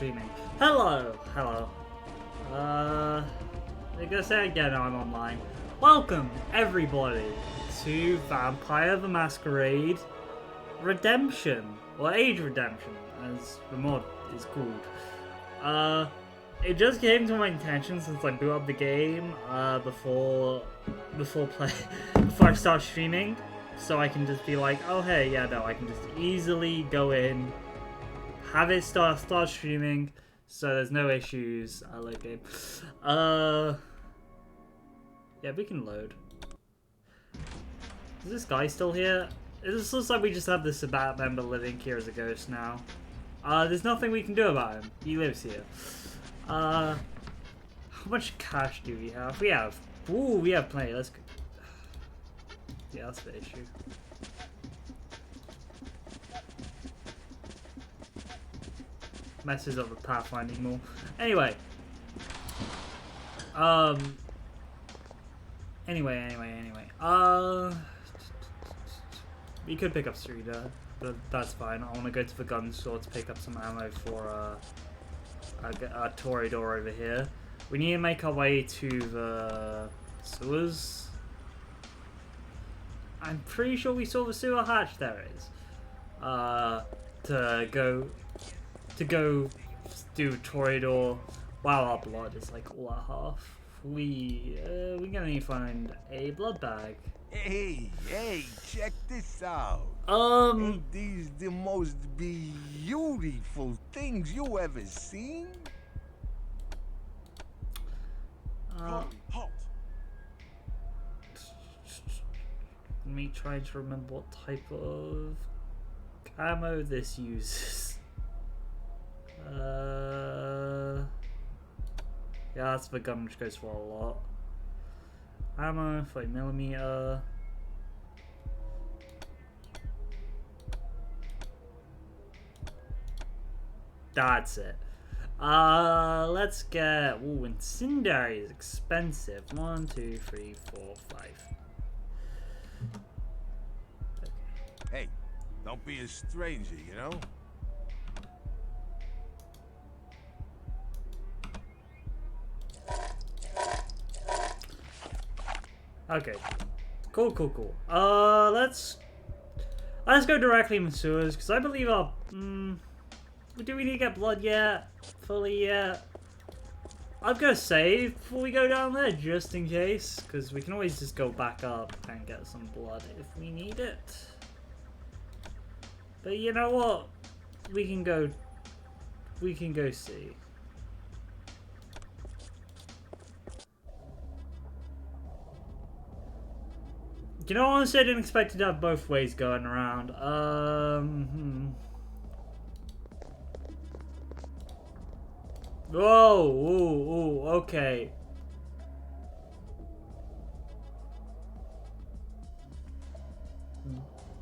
streaming. Hello, hello. I guess again I'm online. Welcome everybody to Vampire the Masquerade Redemption, or Age Redemption, as the mod is called. It just came to my attention since I boot up the game before I start streaming, so I can just be like, oh hey, yeah, no, I can just easily go in, have it start streaming, so there's no issues. Late game. Yeah, we can load. Is this guy still here? It just looks like we just have this Sabat member living here as a ghost now. There's nothing we can do about him. He lives here. How much cash do we have? We have plenty. Let's go. Yeah, that's the issue. Messes up with pathfinding more. Anyway. Anyway. We could pick up Sarita, but that's fine. I want to go to the gun store to pick up some ammo for a Toreador over here. We need to make our way to the sewers. I'm pretty sure we saw the sewer hatch. There it is. To go do Toreador while our blood is like all at half. We're gonna need to find a blood bag. Hey, check this out. Ain't these the most beautiful things you ever seen? Halt. Me trying to remember what type of ammo this uses. Yeah, that's the gun which goes for a lot. Ammo, 5mm. That's it. Let's get. Ooh, incendiary is expensive. 1, 2, 3, 4, 5. Okay. Hey, don't be a stranger, you know? Okay. Cool. Let's go directly in the sewers, because I believe our... do we need to get blood yet? Fully yet? I'm gonna save before we go down there, just in case, because we can always just go back up and get some blood if we need it. But you know what? We can go see. You know, honestly, I didn't expect it to have both ways going around. Whoa, okay.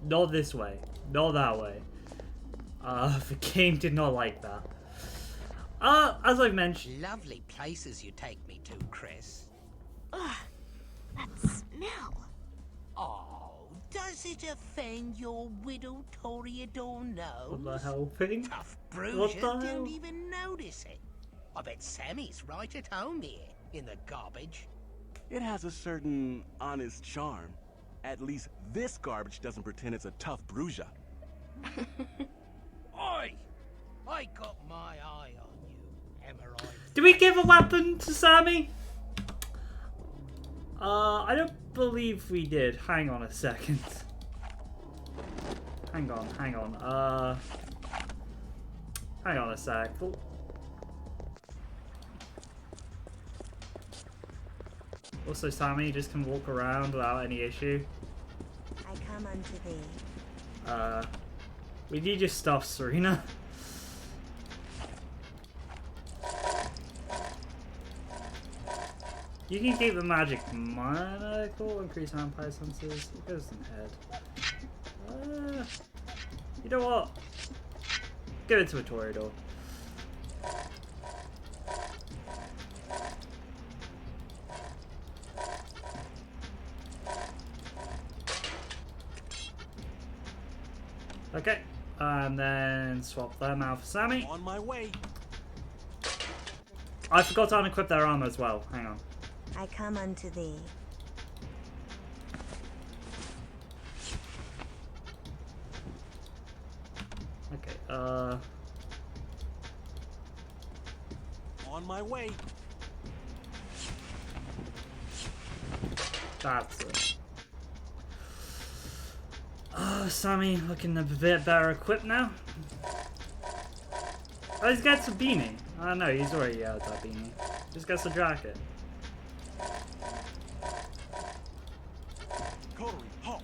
Not this way. Not that way. The game did not like that. As I've mentioned... Lovely places you take me to, Chris. Ugh, that smell. Oh, does it offend your widow Toreador nose? What the hell thing? Tough What bruises the hell? don't even notice it. I bet Sammy's right at home here, in the garbage. It has a certain honest charm. At least this garbage doesn't pretend it's a tough bruiser. Oi! I got my eye on you, Emerald. Do we give a weapon to Sammy? I don't believe we did. Hang on a second. Hang on. Hang on a sec. Also, Sammy just can walk around without any issue. I come unto thee. We need your stuff, Serena. You can keep the magic monocle, increase vampire senses. It goes in head. You know what? Give it to a Toreador. Okay, and then swap them out for Sammy. On my way. I forgot to unequip their armor as well. Hang on. I come unto thee. Okay, On my way. that's it. Sammy looking a bit better equipped now. Oh, he's got a beanie. Oh no, he's already out that beanie. Just gets a jacket. Coterie, halt.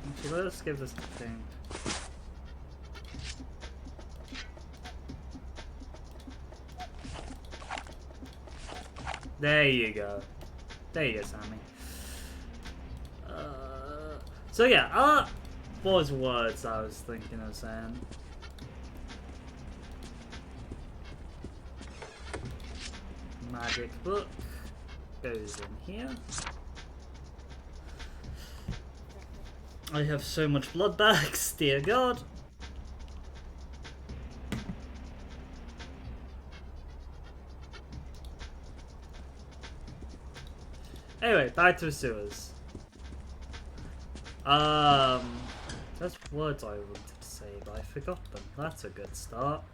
Actually, let's give this the thing. There you go. There you go, Sammy. So yeah, what was words I was thinking of saying? Magic book goes in here. I have so much blood bags, dear God. Anyway, back to the sewers. That's words I wanted to say, but I forgot them. That's a good start.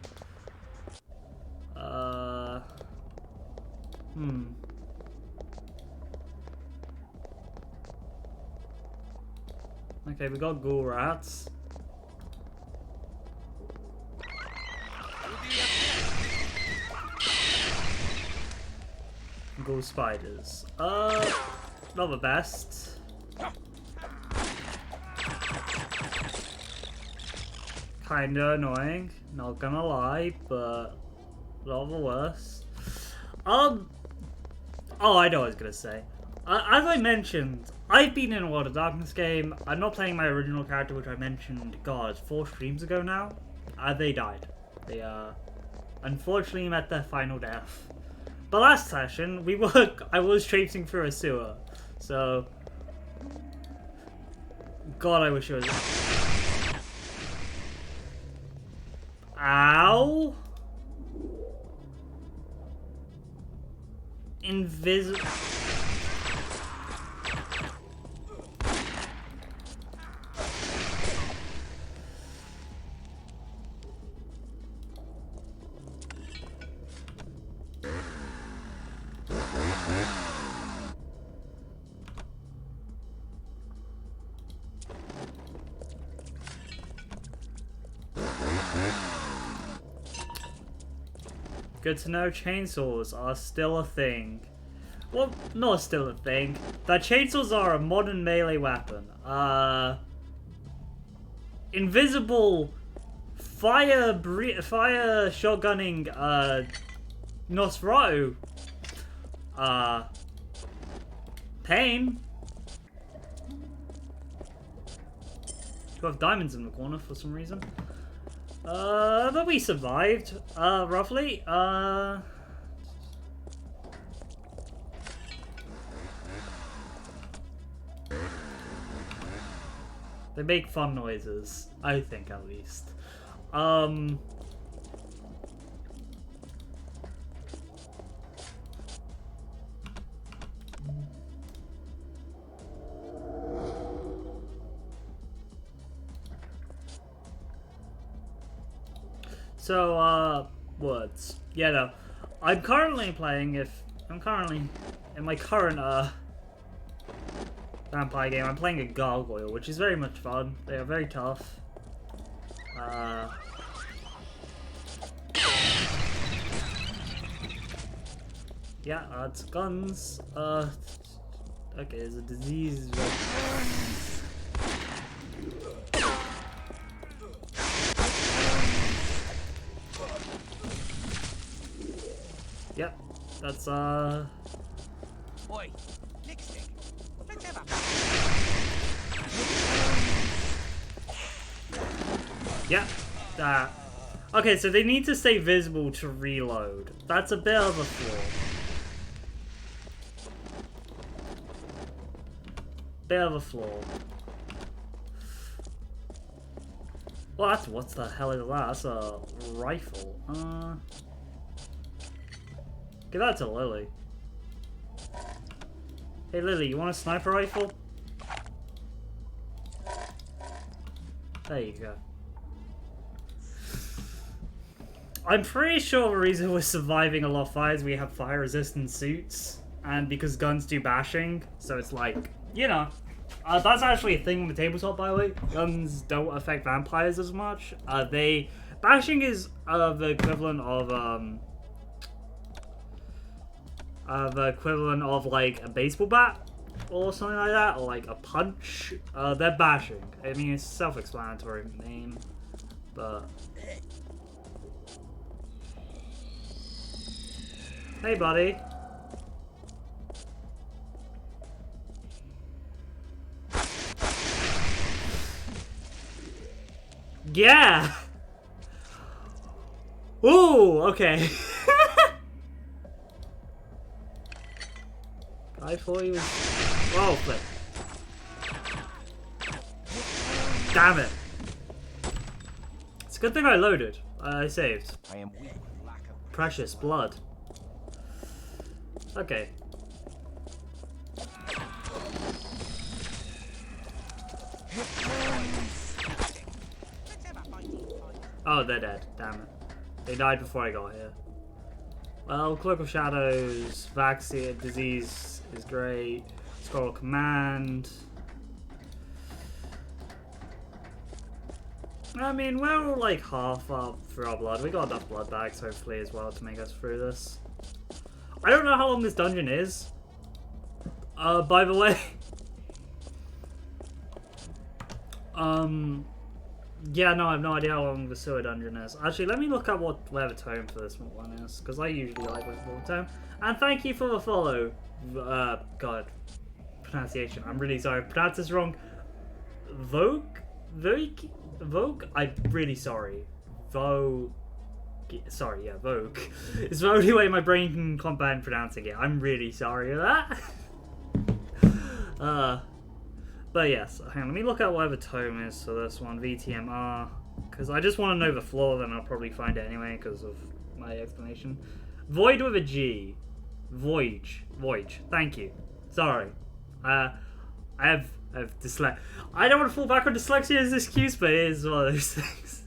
Okay, we got ghoul rats. Ghoul spiders. Not the best. Kinda annoying, not gonna lie, but not the worst. Oh, I know what I was gonna say. As I mentioned, I've been in a World of Darkness game. I'm not playing my original character, which I mentioned, God, 4 streams ago now. They died. They, unfortunately met their final death. But last session, I was traipsing through a sewer. So, God, I wish it was... Ow! Invisible... Good to know chainsaws are still a thing. Well, not still a thing. That chainsaws are a modern melee weapon. Invisible fire shotgunning Nosferatu. Pain. You have diamonds in the corner for some reason. But we survived, roughly. They make fun noises, I think, at least. So, words. Yeah, no. I'm currently playing, I'm currently in my current, vampire game. I'm playing a gargoyle, which is very much fun. They are very tough. Yeah, it's guns. Okay, there's a disease. Yep, that's Oi, lipstick. Let's have a... yeah, that. Okay, so they need to stay visible to reload. That's a bit of a flaw. Bit of a flaw. Well, that's what the hell is that? That's a rifle. Give that to Lily. Hey Lily, you want a sniper rifle? There you go. I'm pretty sure the reason we're surviving a lot of fires, we have fire resistant suits, and because guns do bashing, so it's like, you know, that's actually a thing on the tabletop, by the way. Guns don't affect vampires as much. Bashing is the equivalent of like a baseball bat or something like that, or like a punch. They're bashing. I mean, it's self-explanatory name, but. Hey, buddy. Yeah. Ooh, okay. I thought he was. Oh, flip. Damn it. It's a good thing I loaded. I saved. I am weak with lack of Precious blood. Okay. Oh, they're dead. Damn it. They died before I got here. Well, Cloak of Shadows, vaccine, disease is great. Scroll command. I mean, we're like half up for our blood. We got enough blood bags, hopefully, as well, to make us through this. I don't know how long this dungeon is. By the way. Yeah, no, I have no idea how long the sewer dungeon is. Actually, let me look up where the tome for this one is, because I usually like with the tome. And thank you for the follow. God, pronunciation. I'm really sorry. I pronounced this wrong. Vogue? I'm really sorry. Sorry, yeah, Vogue. It's the only way my brain can comprehend pronouncing it. I'm really sorry for that. But yes, hang on, let me look at where the tome is for this one, VTMR, because I just want to know the floor, then I'll probably find it anyway because of my explanation. Void with a G. Voyage. Thank you. Sorry. I have dyslexia. I don't want to fall back on dyslexia as an excuse, but it is one of those things.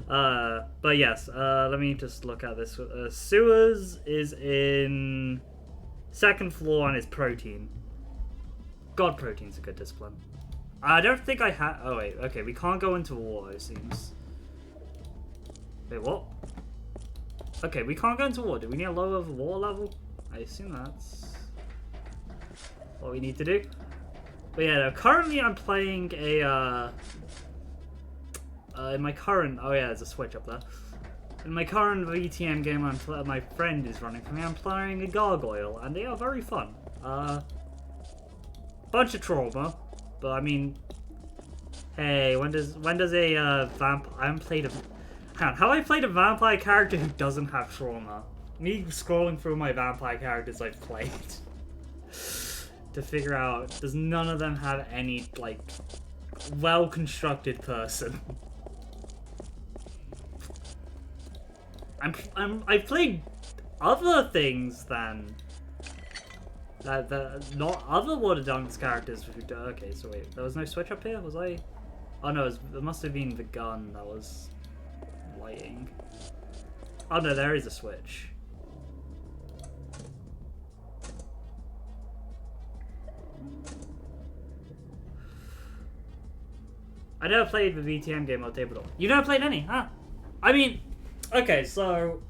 But yes, let me just look at this. Sewers is in second floor and it's protein. God, protein's a good discipline. I don't think I have. Oh wait, okay, we can't go into water, it seems. Wait, what? Okay, we can't go into water. Do we need a lower water level? I assume that's what we need to do. But yeah, no, currently I'm playing a in my current. Oh yeah, there's a switch up there. In my current VTM game, my friend is running for me. I'm playing a gargoyle, and they are very fun. Bunch of trauma, but I mean, hey, when does a vamp? I haven't played a. How have I played a vampire character who doesn't have trauma? Me scrolling through my vampire characters I've played to figure out, does none of them have any like well-constructed person? I've played other things than. Not other Water Dunks characters. Okay, so wait, there was no switch up here, was I? Oh no, it must have been the gun that was lighting. Oh no, there is a switch. I never played the VTM game on tabletop. You never played any, huh? I mean, okay, so.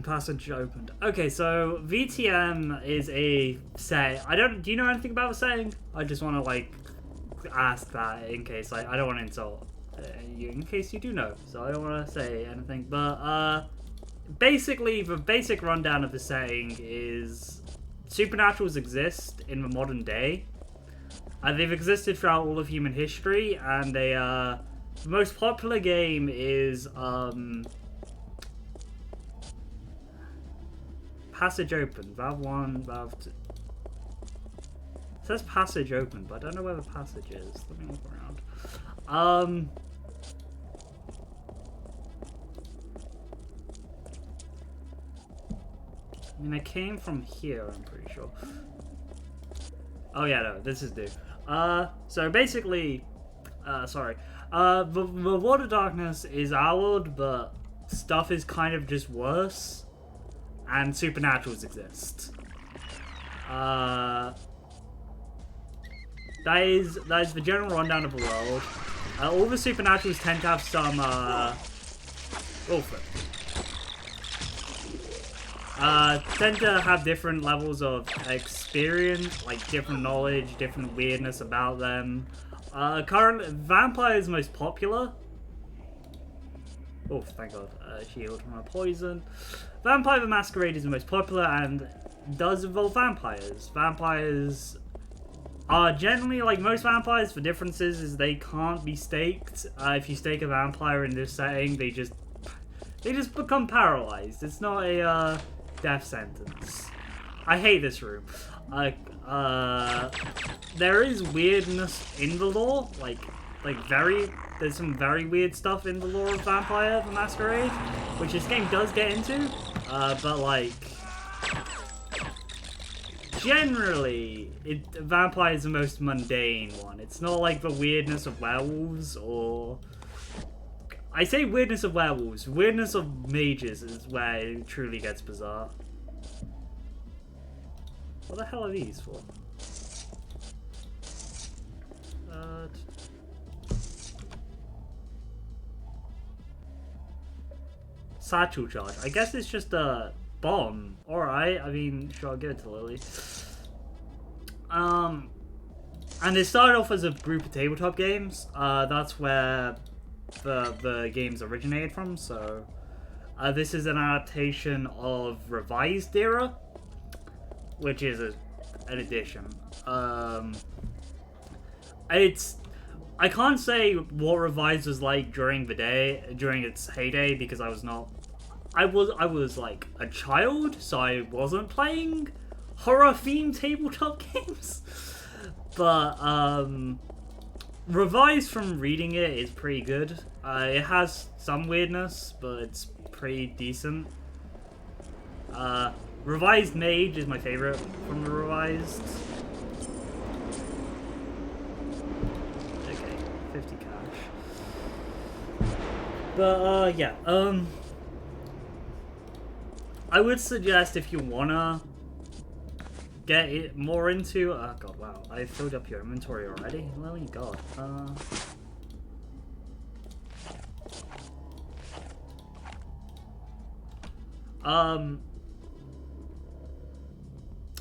Passage opened. Okay, so VTM is a say. Do you know anything about the saying? I just want to like ask that in case I don't want to insult you in case you do know. So I don't want to say anything, but basically the basic rundown of the saying is supernaturals exist in the modern day. They've existed throughout all of human history, and the most popular game is Passage open. Valve 1, Valve 2. It says passage open, but I don't know where the passage is. Let me look around. I mean, I came from here, I'm pretty sure. Oh yeah, no, this is new. So basically, sorry. The Water Darkness is our world, but stuff is kind of just worse. And supernaturals exist. That is the general rundown of the world. All the supernaturals tend to have some, tend to have different levels of experience, like different knowledge, different weirdness about them. Current vampire is most popular. Oh, thank God. Shield from a poison. Vampire the Masquerade is the most popular and does involve vampires. Vampires are generally, like most vampires, the differences is they can't be staked. If you stake a vampire in this setting, they just become paralyzed. It's not a death sentence. I hate this room. There is weirdness in the lore, there's some very weird stuff in the lore of Vampire the Masquerade, which this game does get into, but like, generally, Vampire is the most mundane one. It's not like the weirdness of werewolves, or... I say weirdness of werewolves, weirdness of mages is where it truly gets bizarre. What the hell are these for? Satchel charge. I guess it's just a bomb. Alright, I mean, sure, I'll give it to Lily. And it started off as a group of tabletop games. That's where the games originated from, so... this is an adaptation of Revised Era, which is an edition. I can't say what Revised was like during its heyday, because I was like a child, so I wasn't playing horror-themed tabletop games. But Revised, from reading it, is pretty good. It has some weirdness, but it's pretty decent. Revised Mage is my favorite from the Revised. Okay, 50 cash. But, yeah, I would suggest if you wanna get it more into... Oh god, wow, I filled up your inventory already? Lily, god.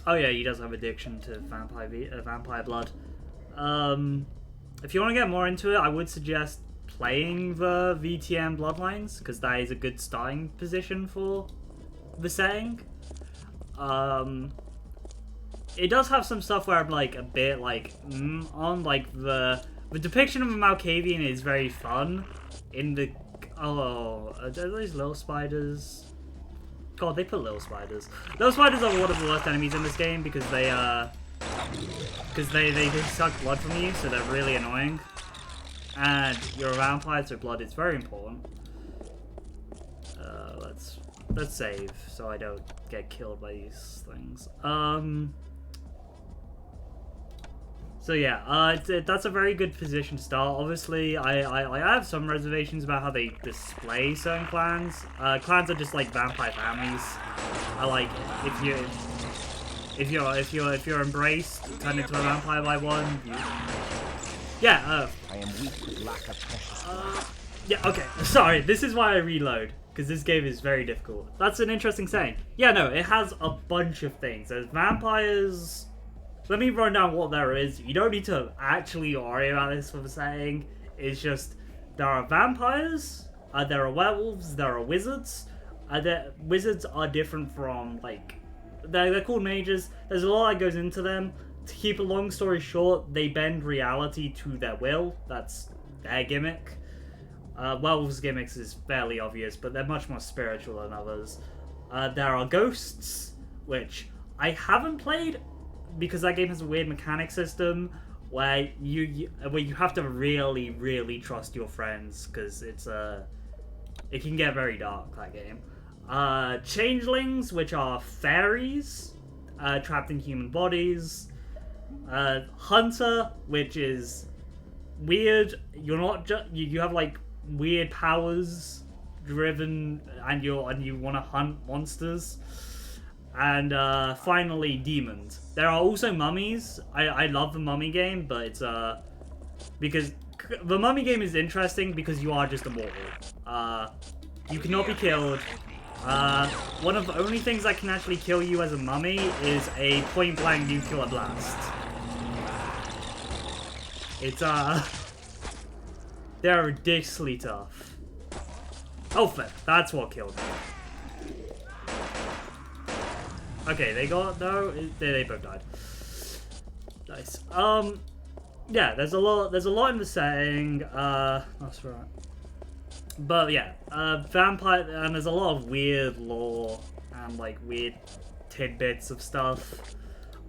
Oh yeah, he does have addiction to vampire blood. If you want to get more into it, I would suggest playing the VTM Bloodlines, because that is a good starting position for the setting. It does have some stuff where I'm like a bit like on, like the depiction of a Malkavian is very fun. In the are those little spiders? God, they put little spiders. Little spiders are one of the worst enemies in this game because they suck blood from you, so they're really annoying. And you're a vampire, so blood is very important. Let's save so I don't get killed by these things. So yeah, that's a very good position to start. Obviously, I have some reservations about how they display certain clans. Clans are just like vampire families. I like if you're embraced, turn into a vampire by one. Yeah. I am weak with lack of precious. Yeah. Okay. Sorry. This is why I reload, because this game is very difficult. That's an interesting saying. Yeah. No, it has a bunch of things. There's vampires. Let me run down what there is. You don't need to actually worry about this for the setting. It's just, there are vampires, there are werewolves, there are wizards. Wizards are different from, like, they're called mages. There's a lot that goes into them. To keep a long story short, they bend reality to their will. That's their gimmick. Werewolves' gimmicks is fairly obvious, but they're much more spiritual than others. There are ghosts, which I haven't played because that game has a weird mechanic system where you have to really trust your friends, because it can get very dark, that game. Changelings, which are fairies trapped in human bodies. Hunter, which is weird. You're not just you have like weird powers driven, and you want to hunt monsters. And finally, demons. There are also mummies. I love the mummy game, but it's because the mummy game is interesting because you are just immortal. You cannot be killed. One of the only things that can actually kill you as a mummy is a point-blank nuclear blast. It's they're ridiculously tough. Oh, that's what killed me. Okay, they got though. They both died. Nice. Yeah, there's a lot in the setting. That's right. But yeah, vampire, and there's a lot of weird lore and like weird tidbits of stuff.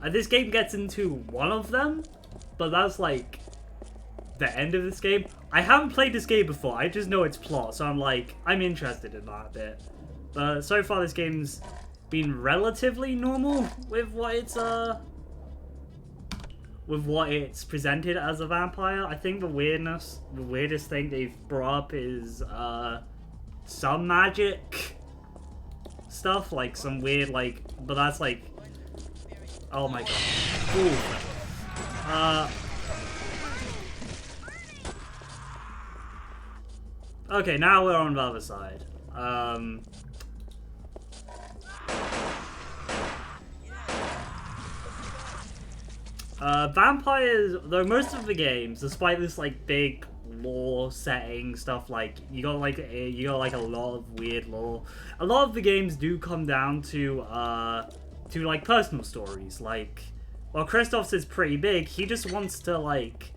This game gets into one of them, but that's like the end of this game. I haven't played this game before. I just know its plot, so I'm interested in that bit. But so far, this game's been relatively normal with what it's presented as a vampire. I think the weirdest thing they've brought up is some magic stuff, like some weird but that's like, oh my god. Ooh. Okay, now we're on the other side. Vampires, though most of the games, despite this like big lore setting stuff, like you got like a lot of weird lore. A lot of the games do come down to like personal stories. Like, while Kristoff's is pretty big, he just wants to like,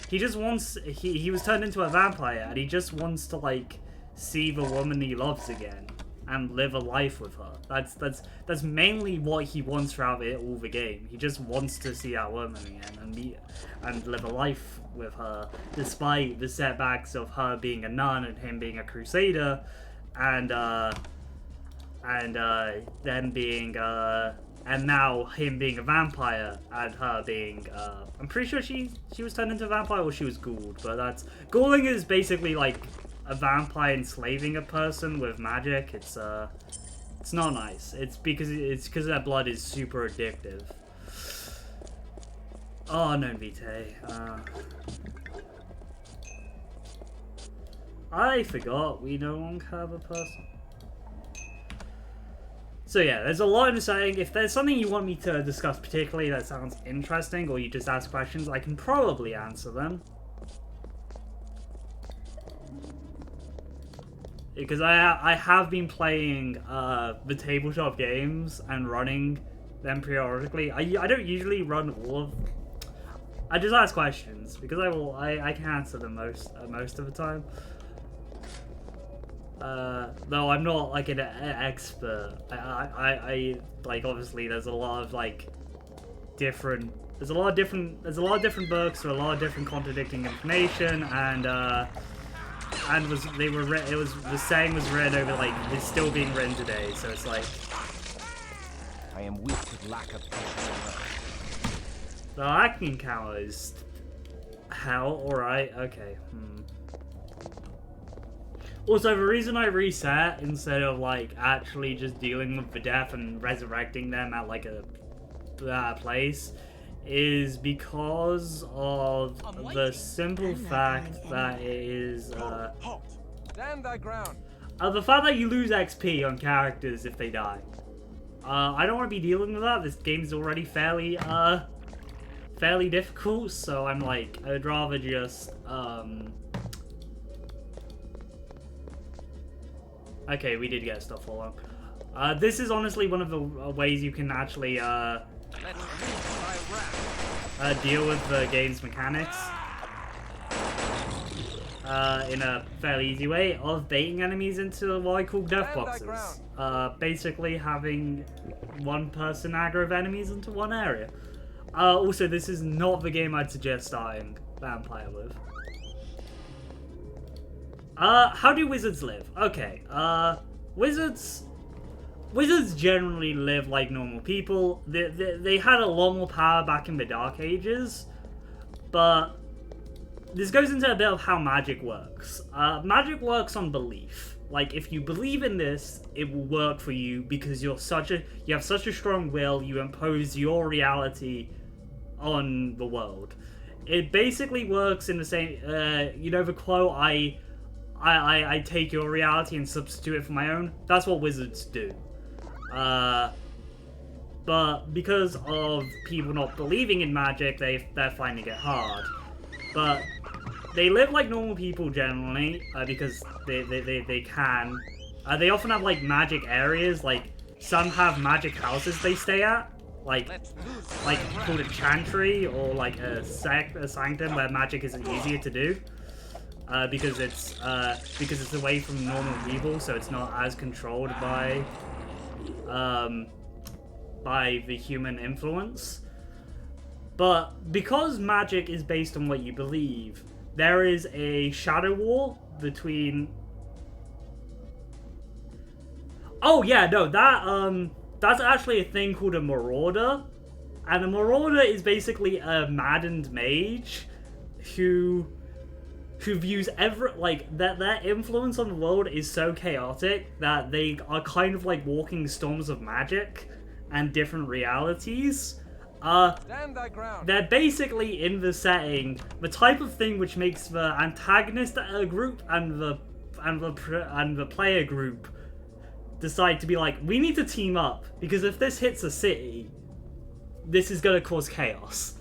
he was turned into a vampire, and he just wants to like see the woman he loves again and live a life with her. That's mainly what he wants throughout all the game. He just wants to see that woman again and live a life with her, despite the setbacks of her being a nun and him being a crusader, and them being and now him being a vampire and her being I'm pretty sure she was turned into a vampire, or she was ghouled. But ghouling is basically like a vampire enslaving a person with magic. It's not nice. It's because their blood is super addictive. Oh no, Vitae. I forgot we no longer have a person. So yeah, there's a lot in saying. If there's something you want me to discuss particularly that sounds interesting, or you just ask questions, I can probably answer them. Because I have been playing the tabletop games and running them periodically. I don't usually run all of. I just ask questions because I can answer them most of the time. Though I'm not like an expert. I like, obviously there's a lot of like different. There's a lot of different books with a lot of different contradicting information, and the saying was written over, like, it's still being written today, so it's like, I am weak with lack of patience. the hacking counter is hell. Alright, okay. Also, the reason I reset instead of like actually just dealing with the death and resurrecting them at like a place is because of the simple fact that it is Stand thy ground. the fact that you lose XP on characters if they die. I don't want to be dealing with that. This game's already fairly difficult, so I'm like, I'd rather just okay, we did get stuff all up. This is honestly one of the ways you can actually deal with the game's mechanics in a fairly easy way of baiting enemies into what I call death boxes. Basically having one person aggro enemies into one area. Also, this is not the game I'd suggest starting Vampire with. How do wizards live? Okay, wizards generally live like normal people. They had a lot more power back in the Dark Ages, but this goes into a bit of how magic works. Magic works on belief. Like, if you believe in this, it will work for you because you have such a strong will, you impose your reality on the world. It basically works in the same, you know the quote, I take your reality and substitute it for my own? That's what wizards do. But because of people not believing in magic, they're finding it hard. But they live like normal people generally, because they can. They often have like magic areas, like some have magic houses they stay at, like called a chantry or like a sanctum where magic is easier to do, because it's away from normal people, so it's not as controlled by the human influence. But because magic is based on what you believe, there is a shadow war between... Oh yeah, no, that's actually a thing called a marauder. And a marauder is basically a maddened mage who views their influence on the world is so chaotic that they are kind of like walking storms of magic and different realities. Stand thy ground. They're basically in the setting the type of thing which makes the antagonist group and the player group decide to be like, we need to team up because if this hits a city, this is gonna cause chaos,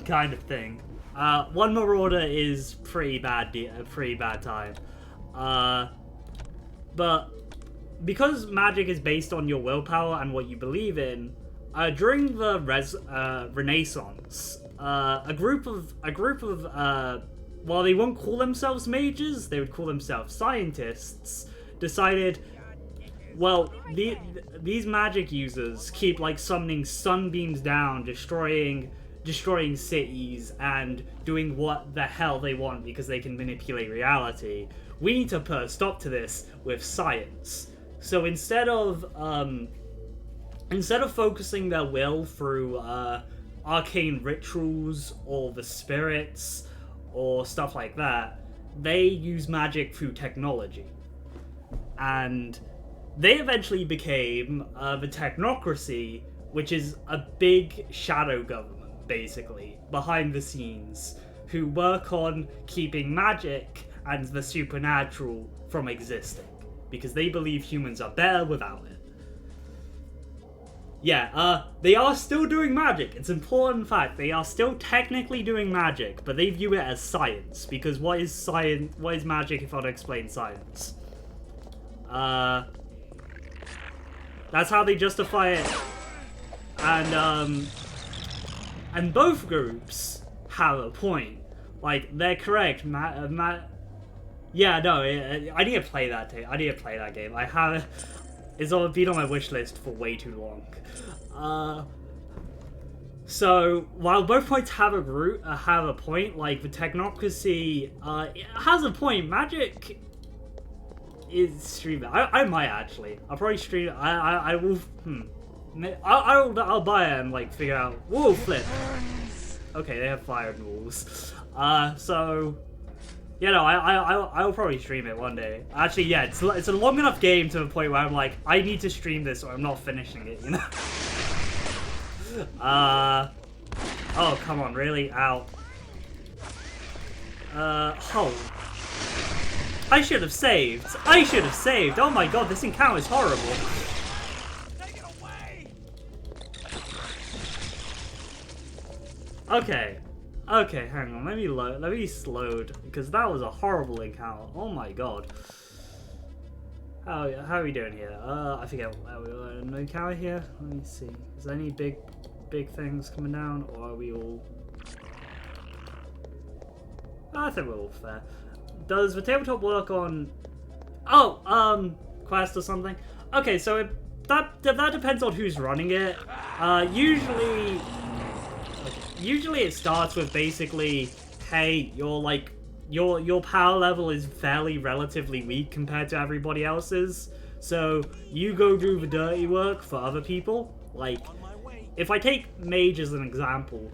kind of thing. One marauder is pretty bad time, but because magic is based on your willpower and what you believe in. During the Renaissance, a group of while they won't call themselves mages, they would call themselves scientists, decided, well, these magic users keep like summoning sunbeams down, destroying cities and doing what the hell they want because they can manipulate reality. We need to put a stop to this with science. So instead of focusing their will through arcane rituals or the spirits or stuff like that, they use magic through technology. And they eventually became the technocracy, which is a big shadow government, basically, behind the scenes, who work on keeping magic and the supernatural from existing, because they believe humans are better without it. Yeah, they are still doing magic. It's an important fact. They are still technically doing magic, but they view it as science, because what is science? What is magic if I don't explain science? That's how they justify it. And both groups have a point. Like, they're correct. Yeah, no, I need to play that game. I need to play that game. I have... It's been on my wish list for way too long. So while both points have a point, like the technocracy, it has a point. Magic is streaming. I might actually. I'll probably stream. I will. I'll buy it and like figure out. Whoa, flip. Okay, they have fire and walls. So. Yeah, no, I'll probably stream it one day. Actually, yeah, it's a long enough game to the point where I'm like, I need to stream this or I'm not finishing it, you know? Oh, come on, really? Ow. Oh. I should have saved. Oh my god, this encounter is horrible. Take it away. Okay, hang on. Let me slowed because that was a horrible encounter. Oh my god. How are we doing here? I forget. An encounter here. Let me see. Is there any big things coming down, or are we all? I think we're all fair. Does the tabletop work on? Oh, quest or something? Okay, so it that depends on who's running it. Usually it starts with basically, hey, your power level is fairly relatively weak compared to everybody else's, so you go do the dirty work for other people. Like, if I take mage as an example,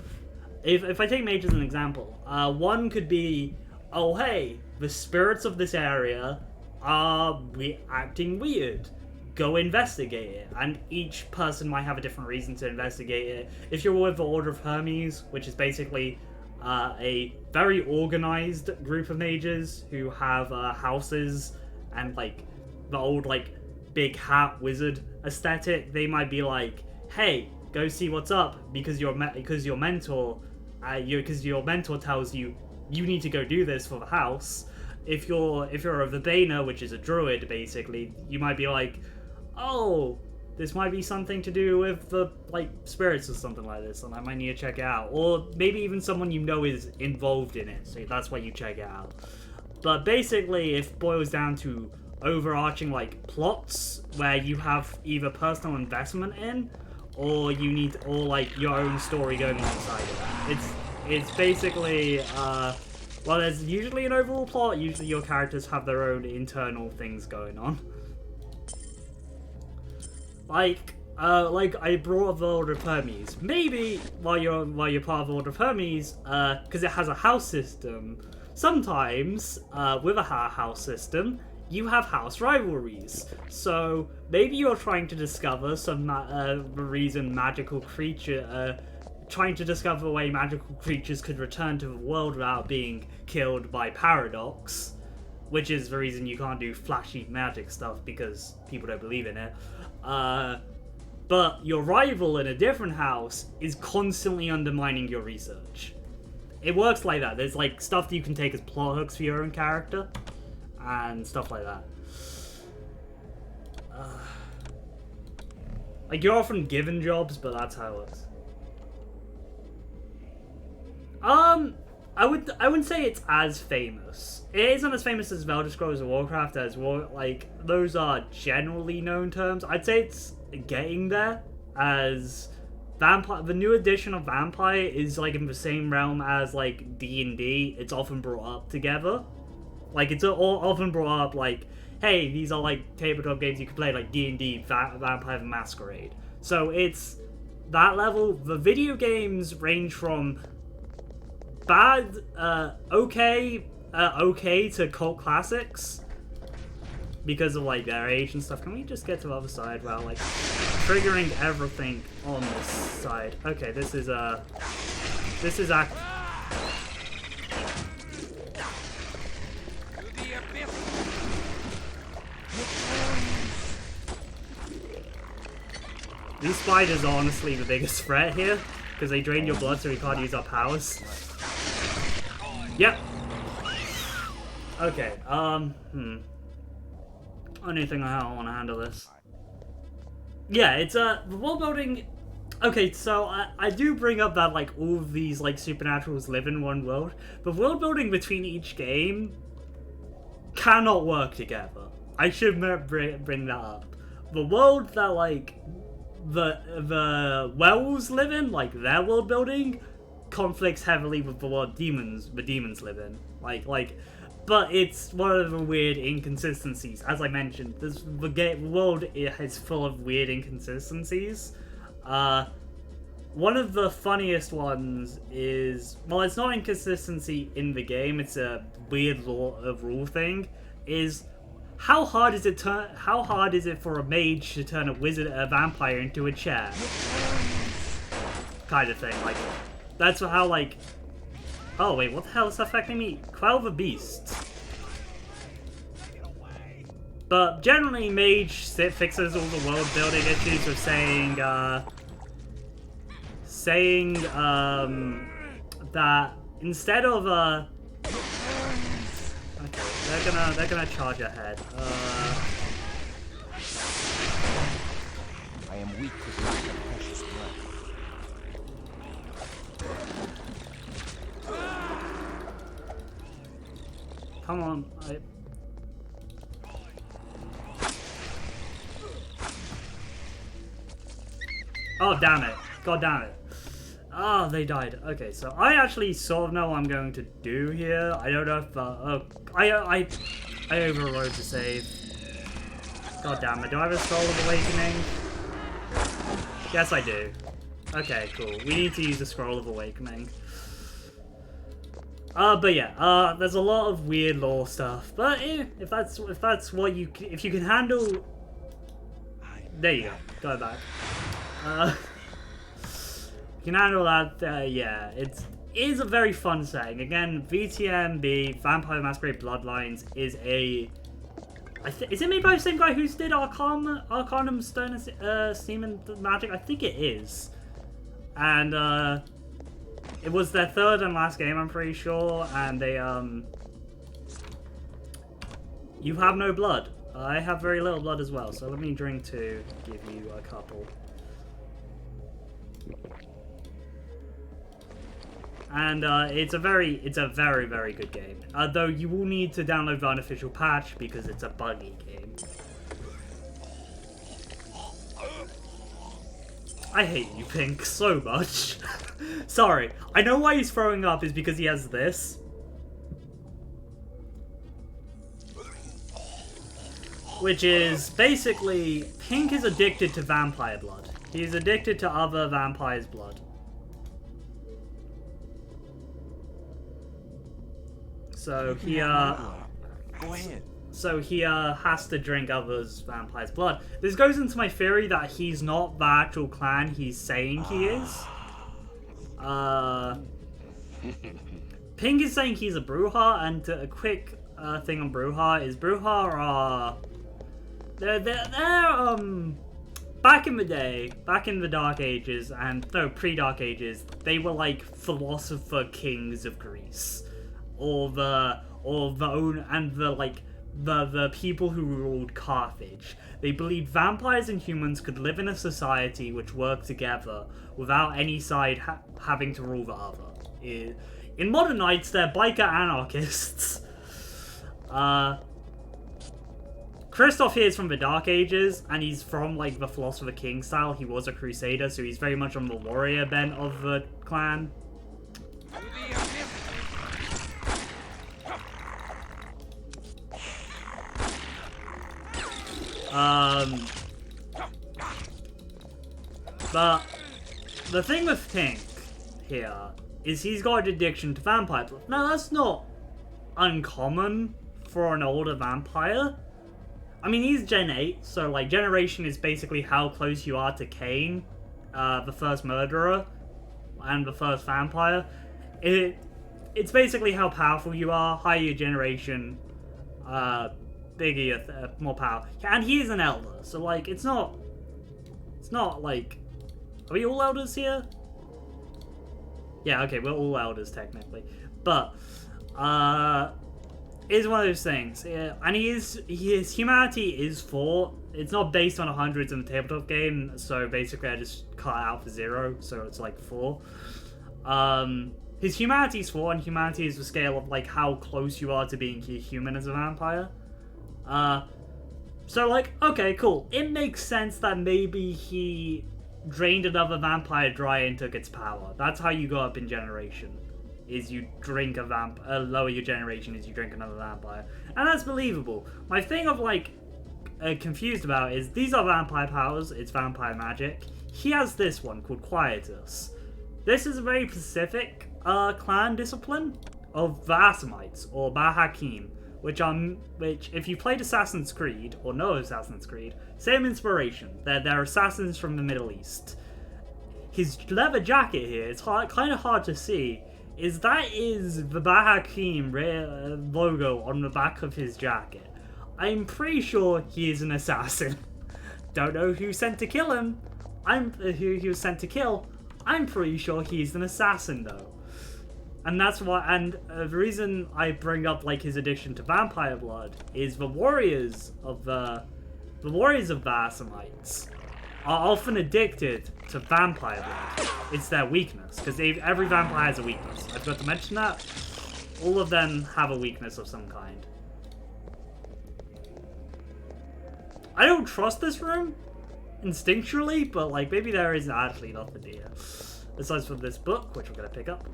one could be, oh hey, the spirits of this area are acting weird. Go investigate it, and each person might have a different reason to investigate it. If you're with the Order of Hermes, which is basically a very organized group of mages who have houses and like the old like big hat wizard aesthetic, they might be like, hey, go see what's up because your mentor tells you need to go do this for the house. If you're a Verbena, which is a druid basically, you might be like, oh, this might be something to do with the like spirits or something like this, and I might need to check it out. Or maybe even someone you know is involved in it, so that's why you check it out. But basically, it boils down to overarching like plots where you have either personal investment in, or like your own story going alongside it. It's basically well, there's usually an overall plot. Usually your characters have their own internal things going on. Like I brought up the Order of Hermes. Maybe while you're part of the Order of Hermes, because it has a house system. Sometimes with a house system, you have house rivalries. So maybe you're trying to discover some reason magical creature, trying to discover a way magical creatures could return to the world without being killed by paradox, which is the reason you can't do flashy magic stuff because people don't believe in it. But your rival in a different house is constantly undermining your research. It works like that. There's like stuff that you can take as plot hooks for your own character and stuff like that. Like, you're often given jobs, but that's how it works. I wouldn't say it's as famous. It isn't as famous as Elder Scrolls or Warcraft, as like those are generally known terms. I'd say it's getting there, as Vampire. The new edition of Vampire is like in the same realm as like D&D. It's often brought up together. Like, it's all often brought up like, hey, these are like tabletop games you can play, like D&D, Vampire the Masquerade. So it's that level. The video games range from bad, okay to cult classics because of like their age and stuff. Can we just get to the other side while like triggering everything on this side? Okay, this is these spiders are honestly the biggest threat here because they drain your blood so we can't use our powers. Yep. Okay, I don't think I want to handle this. Yeah, it's the world building. Okay, so I do bring up that like all of these like supernaturals live in one world, but world building between each game cannot work together. I should bring that up. The world that like the werewolves live in, like their world building, conflicts heavily with the world the demons live in. But it's one of the weird inconsistencies. As I mentioned, the world is full of weird inconsistencies. One of the funniest ones is, well, it's not inconsistency in the game, it's a weird rule thing, is how hard is it for a mage to turn a vampire into a chair? Kind of thing. Like, that's how, like, oh wait, what the hell is affecting me? Quell the Beast. But generally, Mage fixes all the world building issues with saying that instead of okay, they're gonna charge ahead. I am weak with lack of precious blood. Come on, Oh, damn it. God damn it. Oh, they died. Okay, so I actually sort of know what I'm going to do here. I don't know if... I overrode the save. God damn it. Do I have a Scroll of Awakening? Yes, I do. Okay, cool. We need to use the Scroll of Awakening. But yeah, there's a lot of weird lore stuff. But if that's what if you can handle... There you go. Go back. You can handle that, yeah, it is a very fun setting. Again, VTMB, Vampire Masquerade Bloodlines, is a... is it made by the same guy who did Arcanum Stone Steam and Magic? I think it is. And, it was their third and last game, I'm pretty sure, and they, You have no blood. I have very little blood as well, so let me drink to give you a couple. And it's a very, very good game. Though you will need to download the unofficial patch because it's a buggy game. I hate you, Pink, so much. Sorry, I know why he's throwing up is because he has this. Which is basically, Pink is addicted to vampire blood. He's addicted to other vampires' blood. So he Go ahead. So he has to drink others' vampires' blood. This goes into my theory that he's not the actual clan he's saying he is. Pink is saying he's a Brujah, and a quick thing on Brujah is Brujah are they're back in the day, back in the Dark Ages, and no, pre-Dark Ages, they were like philosopher kings of Greece. Or the people who ruled Carthage. They believed vampires and humans could live in a society which worked together without any side having to rule the other. In modern nights, they're biker anarchists. Christoph here is from the Dark Ages, and he's from like the Philosopher King style. He was a crusader, so he's very much on the warrior bent of the clan. But the thing with Pink here is he's got an addiction to vampire blood. Now that's not uncommon for an older vampire. I mean, he's Gen 8, so like generation is basically how close you are to Cain, the first murderer, and the first vampire. It's basically how powerful you are, higher your generation, bigger your more power. And he is an elder, so like it's not like, are we all elders here? Yeah, okay, we're all elders technically, but it's one of those things. Yeah, and his humanity is 4. It's not based on 100s in the tabletop game, so basically I just cut it out for 0, so it's like 4. His humanity is 4, and humanity is the scale of like how close you are to being human as a vampire. So like, okay, cool. It makes sense that maybe he drained another vampire dry and took its power. That's how you go up in generation. Is you drink lower your generation is you drink another vampire. And that's believable. My thing of like, confused about is these are vampire powers, it's vampire magic. He has this one called Quietus. This is a very specific clan discipline of the Assamites, or Bahakim, which if you played Assassin's Creed, or know Assassin's Creed, same inspiration. They're assassins from the Middle East. His leather jacket here, it's kind of hard to see, is the Bahakim logo on the back of his jacket. I'm pretty sure he is an assassin. Don't know who sent to kill him. Who he was sent to kill. I'm pretty sure he's an assassin though. And that's why, and the reason I bring up like his addiction to vampire blood is the warriors of the Assamites are often addicted to vampire blood. It's their weakness, because every vampire has a weakness. I forgot to mention that. All of them have a weakness of some kind. I don't trust this room instinctually, but like maybe there isn't actually nothing here. Besides from this book, which we're gonna pick up.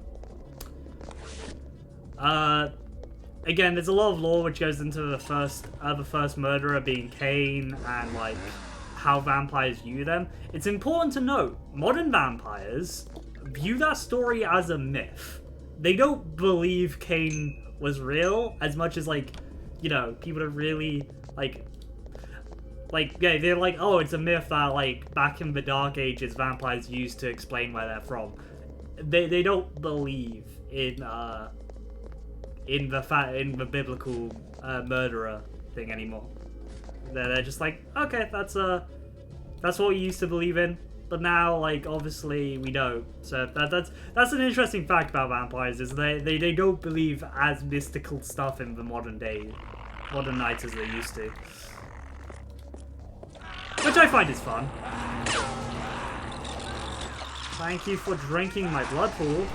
Again, there's a lot of lore which goes into the first murderer being Cain and like how vampires view them. It's important to note, modern vampires view that story as a myth. They don't believe Cain was real as much as like, you know, people are really like yeah, they're like, oh, it's a myth that like back in the Dark Ages vampires used to explain where they're from. They don't believe in the biblical murderer thing anymore. They're just like, okay, that's what we used to believe in, but now like obviously we don't. So that's an interesting fact about vampires, is they don't believe as mystical stuff in the modern night as they used to, which I find is fun. Thank you for drinking my blood pool.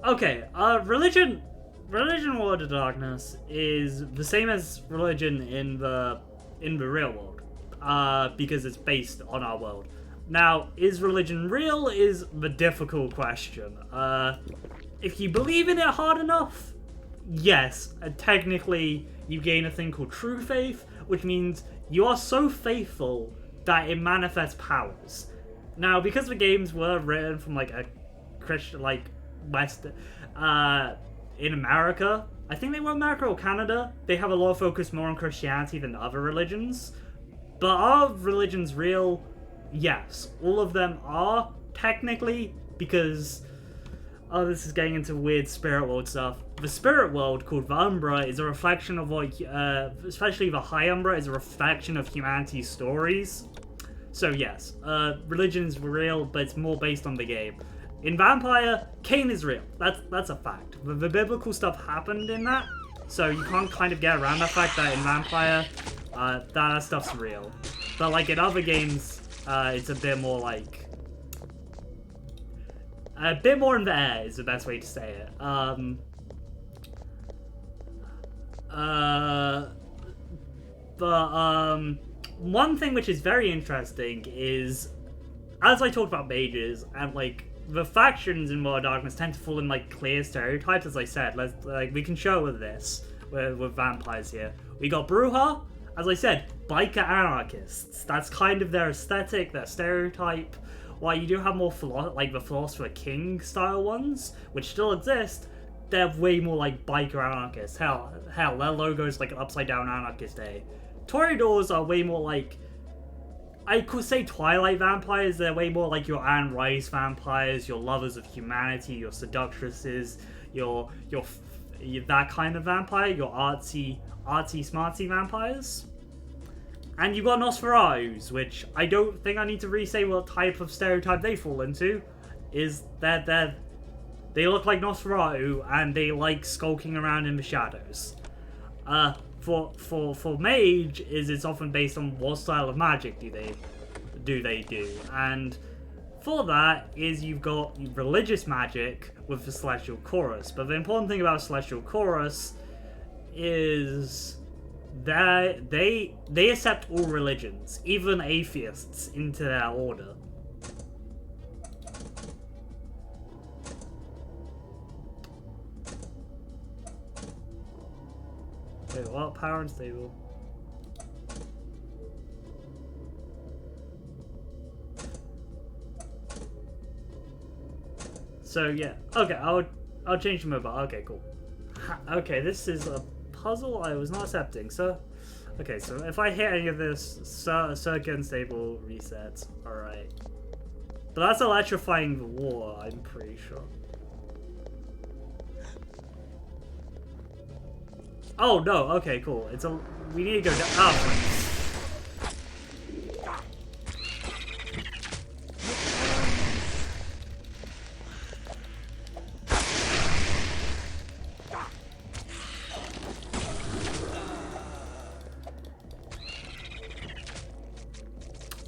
Okay, religion World of Darkness is the same as religion in the real world, because it's based on our world. Now, is religion real is the difficult question. If you believe in it hard enough, yes, technically you gain a thing called true faith, which means you are so faithful that it manifests powers. Now, because the games were written from like a Christian, like West, in America, I think they were America or Canada, they have a lot of focus more on Christianity than other religions. But are religions real? Yes, all of them are, technically, because oh, this is getting into weird spirit world stuff. The spirit world, called the Umbra, is a reflection of what, especially the High Umbra, is a reflection of humanity's stories. So yes, religion is real, but it's more based on the game. In Vampire, Cain is real. That's a fact. The biblical stuff happened in that, so you can't kind of get around the fact that in Vampire, that stuff's real. But like in other games, it's a bit more like... a bit more in the air is the best way to say it. One thing which is very interesting is, as I talked about mages, and like, the factions in World of Darkness tend to fall in like clear stereotypes, as I said. We can show with this, with vampires here. We got Bruja, as I said, biker anarchists. That's kind of their aesthetic, their stereotype. While you do have more like the Philosopher King style ones, which still exist, they're way more like biker anarchists. Hell, their logo is like an upside down anarchist A. Toreadors are way more like, I could say Twilight vampires. They're way more like your Anne Rice vampires, your lovers of humanity, your seductresses, your that kind of vampire, your artsy smarty vampires. And you got Nosferatus, which I don't think I need to re-say what type of stereotype they fall into. Is that they look like Nosferatu and they like skulking around in the shadows. For mage, it's often based on what style of magic do they do, and for that is you've got religious magic with the Celestial Chorus. But the important thing about Celestial Chorus is that they accept all religions, even atheists, into their order. Wait, what? Power and stable. So yeah, okay, I'll change the mobile. Okay, cool. Okay, this is a puzzle I was not accepting. So, okay, so if I hit any of this, circuit unstable resets. All right, but that's electrifying the wall, I'm pretty sure. Oh no, okay, cool. We need to go down.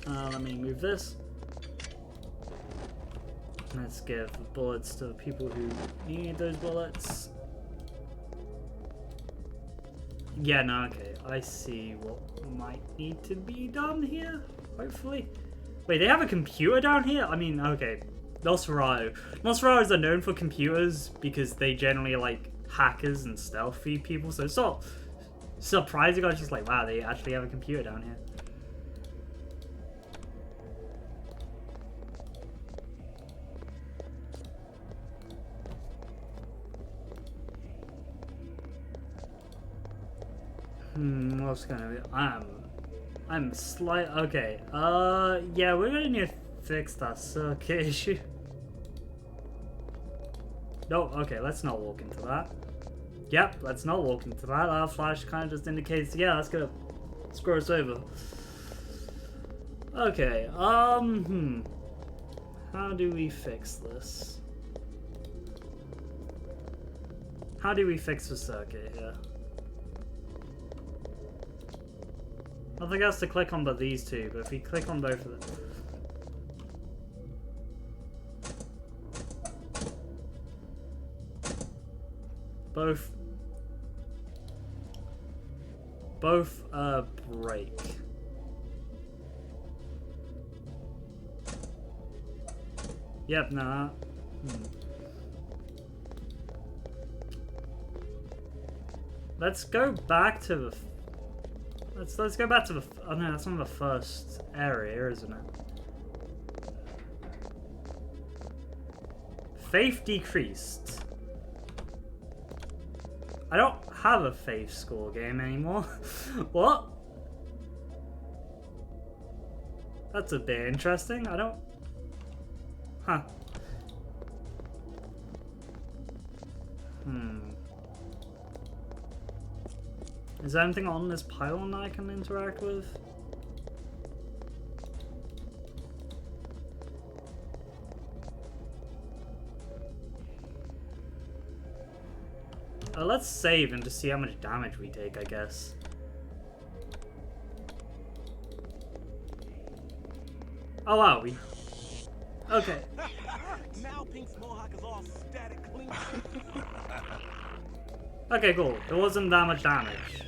Oh, let me move this. Let's give bullets to the people who need those bullets. Yeah, no, okay. I see what might need to be done here, hopefully. Wait, they have a computer down here? I mean, okay. Nosferatu. Nosferatus are known for computers because they generally like hackers and stealthy people, so it's not surprising. I was just like, wow, they actually have a computer down here. What's gonna be? I'm slight. Okay. Yeah, we're gonna need to fix that circuit issue. No, okay, let's not walk into that. Yep, let's not walk into that. Our flash kind of just indicates, yeah, let's go. Screw us over. Okay, how do we fix this? How do we fix the circuit here? Nothing else to click on but these two, but if we click on both of them. Both break. Yep, nah. Let's go back to the let's go back to the oh no, that's not the first area, isn't it? Faith decreased. I don't have a faith score game anymore. What? That's a bit interesting. I don't... Huh. Is there anything on this pylon that I can interact with? Let's save and just see how much damage we take, I guess. Oh wow, we... Okay. Now Pink's mohawk is all static clean. Okay, cool. It wasn't that much damage.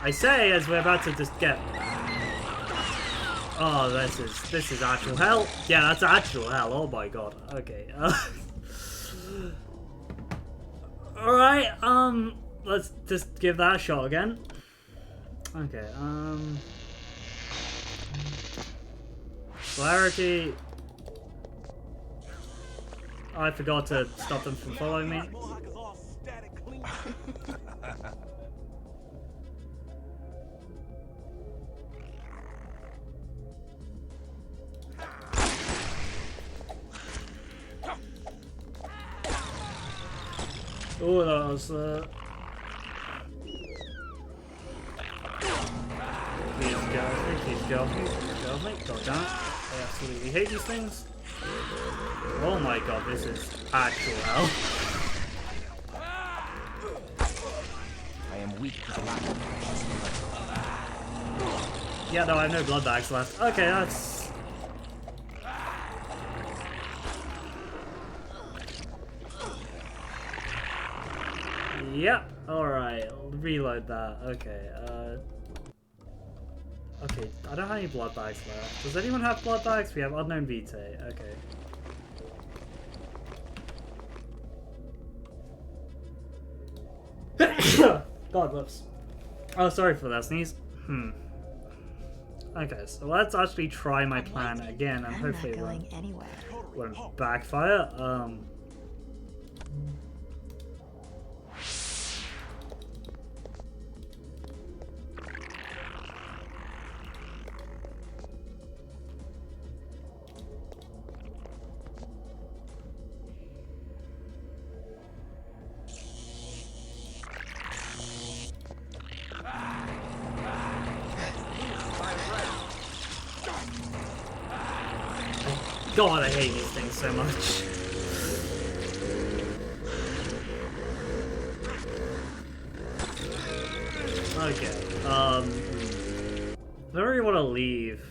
I say as we're about to just get... Oh, this is actual hell. Yeah, that's actual hell. Oh my god. Okay. Alright, let's just give that a shot again. Okay, Celerity. Oh, I forgot to stop them from following me. Oh, that was please go, mate. God damn it. I absolutely hate these things. Oh my god, this is actual hell. I am weak to the lack of Yeah, no, I have no blood bags left. Okay, that's... Yep, alright, I'll reload that. Okay, okay, I don't have any blood bags left. Does anyone have blood bags? We have unknown Vitae, okay. God, whoops. Oh, sorry for that sneeze. Okay, so let's actually try my plan again, and hopefully it won't backfire. God, I hate these things so much. Okay, I don't really want to leave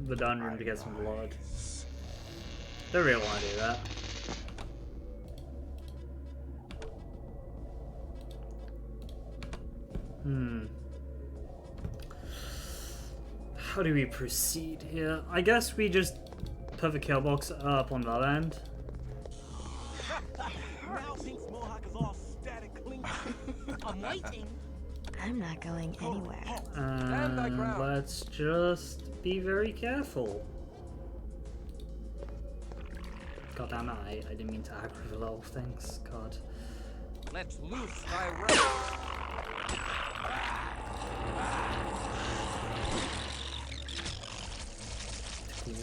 the dungeon to get some blood. Don't really want to do that. How do we proceed here? I guess we just put the kill box up on that end. I'm waiting. I'm not going anywhere. And let's just be very careful. God damn it, I didn't mean to aggro the little things. God. Let's loose thy wrath.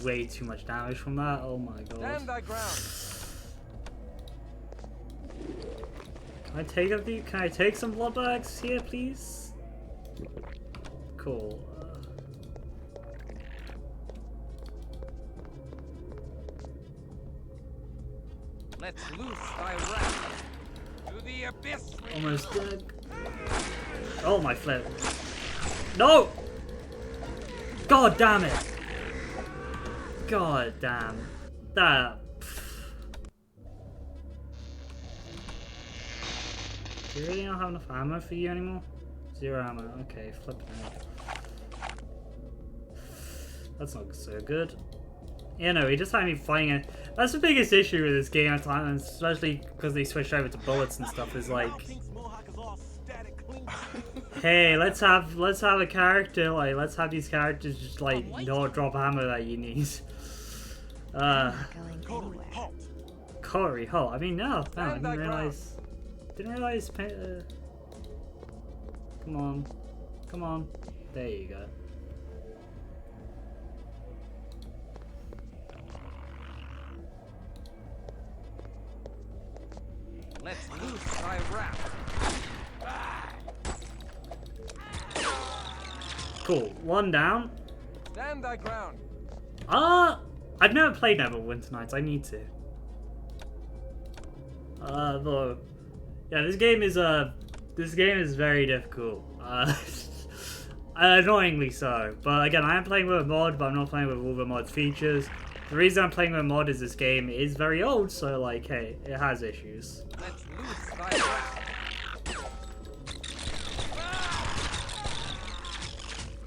Way too much damage from that. Oh my god. Stand thy ground. Can I take some blood bags here, please? Cool. Let's loose thy wrath. To the abyss. Almost dead. Oh my flip. No! God damn it! God damn. That. Do you really not have enough ammo for you anymore? 0 ammo. Okay, flipping out. That's not so good. Yeah, no, he just had me fighting it. That's the biggest issue with this game at times, especially because they switched over to bullets and stuff, is like, hey, let's have a character, like, let's have these characters just, like, not drop ammo that you need. I'm not going anywhere. Corey, halt. I mean, no, I didn't realize, come on, there you go. Let's loose thy wrath. Cool, one down. Stand thy ground. I've never played Neverwinter Nights. I need to. Though, yeah, this game is very difficult. Annoyingly so. But again, I am playing with a mod, but I'm not playing with all the mod's features. The reason I'm playing with a mod is this game is very old, so like, hey, it has issues. Let's loose thy wrath.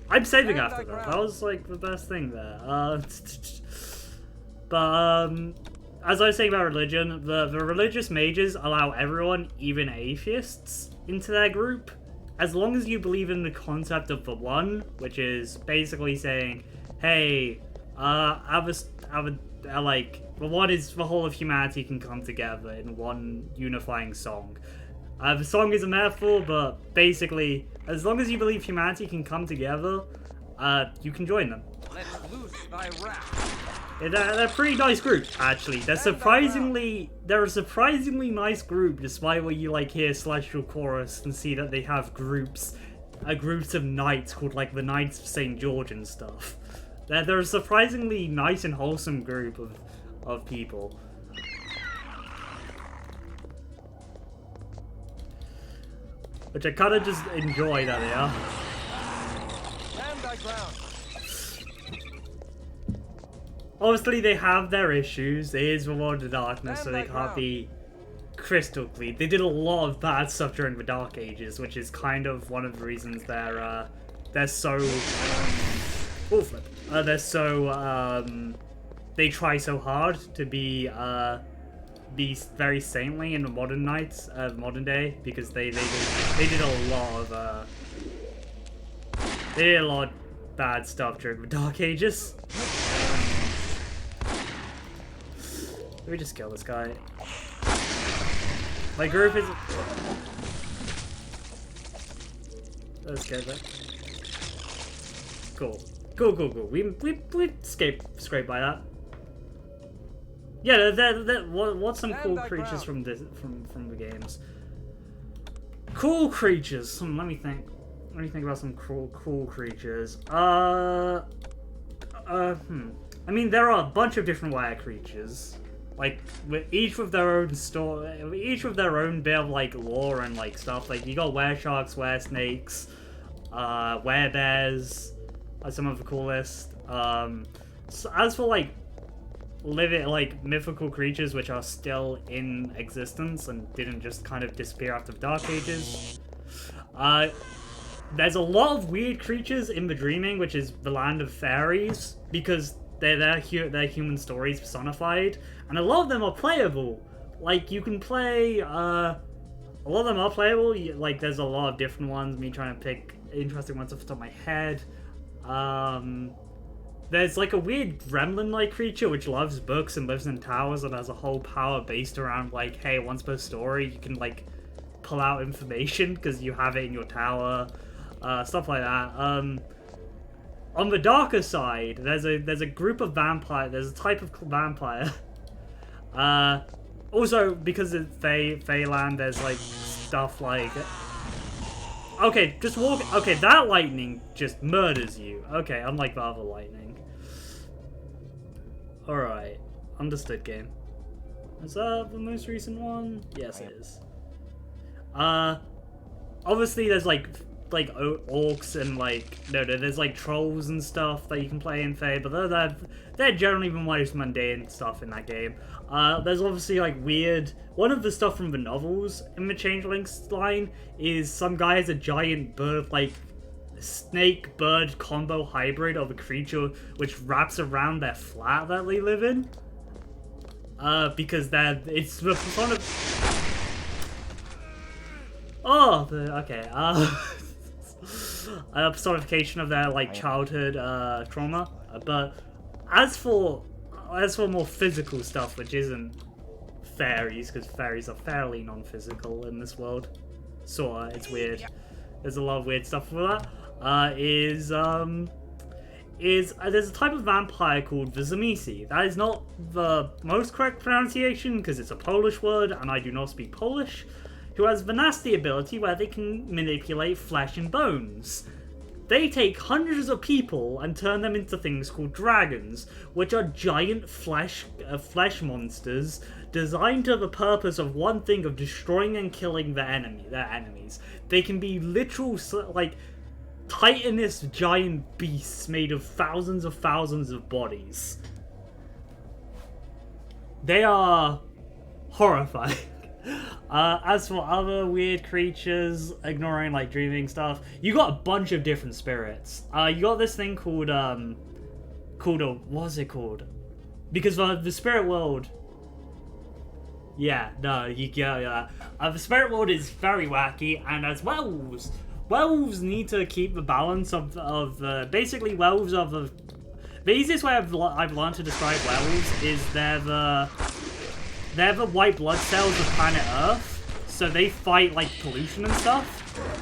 I'm saving after that. That was like the best thing there. But as I was saying about religion, the religious mages allow everyone, even atheists, into their group, as long as you believe in the concept of the One, which is basically saying, hey, like, the One is the whole of humanity can come together in one unifying song. The song is a metaphor, but basically, as long as you believe humanity can come together, you can join them. Let's loose thy wrath. Yeah, they're a pretty nice group, actually. They're a surprisingly nice group, despite what you like hear Celestial Chorus and see that they have groups of knights called like the Knights of St. George and stuff. They're a surprisingly nice and wholesome group of people. Which I kind of just enjoy that they are. Stand thy ground. Obviously, they have their issues. It is the World of the Darkness, so they can't be crystal clean. They did a lot of bad stuff during the Dark Ages, which is kind of one of the reasons they're so... Oh, flip. They try so hard to be very saintly in the modern nights, modern day, because they did a lot of bad stuff during the Dark Ages. Let me just kill this guy. My group is... Let's get that. Cool. Cool. We scraped by that. Yeah, what's some cool creatures from the games? Cool creatures. Let me think. Let me think about some cool creatures. I mean, there are a bunch of different were creatures. Like, each with their own story, each with their own bit of, like, lore and, like, stuff. Like, you got were-sharks, were-snakes, were-bears, are some of the coolest. So as for, like, mythical creatures which are still in existence and didn't just kind of disappear after the Dark Ages, there's a lot of weird creatures in the Dreaming, which is the land of fairies, because they're human stories personified, and a lot of them are playable. Like, you can play, a lot of them are playable. Like, there's a lot of different ones, me trying to pick interesting ones off the top of my head. There's like a weird gremlin-like creature which loves books and lives in towers and has a whole power based around, like, hey, once per story you can, like, pull out information because you have it in your tower. Stuff like that. On the darker side, there's a group of vampire. There's a type of vampire. Also, because it's Feyland, there's like stuff like. Okay, just walk. Okay, that lightning just murders you. Okay, unlike the other lightning. All right, understood. Game. Is that the most recent one? Yes, it is. Obviously, there's like orcs and there's like trolls and stuff that you can play in Fae, but they're generally the most mundane stuff in that game. There's obviously like weird. One of the stuff from the novels in the Changelings line is some guy has a giant bird, like snake bird combo hybrid of a creature which wraps around their flat that they live in. Because it's the persona. Personification of their like childhood trauma. But as for more physical stuff, which isn't fairies, because fairies are fairly non-physical in this world, sorta. It's weird. There's a lot of weird stuff for that. There's a type of vampire called the Zamisi. That is not the most correct pronunciation because it's a Polish word, and I do not speak Polish. Who has the nasty ability where they can manipulate flesh and bones. They take hundreds of people and turn them into things called dragons, which are giant flesh monsters designed to the purpose of one thing of destroying and killing their enemies. They can be literal, like, titanous giant beasts made of thousands of bodies. They are horrifying. As for other weird creatures, ignoring like dreaming stuff, you got a bunch of different spirits. You got this thing called what's it called? Because the spirit world. Yeah, no, you get the spirit world is very wacky, and as werewolves need to keep the balance of basically werewolves are the easiest way I've learned to describe werewolves is they're the white blood cells of planet Earth, so they fight like pollution and stuff,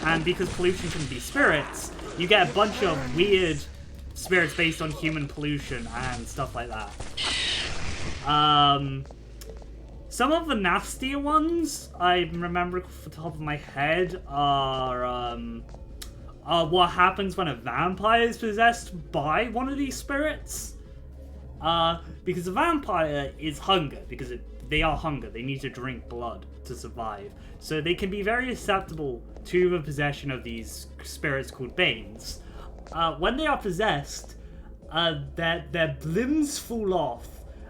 and because pollution can be spirits, you get a bunch of weird spirits based on human pollution and stuff like that. Some of the nastier ones I remember off the top of my head are what happens when a vampire is possessed by one of these spirits. Because a vampire is hunger, because they are hunger. They need to drink blood to survive. So they can be very susceptible to the possession of these spirits called Banes. When they are possessed, their limbs fall off,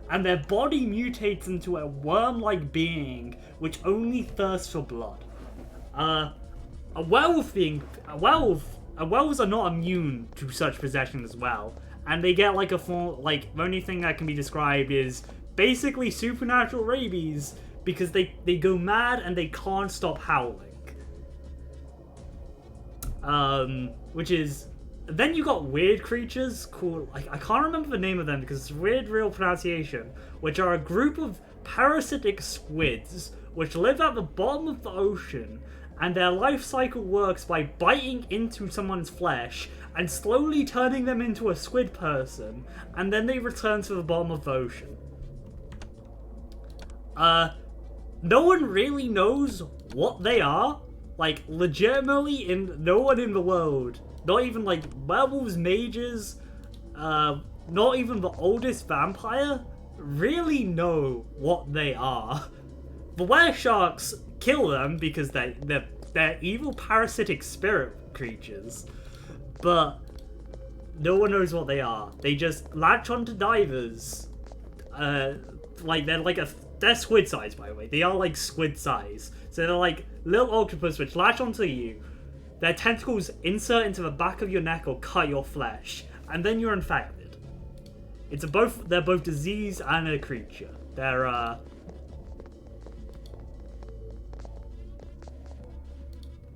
and their body mutates into a worm-like being which only thirsts for blood. Werewolves are not immune to such possession as well, and they get like a form. Like the only thing that can be described is basically supernatural rabies because they go mad and they can't stop howling. Which is. Then you got weird creatures called, I can't remember the name of them because it's weird real pronunciation, which are a group of parasitic squids which live at the bottom of the ocean, and their life cycle works by biting into someone's flesh and slowly turning them into a squid person, and then they return to the bottom of the ocean. No one really knows what they are. Like, legitimately, no one in the world, not even like werewolves, mages, not even the oldest vampire, really know what they are. The were-sharks kill them because they're evil parasitic spirit creatures, but no one knows what they are. They just latch onto divers. They're squid size, by the way. They are like squid size. So they're like little octopus which latch onto you, their tentacles insert into the back of your neck or cut your flesh, and then you're infected. They're both disease and a creature. They're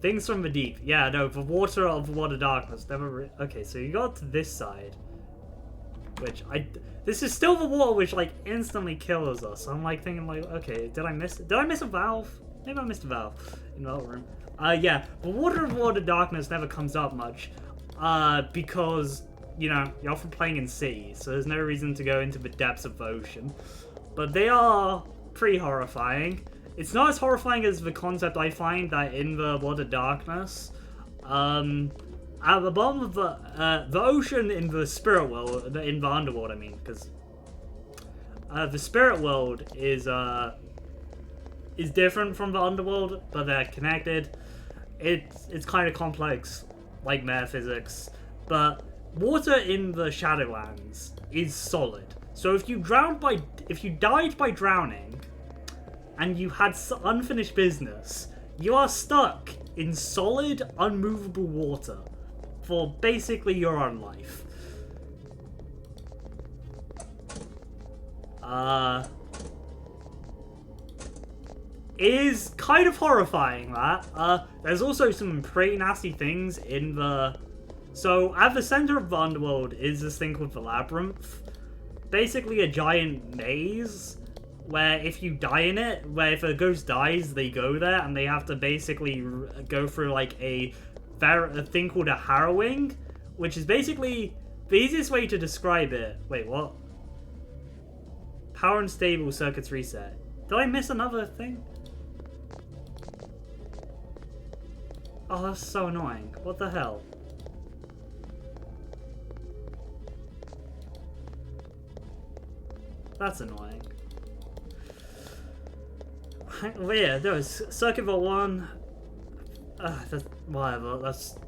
things from the deep. Yeah, no, the water of water darkness. Okay, so you got to this side, which this is still the water which like instantly kills us. So I'm like thinking like, okay, did I miss a valve? Maybe I missed a valve in that room. Yeah, the water of water darkness never comes up much, because you know you're often playing in cities, so there's no reason to go into the depths of the ocean. But they are pretty horrifying. It's not as horrifying as the concept I find that in the water darkness. At the bottom of the ocean in the spirit world, in the underworld, I mean, because the spirit world is different from the underworld, but they're connected. It's kind of complex, like metaphysics, but water in the Shadowlands is solid. So if you died by drowning, and you had unfinished business, you are stuck in solid, unmovable water for basically your own life. It is kind of horrifying, that. There's also some pretty nasty things in the... So, at the center of the underworld is this thing called the Labyrinth. Basically a giant maze, where if you die in it, where if a ghost dies, they go there, and they have to basically go through like a thing called a harrowing, which is basically the easiest way to describe it. Wait, what? Power unstable, circuits reset. Did I miss another thing? Oh, that's so annoying. What the hell? That's annoying. Well, yeah, there was Circuit Vault 1. That's, whatever, that's...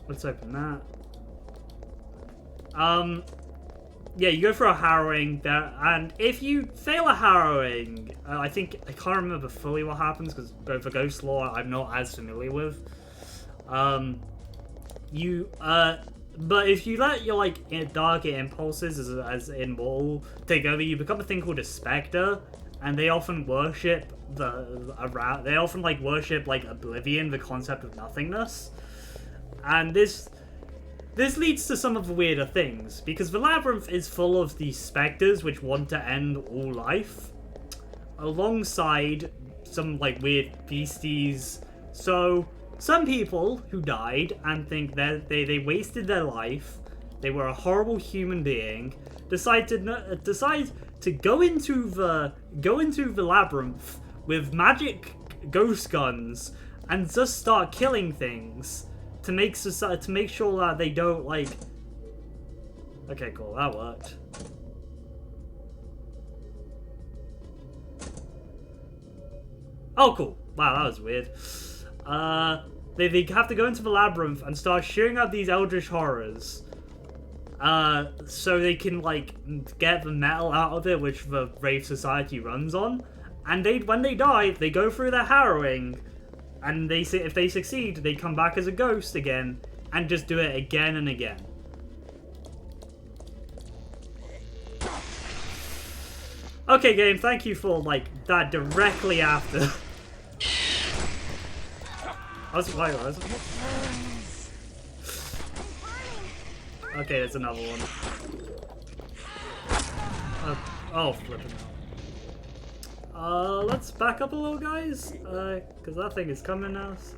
Let's open that. Yeah, you go for a harrowing there, and if you fail a harrowing, I can't remember fully what happens, because the ghost lore I'm not as familiar with. But if you let your dark impulses as in Wall take over, you become a thing called a specter, and they often worship worship oblivion, the concept of nothingness, and this leads to some of the weirder things, because the Labyrinth is full of these specters which want to end all life, alongside some weird beasties. So some people who died and think that they wasted their life, they were a horrible human being, decide to go into the Labyrinth with magic ghost guns and just start killing things to make sure that they don't Okay, cool, that worked. Oh, cool. Wow, that was weird. They have to go into the Labyrinth and start shooting up these eldritch horrors, so they can get the metal out of it, which the Wraith Society runs on. And when they die, they go through their harrowing, and if they succeed, they come back as a ghost again and just do it again and again. Okay, game, thank you for that directly after. Okay, there's another one. Oh, flipping out. Let's back up a little, guys, because that thing is coming at us.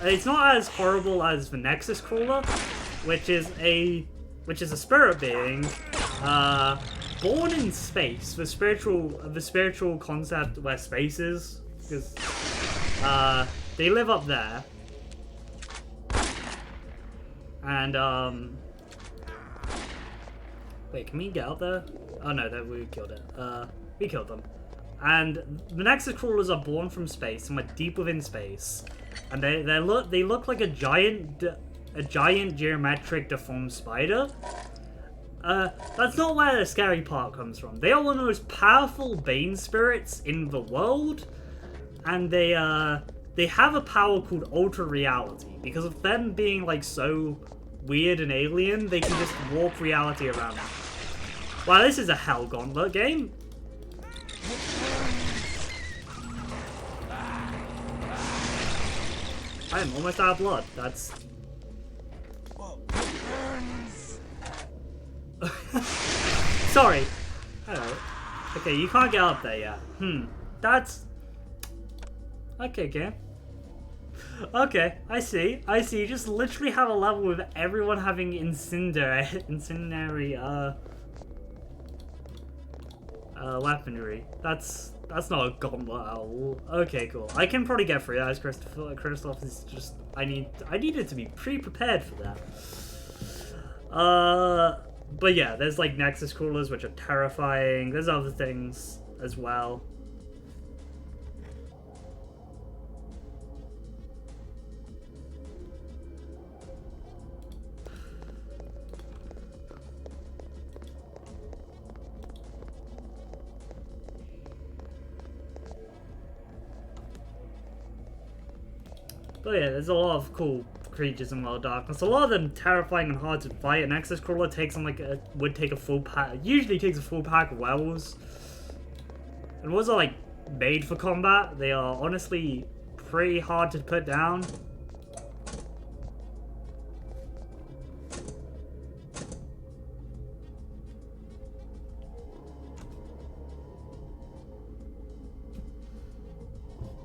It's not as horrible as the Nexus Crawler, which is a spirit being, born in space. The spiritual concept where space is, because they live up there, and wait, can we get up there? Oh no, we killed it. We killed them. And the Nexus Crawlers are born from space, somewhere deep within space, and they look like a giant geometric deformed spider. That's not where the scary part comes from. They are one of the most powerful Bane spirits in the world, and they have a power called Ultra Reality. Because of them being like so weird and alien, they can just warp reality around them. Wow, this is a Hell Gauntlet game. I am almost out of blood. That's... Sorry. Hello. Okay, you can't get up there yet. That's... Okay, game. Okay, I see. You just literally have a level with everyone having incendiary weaponry. That's not a gauntlet at all. Okay, cool. I can probably get through that as Christoph is just... I needed to be pre-prepared for that. But yeah, there's like Nexus crawlers, which are terrifying. There's other things as well. But yeah, there's a lot of cool creatures in World of Darkness. A lot of them terrifying and hard to fight. An Nexus crawler takes on would take a full pack. Usually takes a full pack of werewolves. And wolves are like made for combat. They are honestly pretty hard to put down.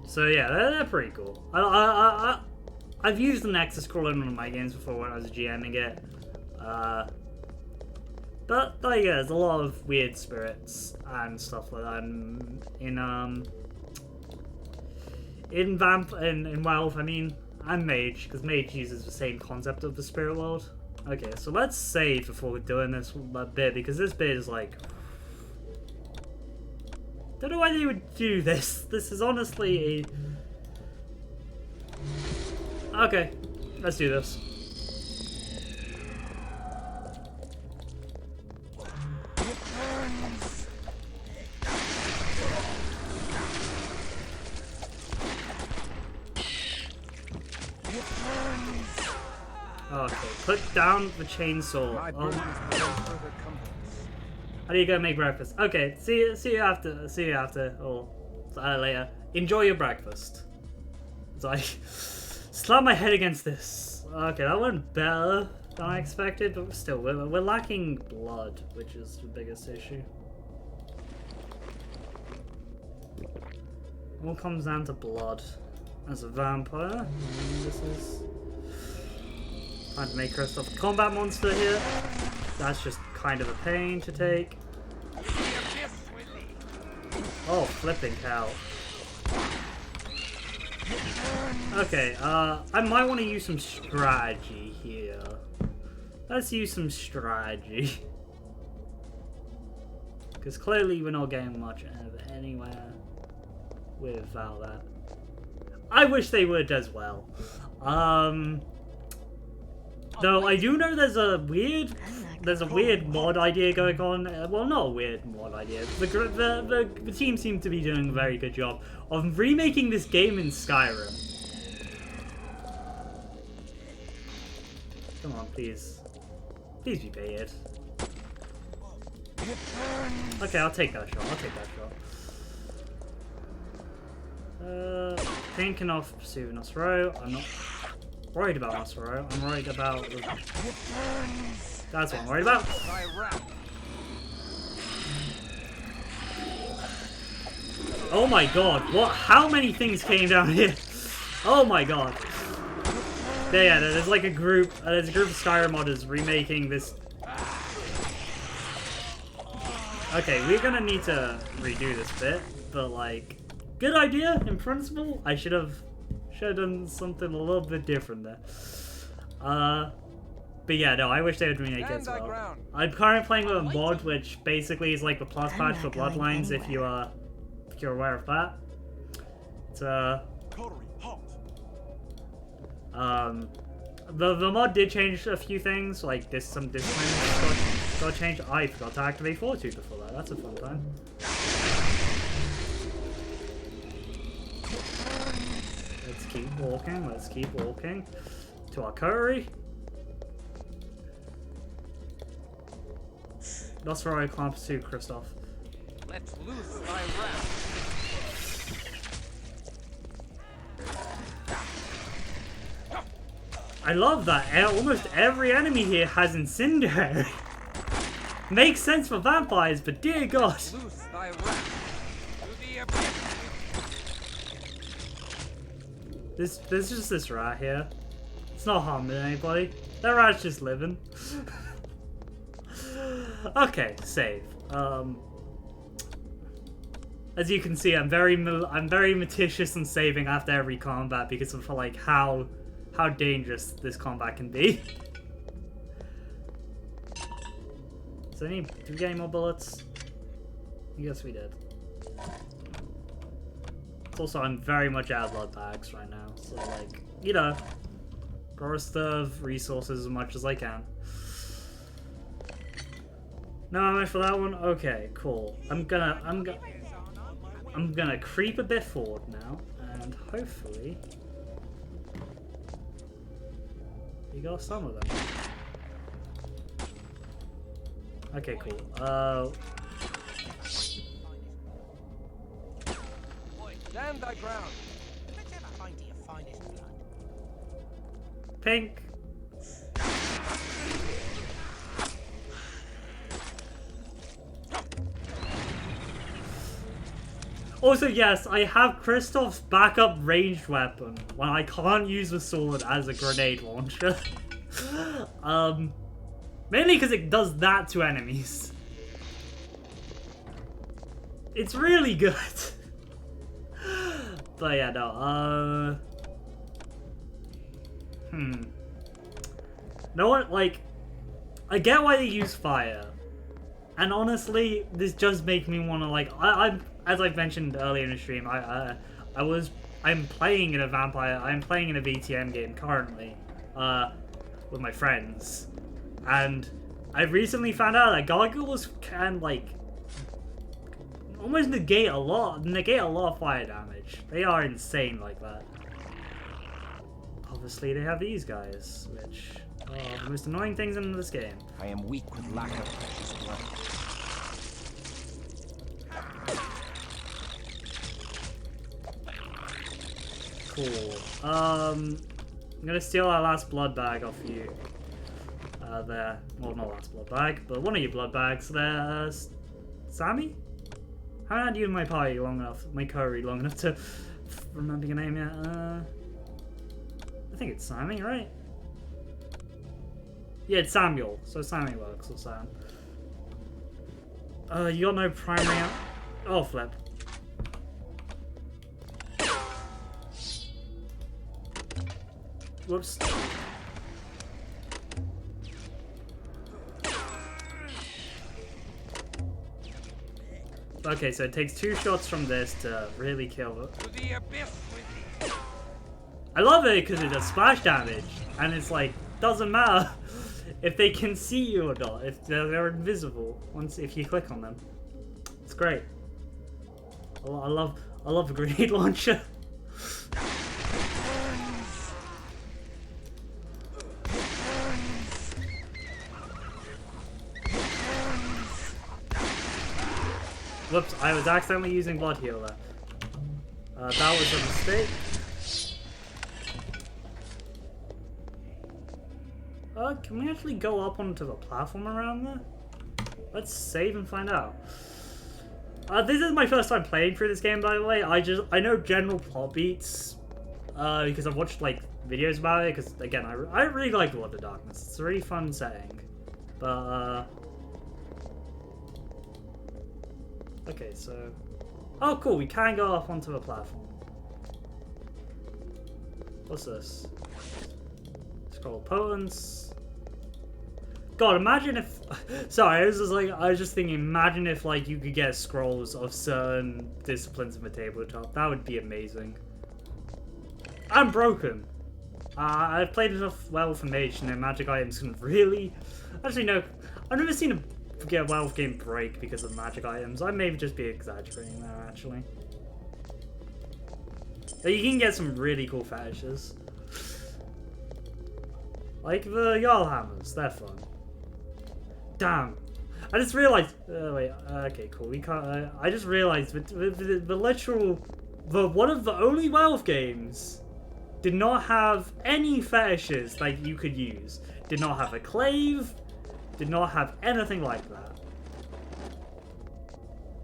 So yeah, they're pretty cool. I've used the Nexus crawler in one of my games before when I was GMing it. But like, yeah, there's a lot of weird spirits and stuff like that in Werewolf. I mean, and Mage, because Mage uses the same concept of the spirit world. Okay, so let's save before we're doing this bit, because this bit is like... Don't know why they would do this. This is honestly a... Okay, let's do this. Okay, put down the chainsaw. How do you go make breakfast? Okay, see you after, or later. Enjoy your breakfast. So I slammed my head against this. Okay, that went better than I expected, but still, we're lacking blood, which is the biggest issue. All comes down to blood. As a vampire, this is trying to make Christoph a combat monster here. That's just kind of a pain to take. Oh, flipping cow. Okay, I might want to use some strategy here. Let's use some strategy. Because clearly we're not getting much anywhere without that. I wish they would as well. Though I do know there's a weird mod idea going on. Well, not a weird mod idea. The team seemed to be doing a very good job of remaking this game in Skyrim. Come on, please. Please be baited. Okay, I'll take that shot. Thinking of pursuing Nosferatu. I'm not worried about Masquerade. I'm worried about... That's what I'm worried about. Oh my god, what? How many things came down here? Oh my god. Yeah, there's like a group, there's a group of Skyrim modders remaking this. Okay, we're gonna need to redo this bit, but like, good idea in principle. I should have done something a little bit different there. But yeah, no, I wish they would remake it as well. I'm currently playing with a mod which basically is like the plus patch for Bloodlines if you're aware of that. It's The mod did change a few things, like some disciplines got changed. I forgot to activate Fortitude before that. That's a fun time. Let's keep walking. Let's keep walking to our curry. That's where I clamp to, Christoph. Let's loose thy wrath. I love that almost every enemy here has Incendiary. Makes sense for vampires, but dear God. Loose thy wrath. To the abyss. There's just this rat here. It's not harming anybody. That rat's just living. Okay, save. As you can see, I'm very meticulous in saving after every combat because of like how dangerous this combat can be. Did we get any more bullets? Yes, we did. Also, I'm very much out of blood bags right now, so like, you know, gotta stuff resources as much as I can. No ammo for that one? Okay, cool. I'm gonna creep a bit forward now, and hopefully we got some of them. Okay, cool. Stand thy ground. Pink. Also, yes, I have Christoph's backup ranged weapon when I can't use the sword as a grenade launcher. Mainly because it does that to enemies. It's really good. But yeah, no, know what, like, I get why they use fire. And honestly, this just makes me want to, like, I'm as I've mentioned earlier in the stream, I'm playing in a VTM game currently, with my friends. And I recently found out that gargoyles can, like, almost negate a lot of fire damage. They are insane like that. Obviously, they have these guys, which are the most annoying things in this game. I am weak with lack of precious blood. Cool. I'm gonna steal our last blood bag off you. There. Well, not last blood bag, but one of your blood bags there. Sammy? I haven't had you in my party long enough, my curry long enough to remember your name yet. I think it's Sammy, right? Yeah, it's Samuel, so Sammy works, or Sam. You got no primary. Oh, flip. Whoops. Okay, so it takes 2 shots from this to really kill it. To the abyss with thee. I love it because it does splash damage, and it's like, doesn't matter if they can see you or not, if they're invisible if you click on them. It's great. I love a grenade launcher. Whoops, I was accidentally using blood healer. That was a mistake. Can we actually go up onto the platform around there? Let's save and find out. This is my first time playing through this game, by the way. I know general plot beats, because I've watched, like, videos about it, because, again, I really like Lord of the Darkness. It's a really fun setting. But, okay, so... Oh, cool, we can go up onto the platform. What's this? Scroll potence. God, imagine if... Sorry, I was just thinking, imagine if, like, you could get scrolls of certain disciplines in the tabletop. That would be amazing. I'm broken. I've played enough Werewolf and Mage to know magic items can really... Actually, no. I've never seen a Werewolf game break because of magic items. I may just be exaggerating there, actually. But you can get some really cool fetishes. Like the Jarl hammers, they're fun. Damn. I just realized... wait, okay, cool. We can't... I just realized the literal... one of the only Werewolf games did not have any fetishes that you could use. Did not have a clave. Did not have anything like that.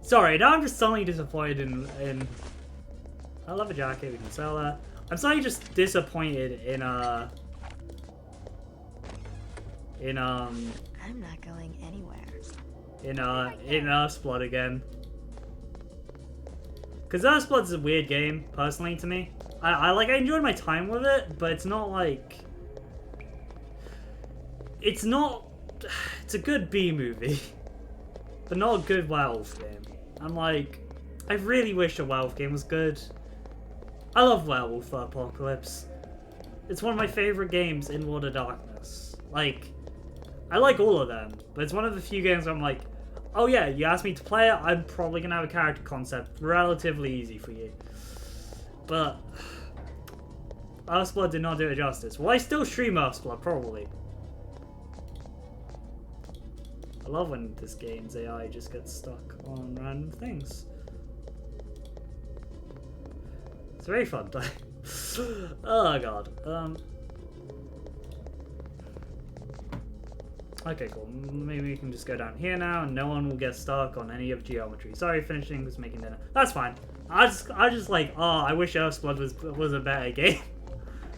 Sorry, now I'm just suddenly disappointed in... I love a jacket, we can sell that. I'm suddenly just disappointed in I'm not going anywhere. in Earthblood again. Because Earthblood's a weird game, personally, to me. I enjoyed my time with it, but it's not like... It's not... It's a good B-movie, but not a good Werewolf game. I'm like... I really wish a Werewolf game was good. I love Werewolf the Apocalypse. It's one of my favorite games in World of Darkness. Like, I like all of them, but it's one of the few games where I'm like, oh yeah, you asked me to play it, I'm probably gonna have a character concept relatively easy for you. But Earthblood did not do it justice. Will I still stream Earthblood? Probably. I love when this game's AI just gets stuck on random things. It's a very fun time. Oh god. Okay, cool. Maybe we can just go down here now, and no one will get stuck on any of geometry. Sorry, finishing was making dinner. That's fine. I just like, oh, I wish Earthblood was a better game,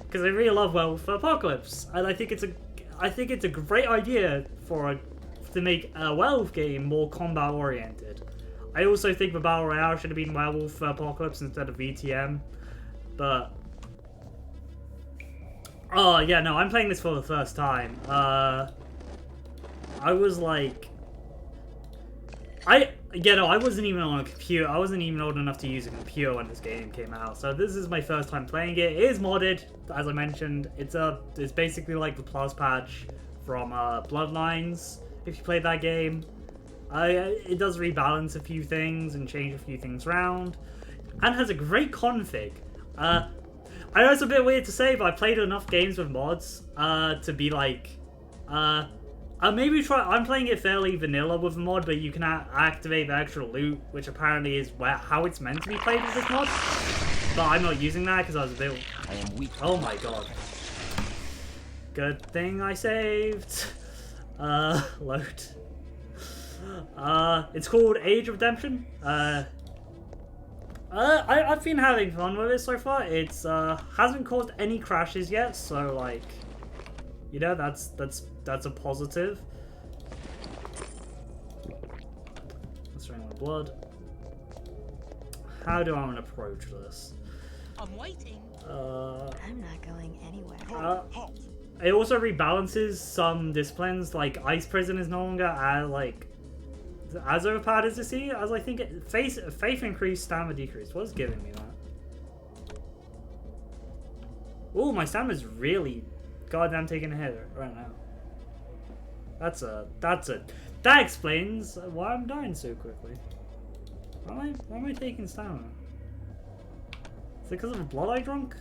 because I really love Werewolf Apocalypse, and I think it's a great idea to make a Werewolf game more combat oriented. I also think the Battle Royale should have been Werewolf Apocalypse instead of VTM, but oh yeah, no, I'm playing this for the first time. I was like, I wasn't even on a computer. I wasn't even old enough to use a computer when this game came out. So this is my first time playing it. It is modded, as I mentioned. It's basically like the Plus patch from Bloodlines. If you played that game, it does rebalance a few things and change a few things around, and has a great config. I know it's a bit weird to say, but I played enough games with mods to be like, maybe try. I'm playing it fairly vanilla with a mod, but you can activate the extra loot, which apparently is how it's meant to be played with this mod. But I'm not using that because I was a bit. I am weak. Oh my god. Good thing I saved. Load. It's called Age of Redemption. I've been having fun with it so far. It's hasn't caused any crashes yet, so like, you know, that's a positive. Let's drain my blood. How do I want to approach this? I'm waiting. I'm not going anywhere. It also rebalances some disciplines, like Ice Prison is no longer as overpowered as as I think it. Faith increased, stamina decreased. What's giving me that? Oh, my stamina's really goddamn taking a hit right now. That explains why I'm dying so quickly. Why am I taking stamina? Is it because of the blood I drunk?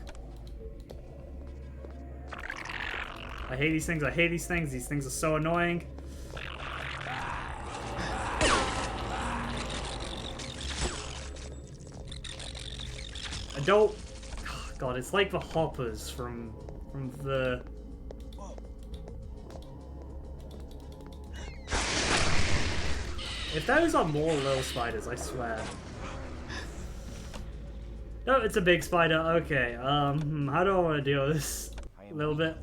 I hate these things. I hate these things. These things are so annoying. I don't... Oh, God, it's like the hoppers from the... If those are more little spiders, I swear. No, it's a big spider. Okay, how do I want to deal with this? A little bit.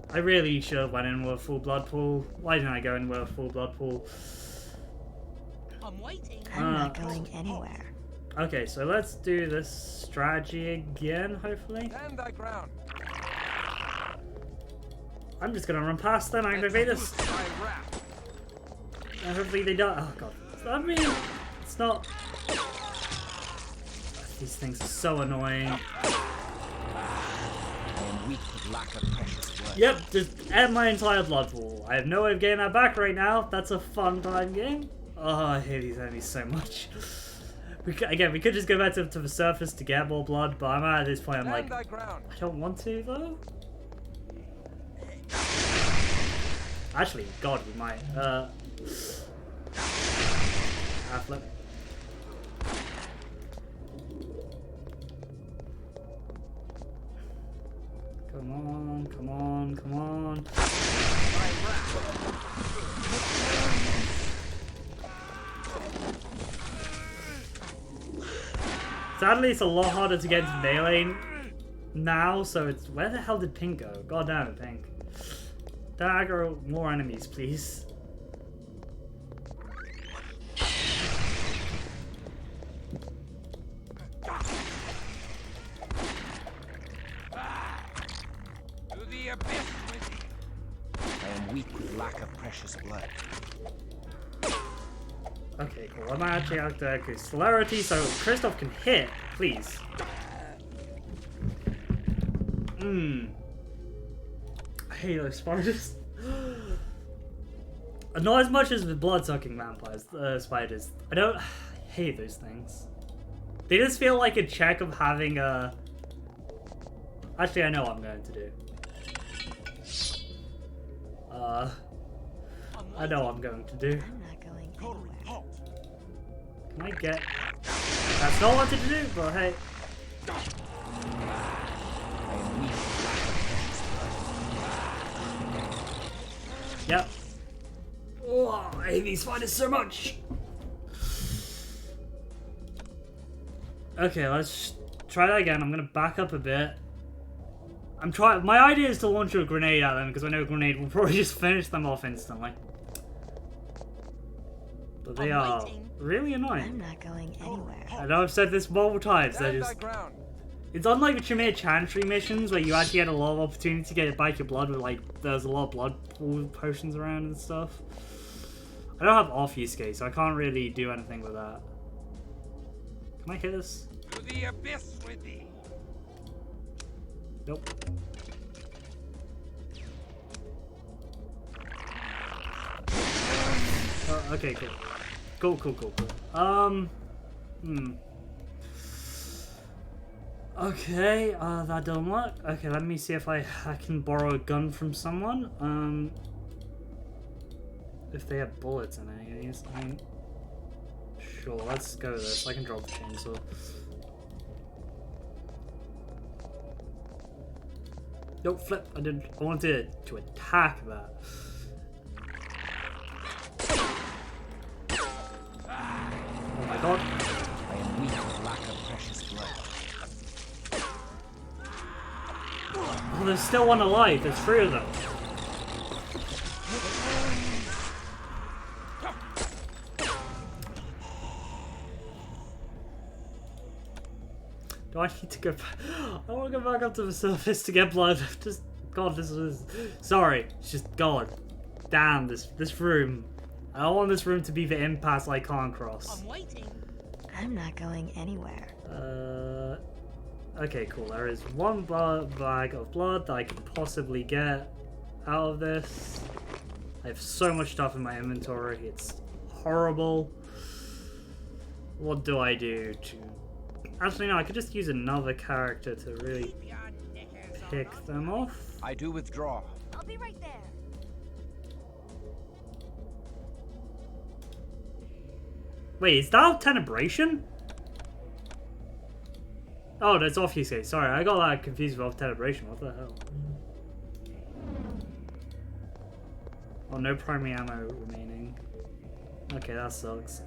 I really should have went in with a full blood pool. Why didn't I go in with a full blood pool? I'm waiting. I'm not going anywhere. Okay, so let's do this strategy again, hopefully. Stand thy ground. I'm just gonna run past them, activate this. Loose thy wrath. And hopefully they don't. Oh god. I mean, it's not. These things are so annoying. lack of precious blood. Yep, just end my entire blood pool. I have no way of getting that back right now. That's a fun time game. Oh, I hate these enemies so much. We could just go back to the surface to get more blood, but I'm at this point, I'm like, I don't want to, though. Actually, God, we might. Flip. Come on, come on, come on. Sadly, it's a lot harder to get into melee now, so it's... Where the hell did Pink go? God damn it, Pink. Don't aggro more enemies, please. To the abyss with thee. I am weak with lack of precious blood. Okay, cool. I'm actually out there because celerity, so Kristoff can hit, please. I hate those spiders. Not as much as the blood-sucking vampires, spiders. I hate those things. They just feel like a check of having a... Actually, I know what I'm going to do. I know what I'm going to do. I'm not going anywhere. Can I get... That's not what I wanted to do, but hey. Yep. Oh, I hate these spiders so much. Okay, let's try that again. I'm gonna back up a bit. My idea is to launch a grenade at them because I know a grenade will probably just finish them off instantly. But they are really annoying. I'm not going anywhere. I know I've said this multiple times. It's unlike the Tremere Chantry missions where you actually had a lot of opportunity to get back your blood with like there's a lot of blood pool potions around and stuff. I don't have off-use so I can't really do anything with that. Can I hit this? To the abyss with thee. Nope. Okay, cool. Cool. Okay, that don't work. Okay, let me see if I can borrow a gun from someone. If they have bullets in any of these, sure, let's go with this. I can drop the chainsaw. Don't flip. I wanted to attack that. Oh my god. I am weak with lack of precious blood. Oh, there's still one alive. There's 3 of them. Do I need to go back? I want to go back up to the surface to get blood. Just, God, this is... Sorry, it's just, God. Damn, this room. I don't want this room to be the impasse I can't cross. I'm waiting. I'm not going anywhere. Okay, cool. There is one bag of blood that I could possibly get out of this. I have so much stuff in my inventory. It's horrible. What do I do to... Actually, no, I could just use another character to really pick them off. I do withdraw. I'll be right there. Wait, is that Tenebration? Oh, that's off-use. Sorry, I got that confused with Tenebration. What the hell? Oh, no primary ammo remaining. Okay, that sucks.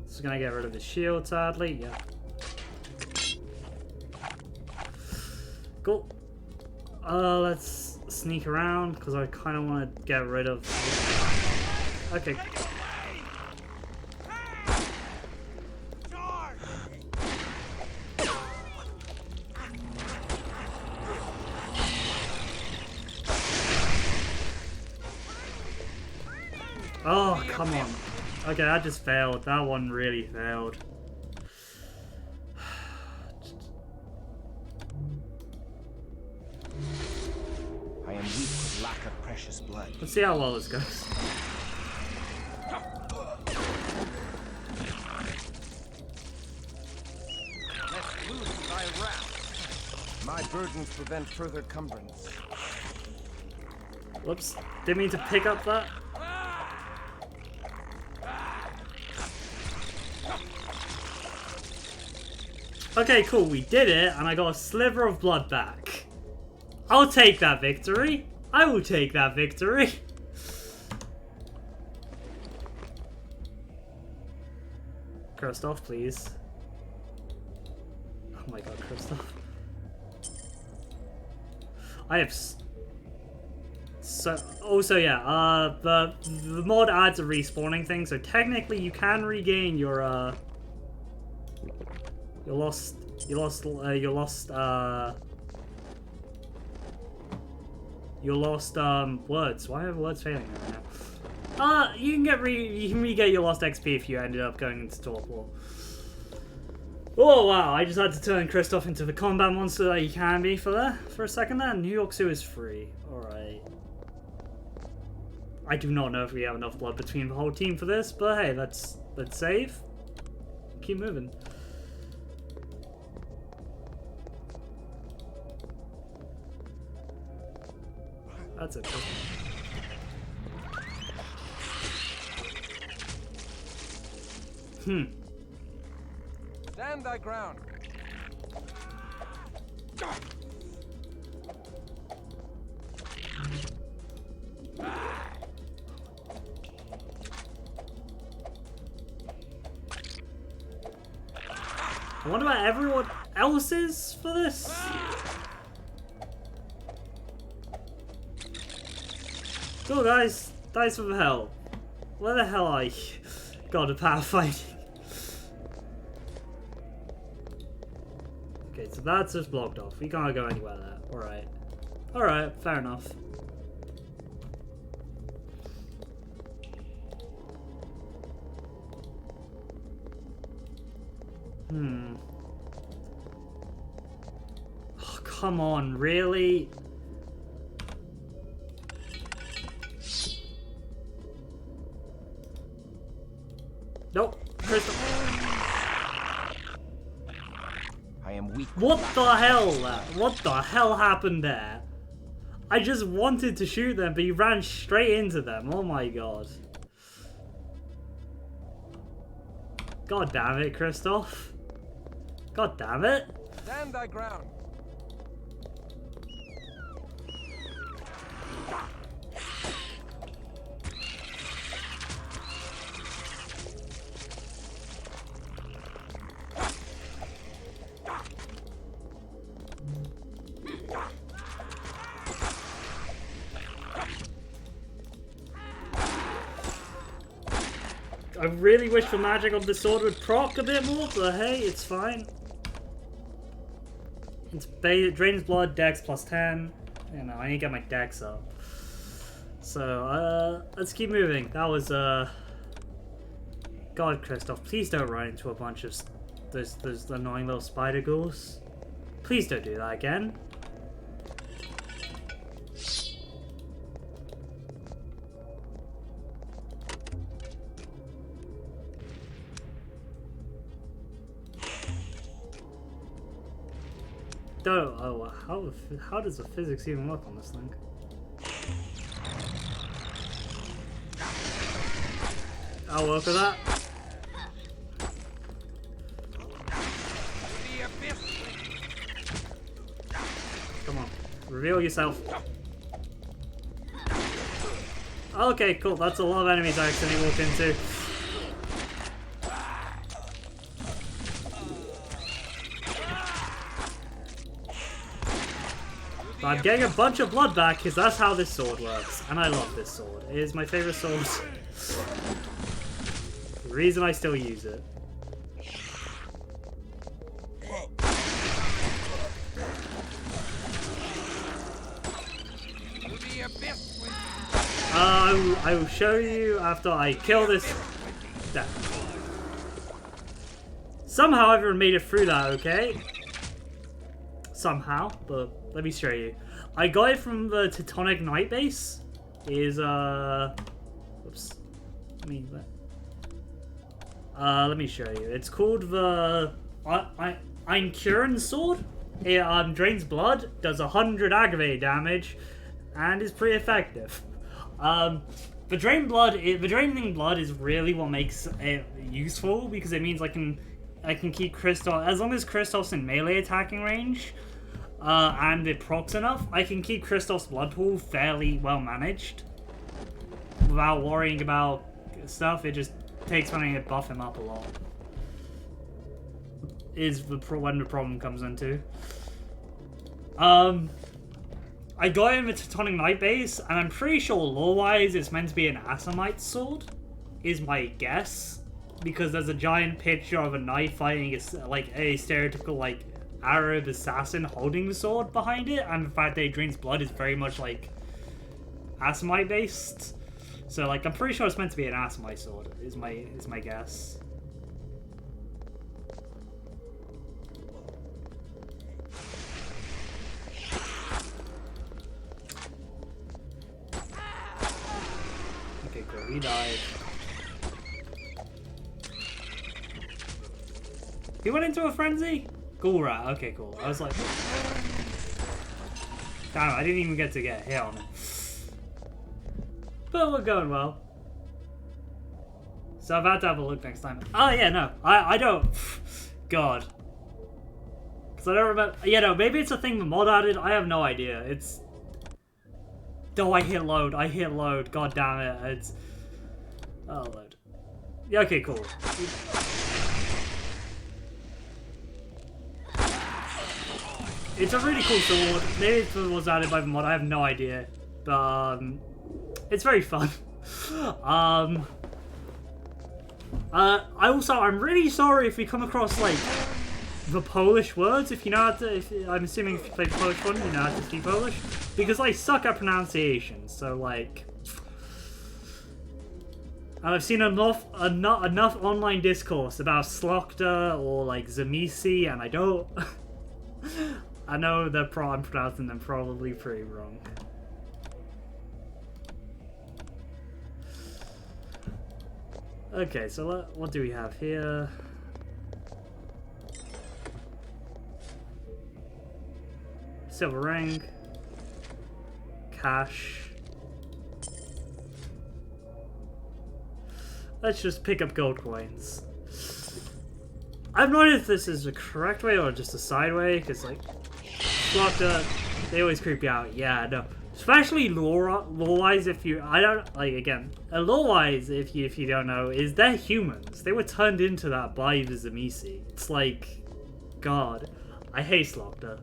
Just gonna get rid of the shield, sadly. Yeah. Cool. Let's sneak around because I kind of want to get rid of. Okay. Oh, come on. Okay, that just failed. That one really failed. got precious blood. Let's see how well this goes. Let's loose thy wrath. My burdens prevent further cumbrance. Whoops. Didn't mean to pick up that. Okay, cool. We did it, and I got a sliver of blood back. I'll take that victory. I will take that victory. Kristoff, please. Oh my god, Kristoff. I have so also yeah, the mod adds a respawning thing, so technically you can regain your lost words. Why are words failing right now? You can re-get your lost XP if you ended up going into Torpor. Oh wow, I just had to turn Kristoff into the combat monster that he can be for a second there. New York Zoo is free. Alright. I do not know if we have enough blood between the whole team for this, but hey, let's save. Keep moving. That's it. Stand thy ground. I wonder what everyone else is for this. Cool guys, thanks for the help. Where the hell are you? God, the power fighting. Okay, so that's just blocked off. We can't go anywhere there. Alright. Alright, fair enough. Oh, come on, really? Nope. I am weak. What the hell? What the hell happened there? I just wanted to shoot them, but he ran straight into them. Oh my god. God damn it, Kristoff. God damn it. Stand thy ground. I really wish the magic of the sword would proc a bit more, but hey, it's fine. It drains blood, dex plus 10. You know, I need to get my dex up. So, let's keep moving. That was, God, Kristoff, please don't run into a bunch of those annoying little spider ghouls. Please don't do that again. Oh, how does the physics even work on this thing? I'll work with that. Come on, reveal yourself. Okay, cool. That's a lot of enemies I accidentally walked into. I'm getting a bunch of blood back because that's how this sword works. And I love this sword. It is my favorite sword. The reason I still use it. I will show you after I kill this. Damn. Somehow everyone made it through that, okay? somehow, but let me show you. I got it from the Teutonic Knight base. Is whoops. Let me show you. It's called the Einkuren sword. It drains blood, does 100 aggravated damage, and is pretty effective. The draining blood is really what makes it useful, because it means I can keep Kristoff, as long as Kristoff's in melee attacking range, and it procs enough, I can keep Kristoff's blood pool fairly well managed without worrying about stuff. It just takes something to buff him up a lot. Is when the problem comes into. I got it in the Teutonic Knight base, and I'm pretty sure lore-wise it's meant to be an Assamite sword, is my guess. Because there's a giant picture of a knight fighting like a stereotypical like Arab assassin holding the sword behind it, and the fact that it drains blood is very much like Assamite based. So like I'm pretty sure it's meant to be an Assamite sword, is my guess. Okay, cool, he died. He went into a frenzy? Cool, rat. Okay, cool. I was like... Damn, I didn't even get to get hit on him. But we're going well. So I've had to have a look next time. Oh, yeah, no. I don't... God. Because I don't remember... Yeah, no, maybe it's a thing the mod added. I have no idea. It's... Oh, I hit load. I hit load. God damn it. It's... Oh, load. Yeah, okay, cool. It's a really cool sword. Maybe it was added by the mod, I have no idea. But, it's very fun. I'm really sorry if we come across, like, the Polish words. If you know how to, I'm assuming if you play the Polish one, you know how to speak Polish. Because I suck at pronunciation, so, like... And I've seen enough online discourse about Slokta or, like, Zamisi, and I don't... I know I'm pronouncing them probably pretty wrong. Okay, so what do we have here? Silver ring. Cash. Let's just pick up gold coins. I've not known if this is the correct way or just a side way, because, like, they always creep you out. Yeah, no. Especially lore-wise, if you... I don't... Like, again, lore-wise, if you don't know, is they're humans. They were turned into that by the Zamisi. It's like... God. I hate Slokta.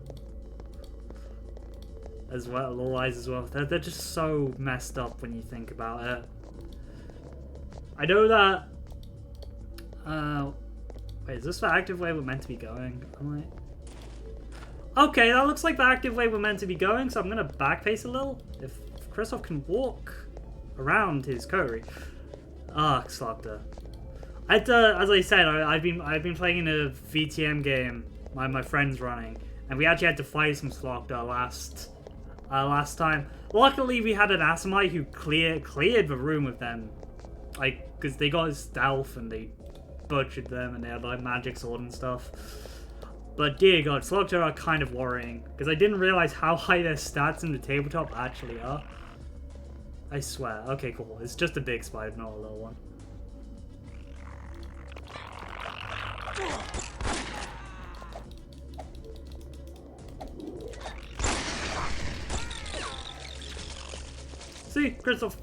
As well, lore-wise as well. They're just so messed up when you think about it. I know that... Wait, is this the active way we're meant to be going? Okay, that looks like the active way we're meant to be going, so I'm gonna backpace a little. If Kristoff can walk around his coterie. Ah, Slokta. As I said, I've been playing in a VTM game. My friend's running, and we actually had to fight some Slokta last time. Luckily, we had an Assamite who cleared the room with them, like because they got his stealth and they butchered them, and they had like magic sword and stuff. But dear God, Slokta are kind of worrying, because I didn't realize how high their stats in the tabletop actually are. I swear. Okay, cool. It's just a big spider, not a little one. See, Kristoff.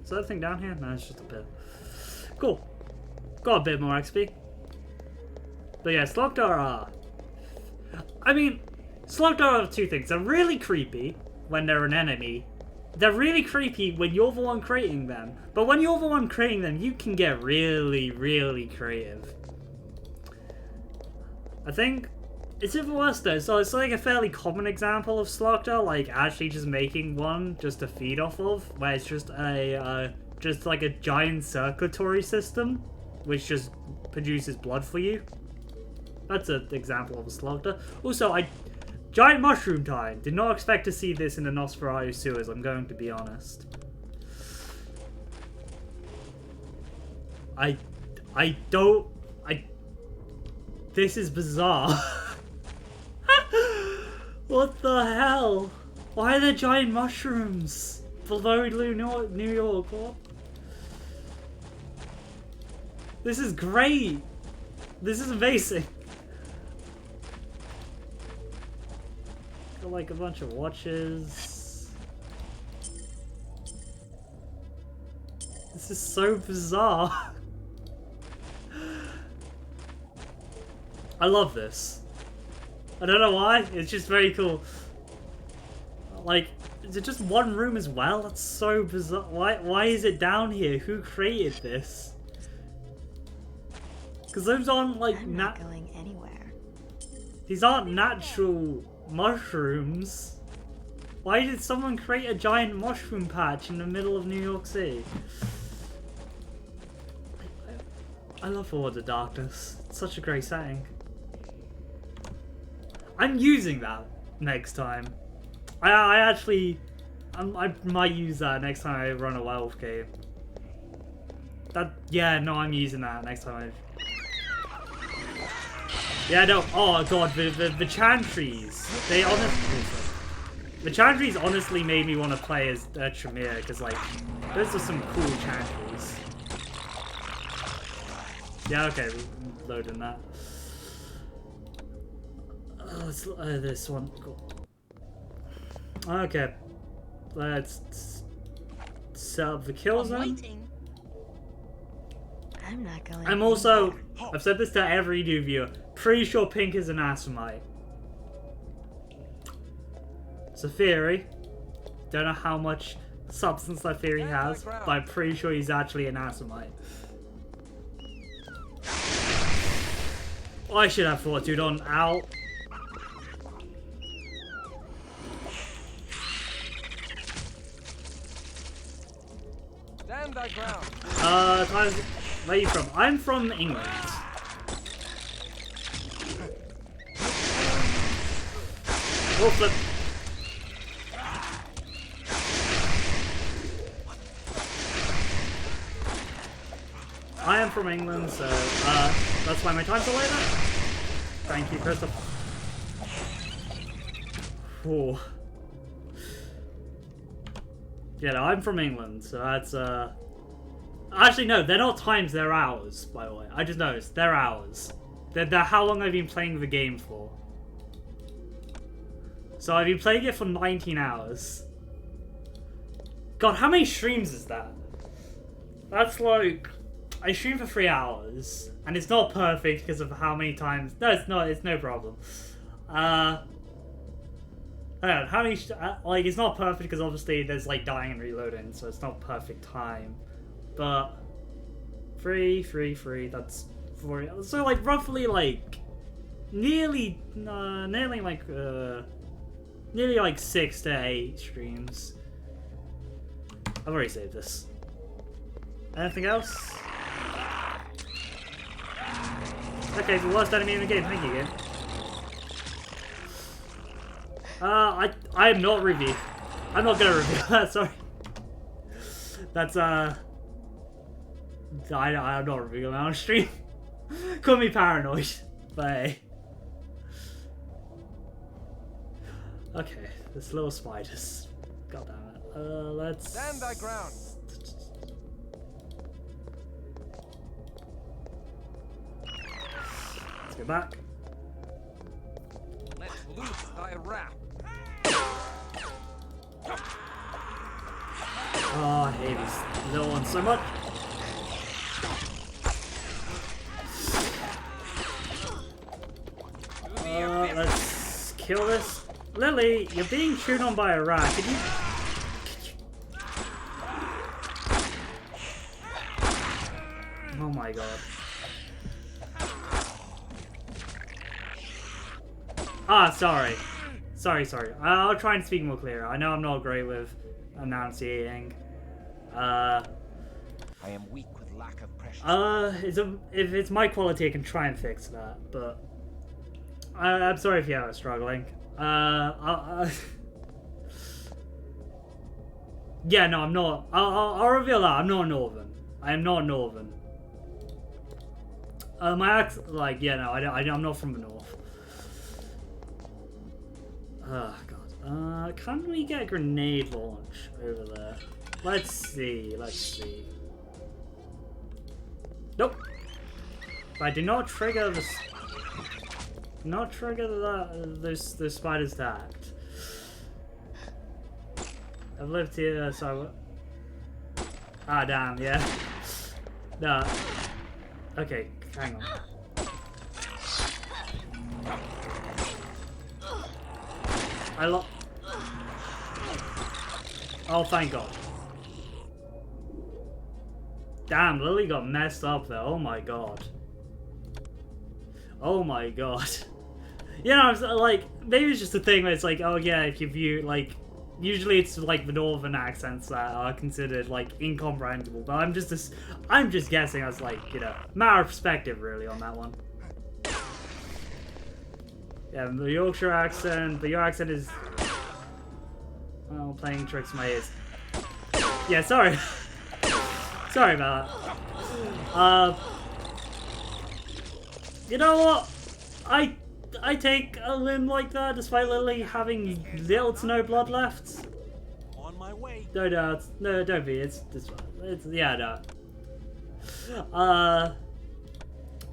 Is that thing down here? No, it's just a bit. Cool. Got a bit more XP. But yeah, Slokta are... I mean, Slokta are two things. They're really creepy when they're an enemy. They're really creepy when you're the one creating them. But when you're the one creating them, you can get really, really creative. I think... It's even worse though. So it's like a fairly common example of Slokta, like actually just making one just to feed off of, where it's just a... just like a giant circulatory system, which just produces blood for you. That's an example of a slaughter. Also, giant mushroom time. Did not expect to see this in the Nosferatu sewers, I'm going to be honest. This is bizarre. What the hell? Why are there giant mushrooms below New York? What? This is great. This is amazing. Got like a bunch of watches. This is so bizarre. I love this. I don't know why. It's just very cool. Like, is it just one room as well? That's so bizarre. Why is it down here? Who created this? Because those aren't like I'm not going anywhere. These aren't natural mushrooms. Why did someone create a giant mushroom patch in the middle of New York City? I love Lord of Darkness. It's such a great setting. I'm using that next time. I might use that next time I run a Wealth game. Yeah, no, I'm using that next time Yeah, no, oh god, the Chantries, the Chantries honestly made me want to play as Tremere, because like, those are some cool Chantries. Yeah, okay, we're loading that. Oh, let's this one. Cool. Okay, let's set up the kill zone. I'm not going I'm also, I've said this to every new viewer, pretty sure Pink is an Assamite. It's a theory. Don't know how much substance that theory has, but I'm pretty sure he's actually an Assamite. I should have Fortitude on. Ow. Stand thy ground. Where are you from? I'm from England. Oh, flip. I am from England, so that's why my time's away there. Thank you, Christopher. Whoa. Yeah, no, I'm from England, so that's actually no, they're not times, they're hours, by the way. I just noticed, they're hours. They're how long I've been playing the game for. So I've been playing it for 19 hours. God, how many streams is that? That's like, I stream for 3 hours, and it's not perfect because of how many times. No, it's not. It's no problem. How many? Like, it's not perfect because obviously there's like dying and reloading, so it's not perfect time. But 3. That's 4. So like roughly like nearly like 6 to 8 streams. I've already saved this. Anything else? Okay, it's the worst enemy in the game. Thank you, game. I am not review. I'm not gonna review that. Sorry. That's I'm not reviewing that on stream. Call me paranoid, but hey. Okay, this little spiders. God damn it. Let's stand thy ground. Let's go back. Let's loose thy wrath. Oh, I hate these little ones so much. Let's kill this. Lily, you're being chewed on by a rat. Could you... Oh my god. Ah, sorry. Sorry. I'll try and speak more clear. I know I'm not great with enunciating. I am weak with lack of precious. If it's my quality, I can try and fix that, but I'm sorry if you are struggling. Yeah, no, I'm not. I'll reveal that. I'm not Northern. I am not Northern. My accent, like, yeah, no, I'm not from the North. Oh, God. Can we get a grenade launch over there? Let's see, let's see. Nope. If I do not trigger the... Not trigger the spiders to act. I've lived here, so... Ah, damn, yeah. No. Okay, hang on. Oh, thank God. Damn, Lily got messed up there. Oh my God. Oh my God. You know, like, maybe it's just a thing where it's like, oh yeah, if you view, like, usually it's like the northern accents that are considered like incomprehensible, but I'm just guessing as like, you know, matter of perspective really on that one. Yeah, the Yorkshire accent, but your accent is, well, playing tricks in my ears. Yeah, sorry. Sorry about that. You know what? I take a limb like that despite Lily having little to no blood left. On my way. No, don't be. It's yeah, no.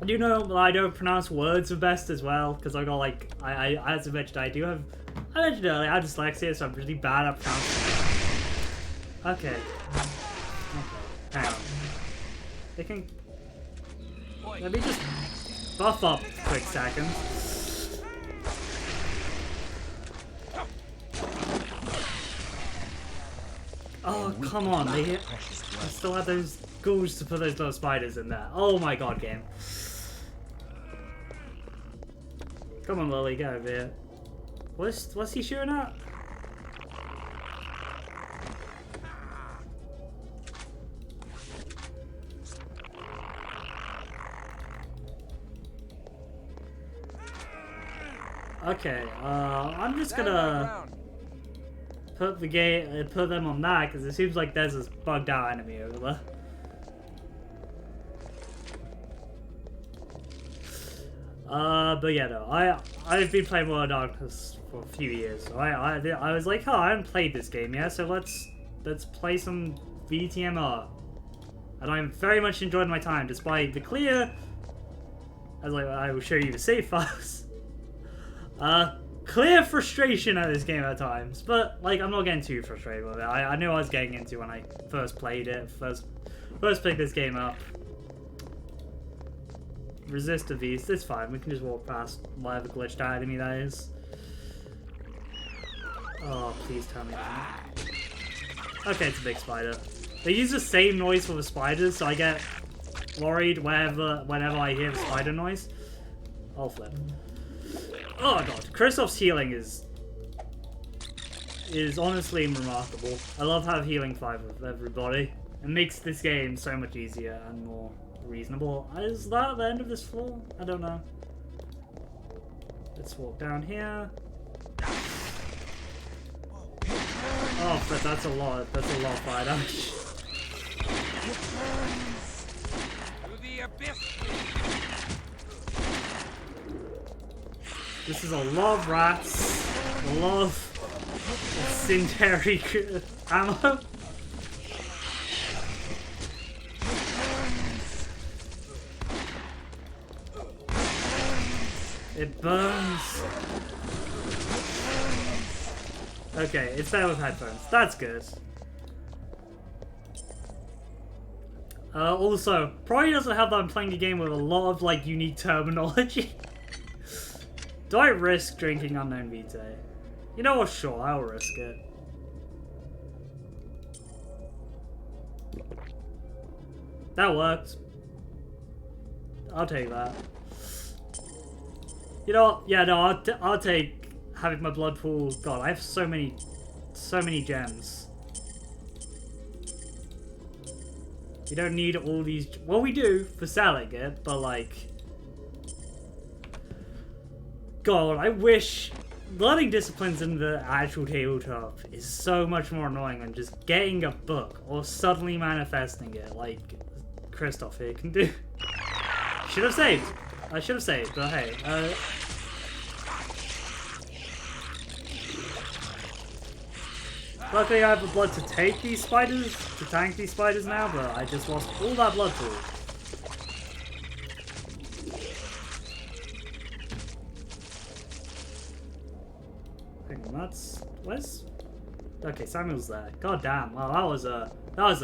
You know, I don't pronounce words the best as well because I got like I as I mentioned I mentioned earlier I have dyslexia, so I'm really bad at pronouncing. Okay. Hang on. They can. Let me just buff up a quick second. Oh, come on. I still have those ghouls to put those little spiders in there. Oh my God, game. Come on, Lily, get over here. What's he shooting at? Okay, I'm just gonna put them on that because it seems like there's this bugged out enemy over there. But yeah, no, I've been playing World of Darkness for a few years, so I was like, oh, I haven't played this game yet, so let's play some VTMR, and I'm very much enjoying my time despite the clear. As I will show you the save files. Clear frustration at this game at times, but like I'm not getting too frustrated with it. I knew I was getting into when I first played it, first picked this game up. Resist the beast, it's fine. We can just walk past whatever glitched out enemy that is. Oh, please tell me that. Okay, it's a big spider. They use the same noise for the spiders, so I get worried whenever I hear the spider noise. I'll flip. Oh God, Kristoff's healing is honestly remarkable. I love how healing 5 with everybody. It makes this game so much easier and more reasonable. Is that the end of this floor? I don't know. Let's walk down here. Oh, but that's a lot. That's a lot of fire damage. To the abyss. This is a lot of rats, a lot of incendiary ammo. It burns. Okay, it's there with headphones. That's good. Also, probably doesn't help that I'm playing a game with a lot of like unique terminology. Do I risk drinking unknown Vitae? You know what? Sure, I'll risk it. That worked. I'll take that. You know what? Yeah, no, I'll take having my blood pool. God, I have so many gems. You don't need all these. Well, we do for selling it, but like. God, I wish learning disciplines in the actual tabletop is so much more annoying than just getting a book or suddenly manifesting it like Christoph here can do. Should have saved. I should have saved, but hey. Luckily I have the blood to take these spiders, to tank these spiders now, but I just lost all that blood pool. Hang on, that's... where's... Okay, Samuel's there. God damn, well that was a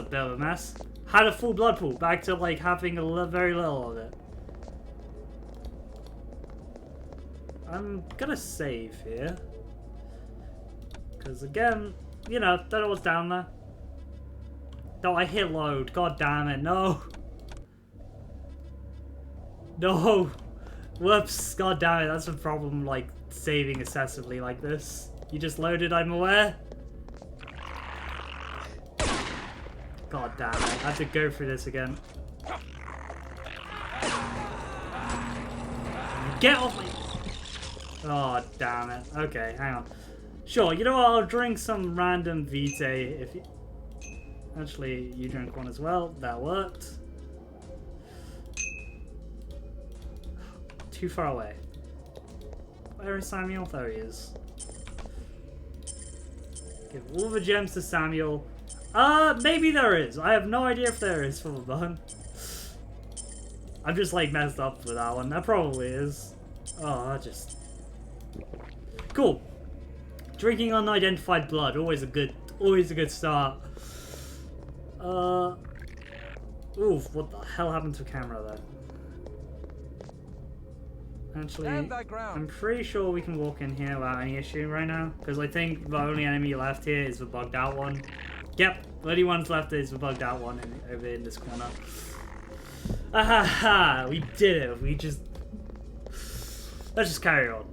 bit of a mess. Had a full blood pool, back to like having very little of it. I'm gonna save here. Because again, you know, don't know what's down there. No, I hit load. God damn it, no. No. Whoops, god damn it, that's a problem, like, saving excessively like this. You just loaded, I'm aware. God damn it, I have to go through this again. Get off me! Oh, damn it. Okay, hang on. Sure, you know what, I'll drink some random Vitae if you... Actually, you drink one as well. That worked. Too far away. Where is Samuel? There he is. Give all the gems to Samuel. Maybe there is. I have no idea if there is for the bun. I'm just like messed up with that one. That probably is. Oh, I just... Cool. Drinking unidentified blood, always a good start. Oof, what the hell happened to the camera there? Actually, I'm pretty sure we can walk in here without any issue right now, because I think the only enemy left here is the bugged out one. Yep, the only one's left is the bugged out one over in this corner. Ahaha, we did it. Let's just carry on.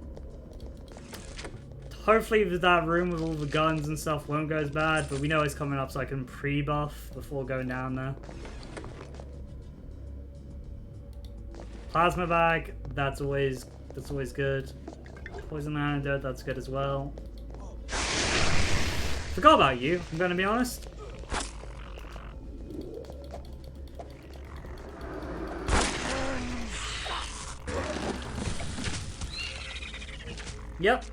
Hopefully that room with all the guns and stuff won't go as bad, but we know it's coming up so I can pre-buff before going down there. Plasma bag, that's always good. Poison antidote, that's good as well. Forgot about you, I'm gonna be honest. Yep.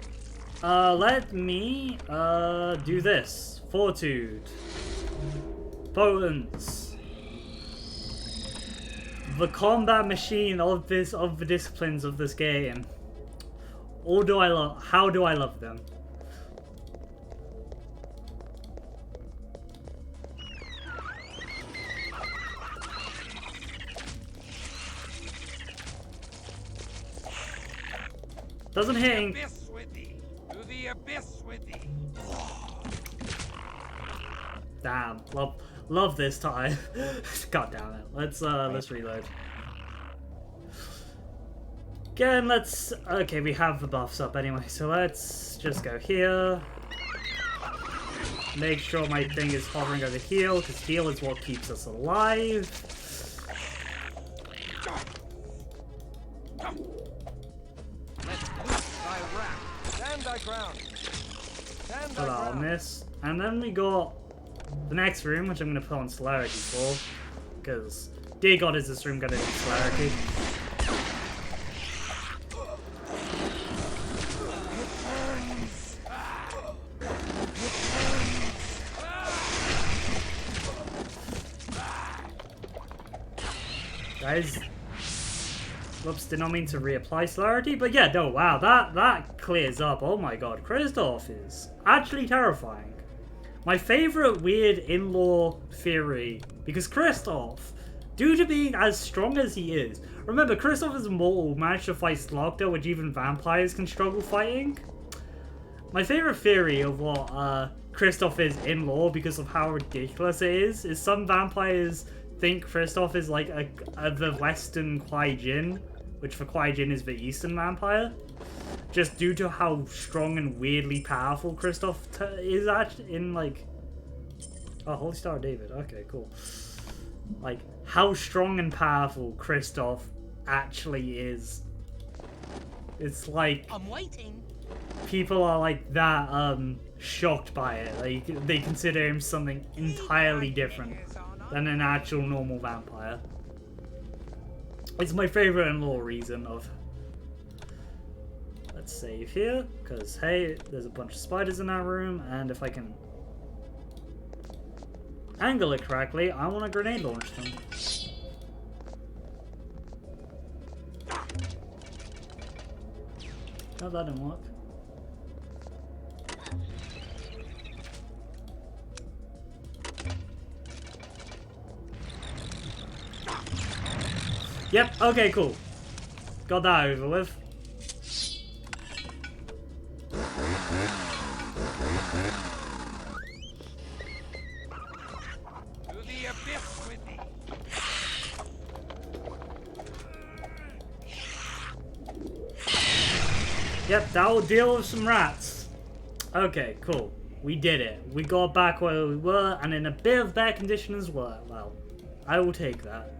Let me, do this. Fortitude. Potence. The combat machine of the disciplines of this game. How do I love them? Doesn't hitting... The abyss with thee. Damn, love this time. God damn it. Let's reload. Again, okay, we have the buffs up anyway, so let's just go here. Make sure my thing is hovering over heal, because heal is what keeps us alive. Put that on this. And then we got the next room, which I'm going to put on celerity for. Because, dear God, is this room going to need celerity? Guys, whoops, did not mean to reapply celerity, but yeah, no, wow, that clears up. Oh my god, Christoph is actually terrifying. My favorite weird in-law theory, because Christoph, due to being as strong as he is, remember, Christoph is immortal, managed to fight Slogda, which even vampires can struggle fighting. My favorite theory of what Christoph is in-law, because of how ridiculous it is some vampires think Christoph is like the Western Kwai Jin, which for Kwai Jin is the Eastern vampire, just due to how strong and weirdly powerful Christoph is actually in like... Oh, Holy Star of David. Okay, cool. Like, how strong and powerful Christoph actually is. It's like I'm waiting. people are like that shocked by it. Like they consider him something entirely different than an actual normal vampire. It's my favorite and lore reason of. Let's save here, because hey, there's a bunch of spiders in that room, and if I can angle it correctly, I want to grenade launch them. No, that didn't work. Yep, okay, cool. Got that over with. To the abyss with thee. Yep, that will deal with some rats. Okay, cool. We did it. We got back where we were, and in a bit of bad condition as well. Well, I will take that.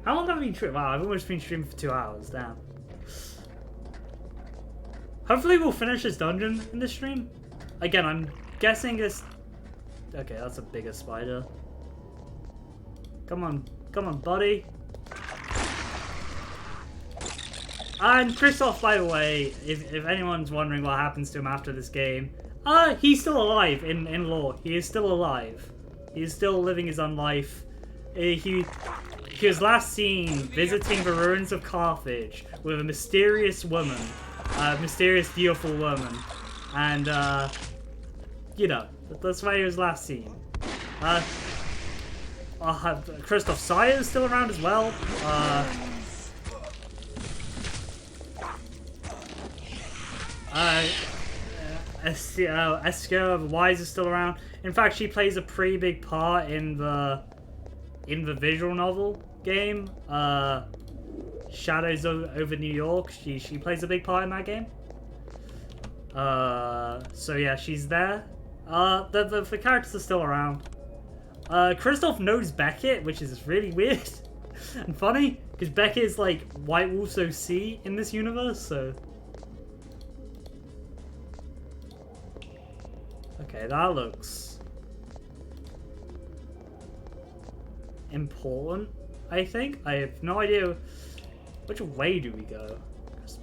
How long have I been streaming? Wow, I've almost been streaming for 2 hours. Damn. Hopefully we'll finish this dungeon in this stream. Again, I'm guessing this... Okay, that's a bigger spider. Come on, buddy. And Kristoff, by the way, if anyone's wondering what happens to him after this game, he's still alive in lore. He is still alive. He is still living his own life. He was last seen visiting the ruins of Carthage with a mysterious woman. Mysterious, beautiful woman. And, you know, that's where he was last seen. Kristoff Sire is still around as well. Esco the Wise is still around. In fact, she plays a pretty big part in the visual novel game, Shadows over New York. She plays a big part in that game. So yeah, she's there. The characters are still around. Kristoff knows Beckett, which is really weird and funny, because Beckett is like White Wolf's OC in this universe, so... Okay, that looks... important, I think. I have no idea which way do we go.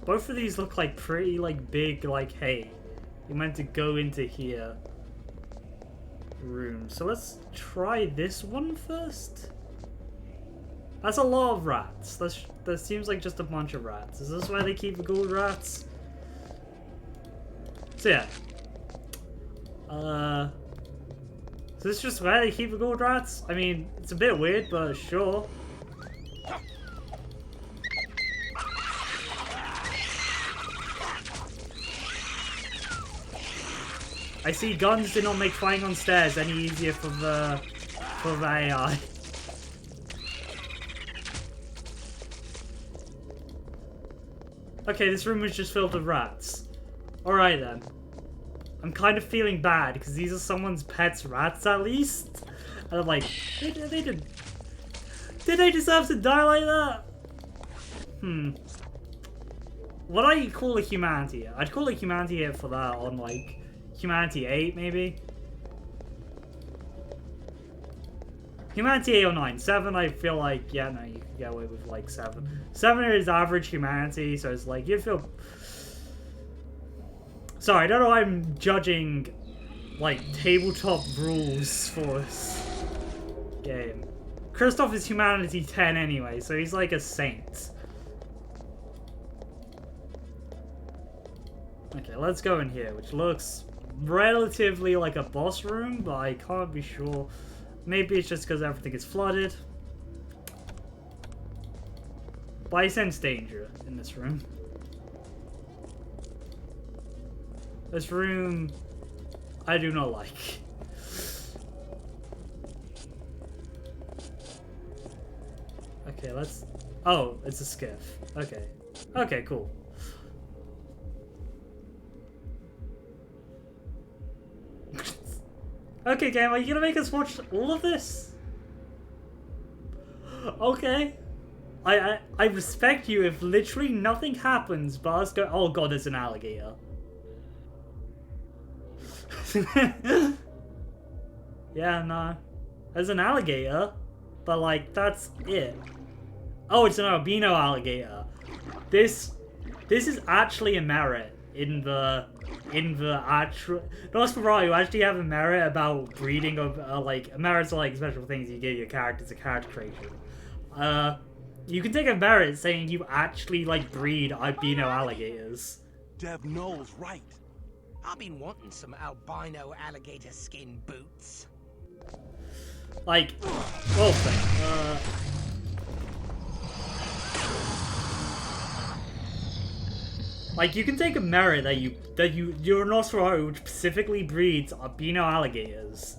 Both of these look like pretty like big, like, hey, you meant to go into here room. So let's try this one first. That's a lot of rats. That seems like just a bunch of rats. Is this where they keep the gold rats? So yeah. Is this just where they keep the gold rats? I mean, it's a bit weird, but sure. I see guns did not make flying on stairs any easier for the AI. Okay, this room is just filled with rats. Alright then. I'm kind of feeling bad, because these are someone's pet's rats, at least. And I'm like, did they deserve to die like that? What do I call a humanity? I'd call a humanity for that on, like, Humanity 8, maybe? Humanity 8 or 9. 7, I feel like, yeah, no, you can get away with, like, 7. 7 is average humanity, so it's like, you feel... Sorry, I don't know why I'm judging, like, tabletop rules for this game. Kristoff is humanity 10 anyway, so he's like a saint. Okay, let's go in here, which looks relatively like a boss room, but I can't be sure. Maybe it's just because everything is flooded. But I sense danger in this room. This room, I do not like. Okay, let's... Oh, it's a skiff. Okay. Okay, cool. Okay, game, are you gonna make us watch all of this? Okay. I respect you if literally nothing happens, but us go, oh god, there's an alligator. Yeah, no. There's an alligator, but like, that's it. Oh, it's an albino alligator. This is actually a merit in the actual Nosferatu actually have a merit about breeding of like merits are like special things you give your characters a character creation. You can take a merit saying you actually like breed albino alligators. Dev knows right. I've been wanting some albino alligator skin boots. Like, well, like you can take a merit that you're a Nosferatu which specifically breeds albino alligators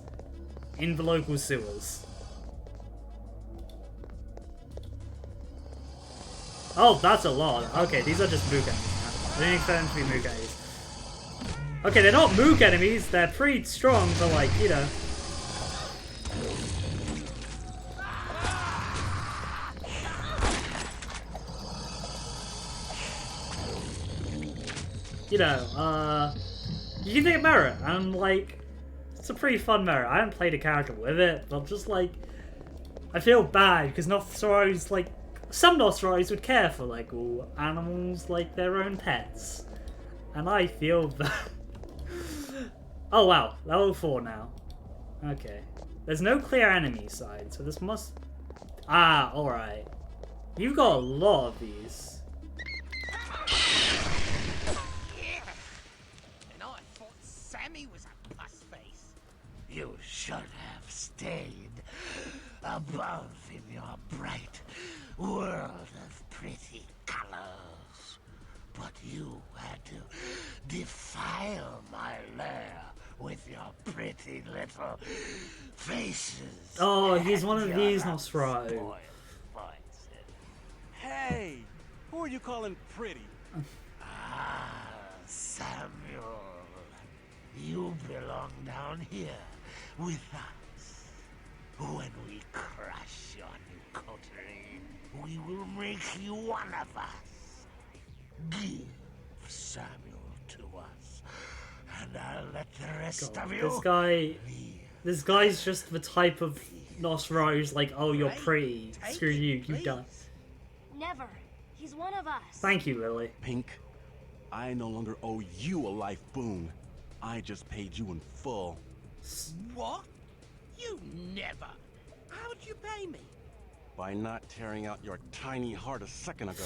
in the local sewers. Oh, that's a lot. Okay, these are just mook enemies now. I didn't expect them to be mook enemies. Okay, they're not mook enemies. They're pretty strong, but like, you know. You know, you can take a merit, and like, it's a pretty fun merit. I haven't played a character with it, but just like, I feel bad because Nosferatus, like, some Nosferatus would care for like all animals like their own pets, and I feel that. Oh wow, level 4 now. Okay, there's no clear enemy side, so this must. Ah, all right. You've got a lot of these. You should have stayed above in your bright world of pretty colors. But you had to defile my lair with your pretty little faces. Oh, he's one of these Nosferatu. Hey, who are you calling pretty? Ah, Samuel. You belong down here with us. When we crush your new coterie, we will make you one of us. Give Samuel to us, and I'll let the rest of you. This guy's just the type of Nosferatu who's like, oh, you're pretty. Screw you, you done. Never. He's one of us. Thank you, Lily. Pink, I no longer owe you a life boon. I just paid you in full. What? You never. How'd you pay me? By not tearing out your tiny heart a second ago.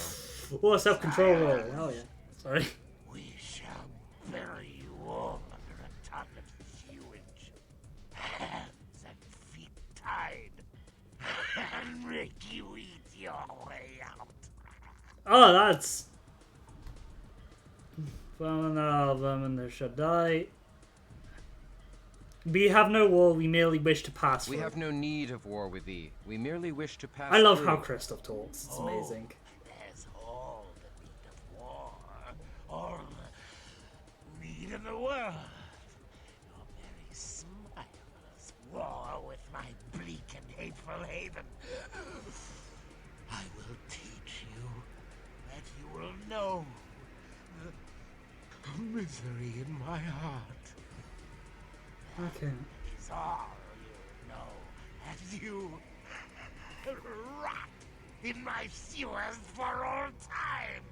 Oh, self-control roll. Oh yeah. Sorry. We shall bury you all under a ton of sewage. Hands and feet tied. And make you eat your way out. Oh, that's. There shall die. We have no war, we merely wish to pass. We have no need of war with thee. We merely wish to pass. I love through. how Kristoff talks. It's amazing. There's all the need of war. All the need in the world. Your very smiles war with my bleak and hateful haven. I will teach you that you will know the misery in my heart. Okay. Is all you know, and you rot in my sewers for all time.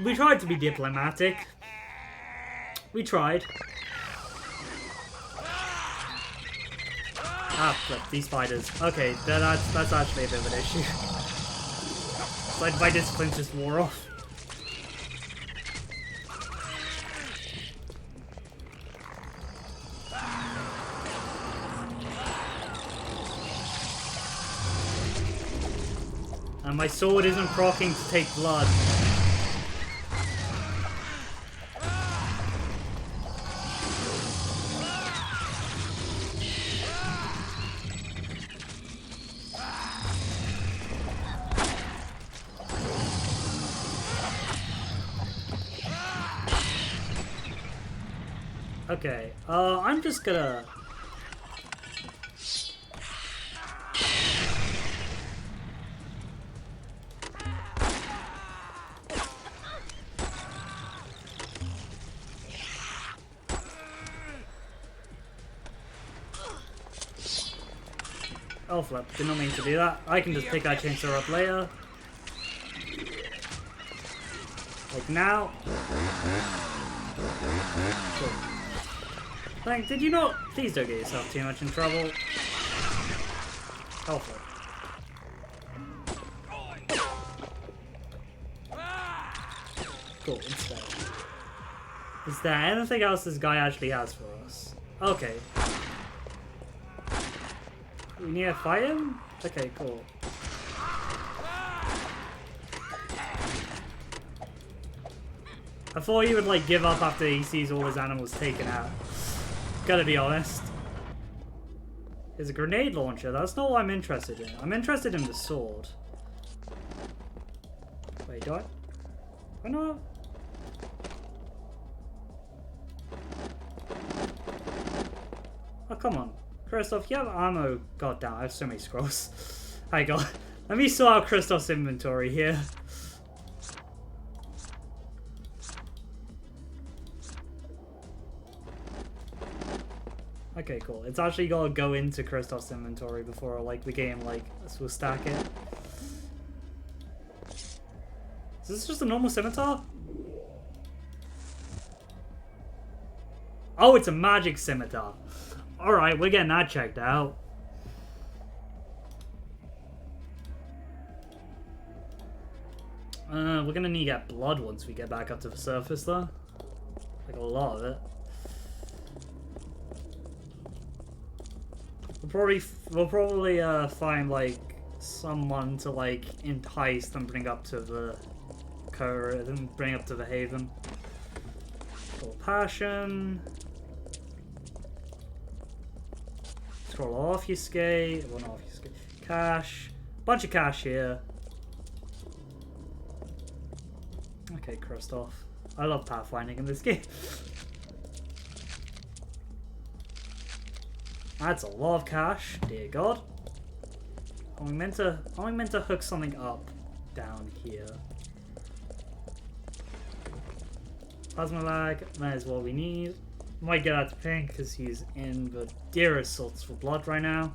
We tried to be diplomatic. We tried. Ah, flip, these spiders. Okay, that's actually a bit of an issue. It's like my discipline just wore off. And my sword isn't proccing to take blood. Okay, I'm just gonna... Oh flip, did not mean to do that. I can just pick that chainsaw up later. Like now. Cool. Thank, did you not? Please don't get yourself too much in trouble. Oh flip. Cool, instead. Is there anything else this guy actually has for us? Okay. We need to fight him? Okay, cool. I thought he would like give up after he sees all his animals taken out. Gotta be honest. There's a grenade launcher. That's not what I'm interested in. I'm interested in the sword. Wait, do I? Why not? Oh, come on. Christoph, you have ammo. God damn, I have so many scrolls. Hi, God. Let me sort out Christoph's inventory here. Okay, cool. It's actually gotta go into Christoph's inventory before, like, the game, like, will stack it. Is this just a normal scimitar? Oh, it's a magic scimitar. Alright, we're getting that checked out. We're gonna need to get blood once we get back up to the surface, though. Like, a lot of it. We'll probably find, like, someone to, like, entice and bring up to the and bring up to the haven. Full passion. Scroll off your skate. Well, not off your skate. Cash. Bunch of cash here. Okay, Christoph. I love pathfinding in this game. That's a lot of cash, dear God. Are we meant to hook something up down here? Plasma bag, that is what we need. Might get out to Pink because he's in the dearest sorts for blood right now.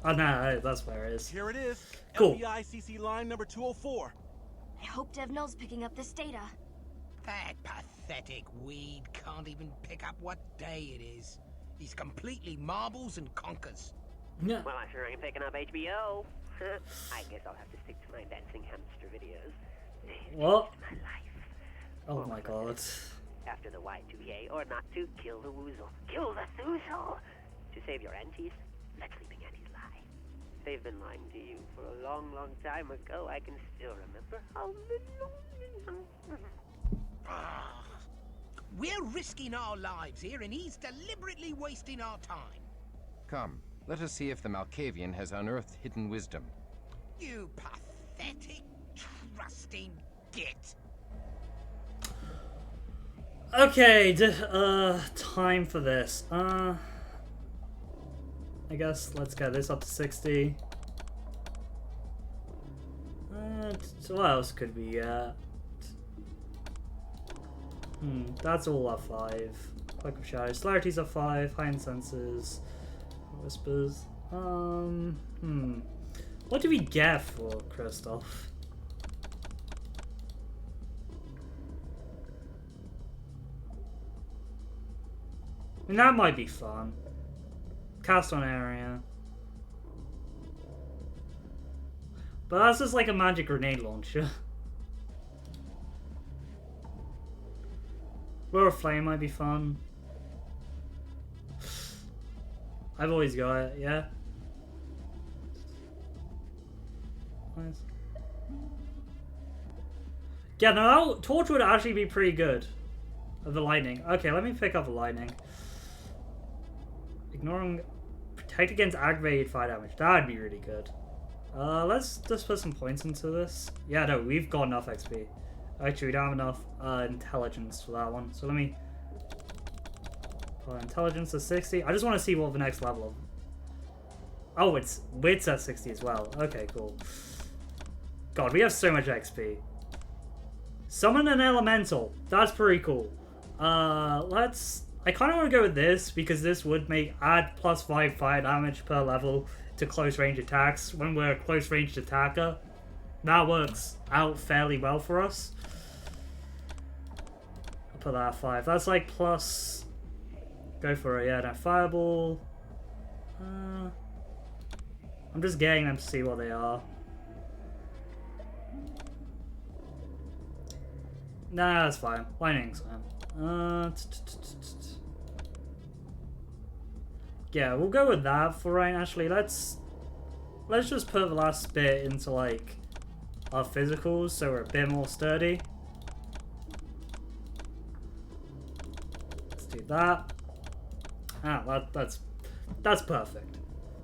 Oh no, that's where it is. Here it is. Cool. FBI CC line number 204. I hope Devnell's picking up this data. That pathetic weed can't even pick up what day it is. He's completely marbles and conkers. Yeah. Well, I sure ain't picking up HBO. I guess I'll have to stick to my dancing hamster videos. What? My life. Oh my God. After the Y2K, or not to kill the woozle. Kill the Thuzel! To save your aunties, let sleeping aunties lie. They've been lying to you for a long, long time ago. I can still remember how We're risking our lives here, and he's deliberately wasting our time. Come, let us see if the Malkavian has unearthed hidden wisdom. You pathetic, trusting git. Okay, time for this. I guess let's get this up to 60. So what else could we get? That's all at 5. Cloak of Shadows. Celerity's at 5. Heightened Senses. Whispers. What do we get for Christoph? I mean, that might be fun. Cast on area. But that's just like a magic grenade launcher. Lure of Flame might be fun. I've always got it, yeah. Nice. Yeah, no, Torch would actually be pretty good. Of the lightning. Okay, let me pick up the lightning. Ignoring... Protect against aggravated fire damage. That'd be really good. Let's just put some points into this. Yeah, no, we've got enough XP. Actually, we don't have enough intelligence for that one. So let me... intelligence is 60. I just want to see what the next level of... Oh, it's wits at 60 as well. Okay, cool. God, we have so much XP. Summon an elemental. That's pretty cool. Let's... I kind of want to go with this because this would add +5 fire damage per level to close range attacks when we're a close range attacker. That works out fairly well for us. I'll put that at 5. That's like plus... Go for it, yeah, no, fireball. I'm just getting them to see what they are. Nah, that's fine. Lightning's fine. Yeah, we'll go with that for right now. Actually, let's just put the last bit into like our physicals so we're a bit more sturdy. Let's do that. Ah, that's perfect.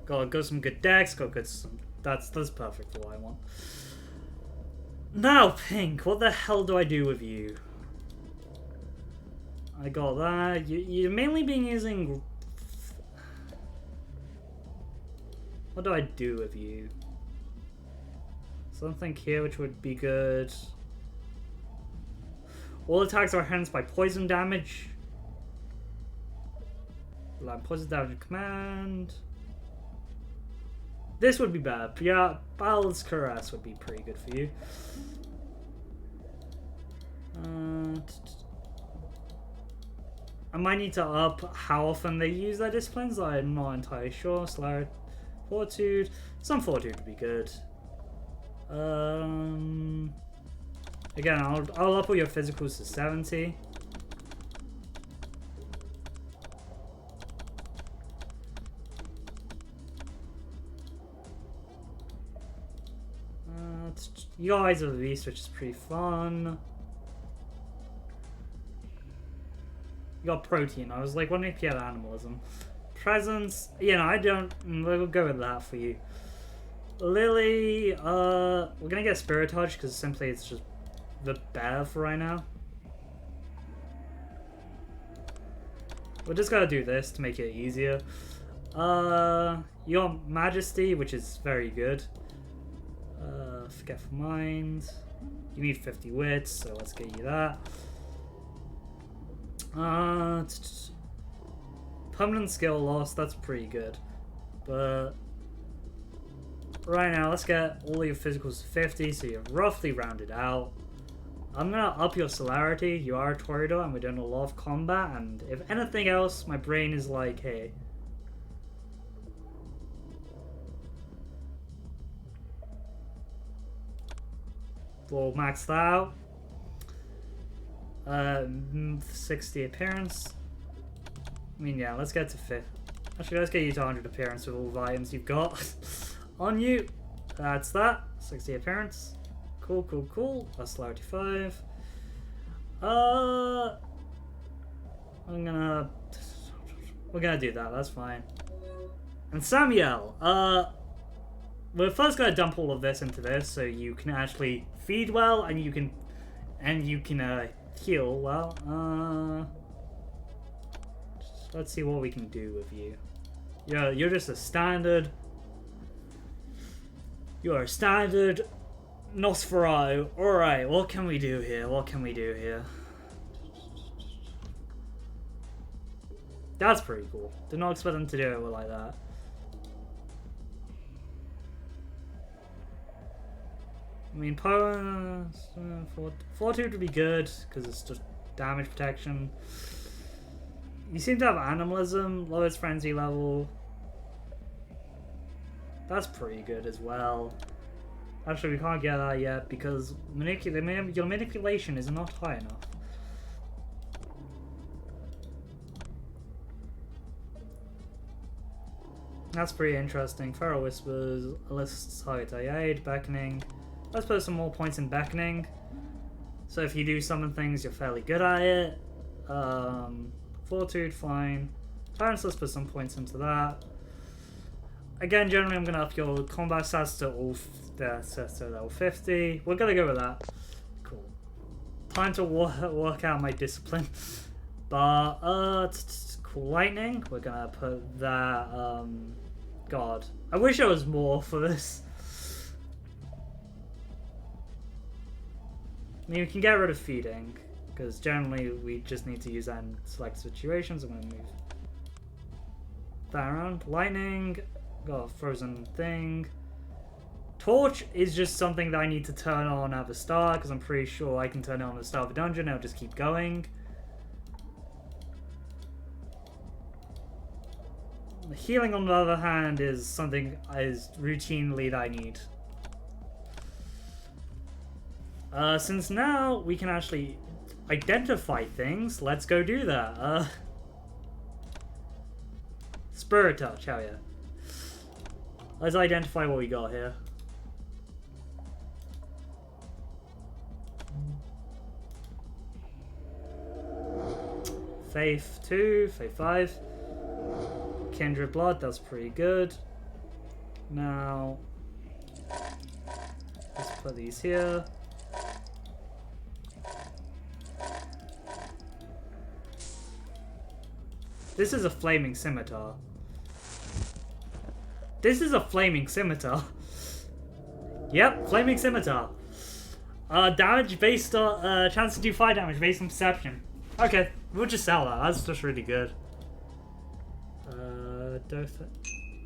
Got some good decks. That's perfect for what I want. Now, Pink, what the hell do I do with you? I got that. You're mainly been using. What do I do with you? Something here which would be good. All attacks are enhanced by poison damage. Poison damage command. This would be bad. Yeah, Battle's Caress would be pretty good for you. I might need to up how often they use their disciplines. I'm not entirely sure. Slow Fortitude. Some Fortitude would be good. Again, I'll up all your physicals to 70. You got Eyes of the Beast, which is pretty fun. You got Protein. I was like wondering if you had Animalism. Presence. You know, I don't. We'll go with that for you. Lily. We're gonna get Spirit Touch because simply it's just the better for right now. We're just gonna do this to make it easier. You got Majesty, which is very good. Forgetful Mind. You need 50 wits, so let's get you that. Permanent skill loss, that's pretty good. But right now, let's get all your physicals to 50, so you're roughly rounded out. I'm gonna up your celerity. You are a Toreador, and we're doing a lot of combat, and if anything else, my brain is like, hey, we'll max that out. 60 appearance. I mean, yeah, let's get to 5th. Actually, let's get you to 100 appearance with all the items you've got on you. That's that. 60 appearance. Cool, cool, cool. That's celerity 5. We're gonna do that. That's fine. And Samuel, we're first gonna dump all of this into this, so you can actually feed well, and you can heal well. Let's see what we can do with you. You're just a standard. You are a standard Nosferatu. Alright, what can we do here? What can we do here? That's pretty cool. Did not expect them to do it like that. I mean, Fortitude would be good, because it's just damage protection. You seem to have Animalism, lowest Frenzy level. That's pretty good as well. Actually, we can't get that yet, because your manipulation is not high enough. That's pretty interesting. Feral Whispers, elicits target aid, Beckoning. Let's put some more points in Beckoning. So if you do summon things, you're fairly good at it. Fortitude, fine. Tyrants, let's put some points into that. Again, generally I'm going to up your combat stats to all to level 50. We're going to go with that. Cool. Time to work out my discipline. But, cool Lightning. We're going to put that, God. I wish there was more for this. I mean, we can get rid of feeding, because generally we just need to use that in select situations. I'm going to move that around. Lightning. Got a frozen thing. Torch is just something that I need to turn on at the start, because I'm pretty sure I can turn it on at the start of the dungeon, it'll just keep going. Healing, on the other hand, is something is routinely that I need. Since now we can actually identify things, let's go do that. Spirit touch, hell yeah. Let's identify what we got here. Faith 2, Faith 5. Kindred blood, that's pretty good. Now, let's put these here. This is a flaming scimitar. This is a flaming scimitar. Yep, flaming scimitar. Damage based on chance to do fire damage based on perception. Okay, we'll just sell that. That's just really good.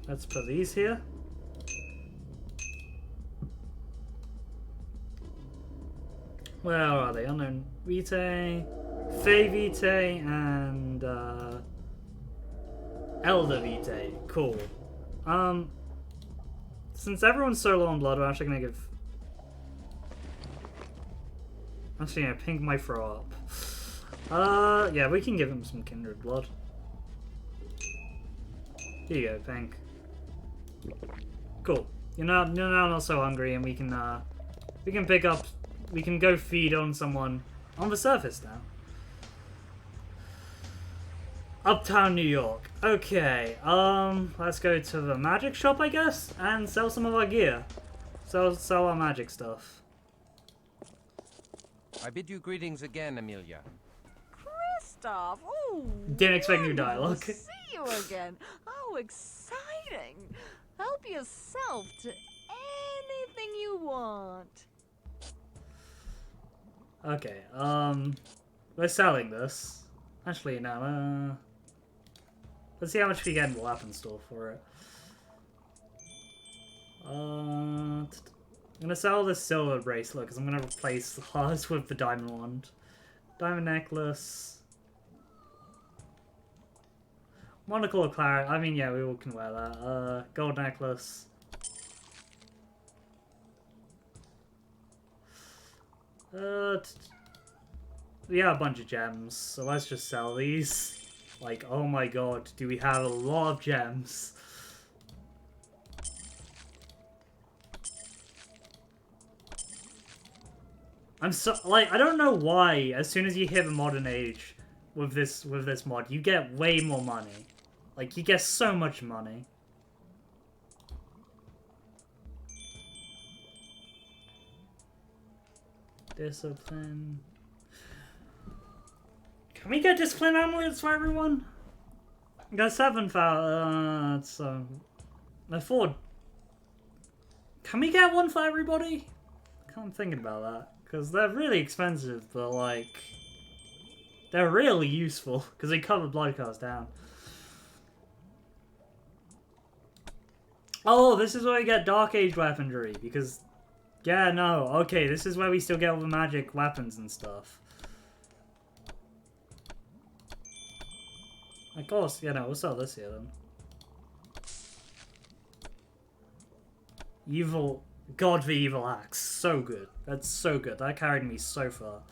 Let's put these here. Where are they? Unknown Vitae, Fey Vitae, and Elder Vitae. Cool. Since everyone's so low on blood, we're actually gonna give. Actually, yeah, pink my throw up. Yeah, we can give him some kindred blood. Here you go, pink. Cool. You're not so hungry, and we can pick up. We can go feed on someone on the surface now. Uptown New York. Okay, let's go to the magic shop, I guess, and sell some of our gear. Sell our magic stuff. I bid you greetings again, Amelia. Kristoff, oh, Didn't expect new dialogue. to see you again. How exciting! Help yourself to anything you want. Okay, we're selling this. Actually, no, let's see how much we get in the weapon store for it. I'm gonna sell this silver bracelet because I'm gonna replace hers with the diamond wand. Diamond necklace. Monocle of clarity. I mean, yeah, we all can wear that. Gold necklace. Yeah, a bunch of gems, so let's just sell these. Like, oh my god, do we have a lot of gems? I'm so, like, I don't know why, as soon as you hit the modern age with this mod, you get way more money. Like, you get so much money. Discipline. Can we get discipline amulets for everyone? We got 7,000. So afford. Can we get one for everybody? I'm thinking about that because they're really expensive, but like they're really useful because they cover blood costs down. Oh, this is where we get Dark Age weaponry because. Yeah, no, okay, this is where we still get all the magic weapons and stuff. Of course, yeah, no, we'll sell this here then. Evil, God, the evil axe, so good. That's so good, that carried me so far.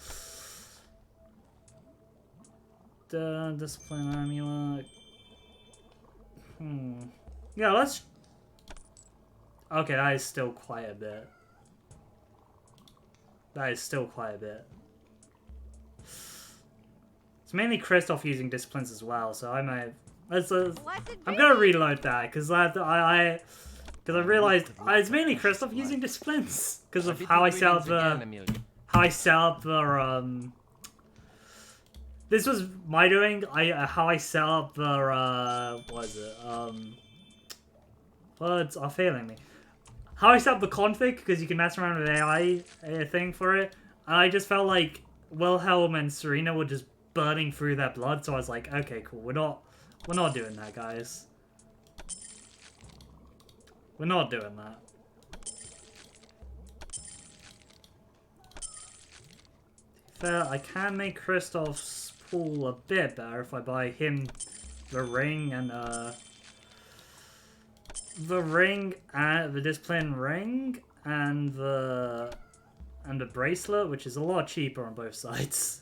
Discipline amulet. Yeah, let's... Okay, that is still quite a bit. That is still quite a bit. It's mainly Kristoff using disciplines as well, so I might. I'm gonna reload that because I realized it's mainly Kristoff using disciplines because of how I set up the This was my doing. How I set up the what is it? Words are failing me. How I set up the config, because you can mess around with AI thing for it, and I just felt like Wilhelm and Serena were just burning through their blood, so I was like, okay, cool, we're not doing that, guys. We're not doing that. Fair, I can make Kristoff's pool a bit better if I buy him the ring and the discipline ring and the bracelet, which is a lot cheaper on both sides.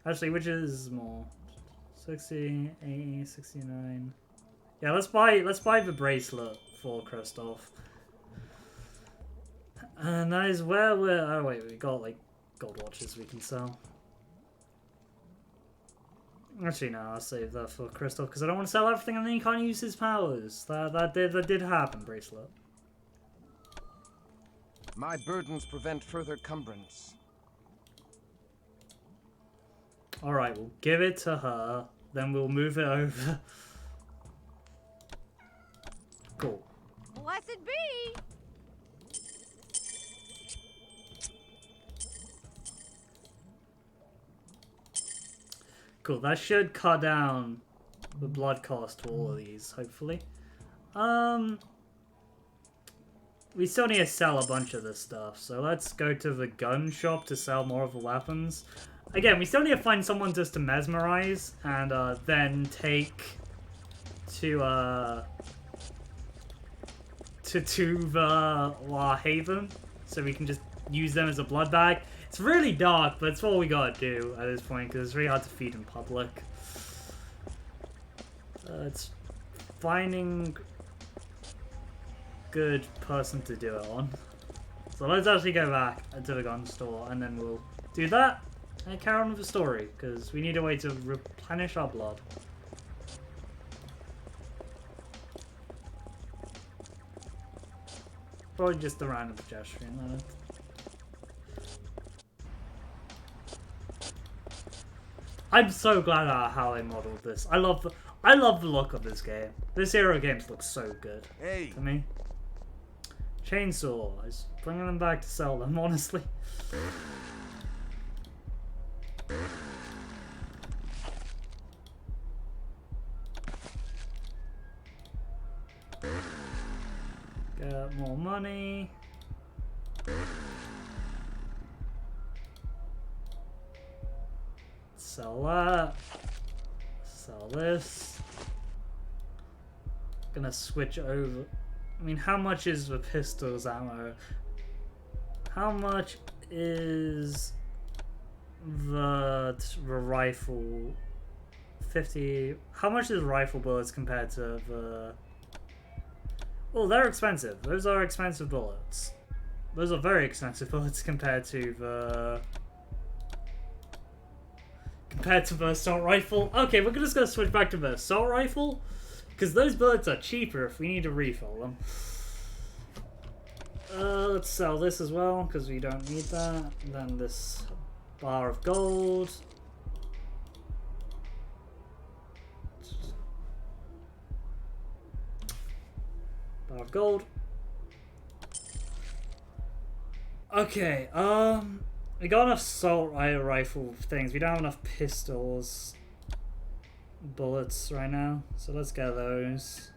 Actually, which is more? 60, 80, 69. Yeah, let's buy the bracelet for Kristoff. And that is where we're... Oh wait, we got like gold watches we can sell. Actually, no, I'll save that for Kristoff because I don't want to sell everything and then he can't use his powers. That did happen, bracelet. My burdens prevent further cumbrance. Alright, we'll give it to her, then we'll move it over. Cool. Blessed be! Cool, that should cut down the blood cost for all of these, hopefully. We still need to sell a bunch of this stuff, so let's go to the gun shop to sell more of the weapons. Again, we still need to find someone just to mesmerize, and then take to the Haven, so we can just use them as a blood bag. It's really dark, but it's all we gotta do at this point, because it's really hard to feed in public. It's finding good person to do it on. So let's actually go back to the gun store, and then we'll do that and carry on with the story, because we need a way to replenish our blood. Probably just a random pedestrian. I'm so glad at how they modeled this. I love the look of this game. This era of games looks so good to me. Chainsaw. I was bringing them back to sell them, honestly. Get more money. Sell that. Sell this. Gonna switch over. I mean, how much is the pistol's ammo? How much is the rifle? 50. How much is rifle bullets compared to the... Oh, they're expensive. Those are expensive bullets. Those are very expensive bullets compared to the... assault rifle. Okay, we're just gonna switch back to the assault rifle, because those bullets are cheaper if we need to refill them. Let's sell this as well, because we don't need that. And then this bar of gold. Bar of gold. Okay, we got enough assault rifle things. We don't have enough pistols, bullets right now, so let's get those.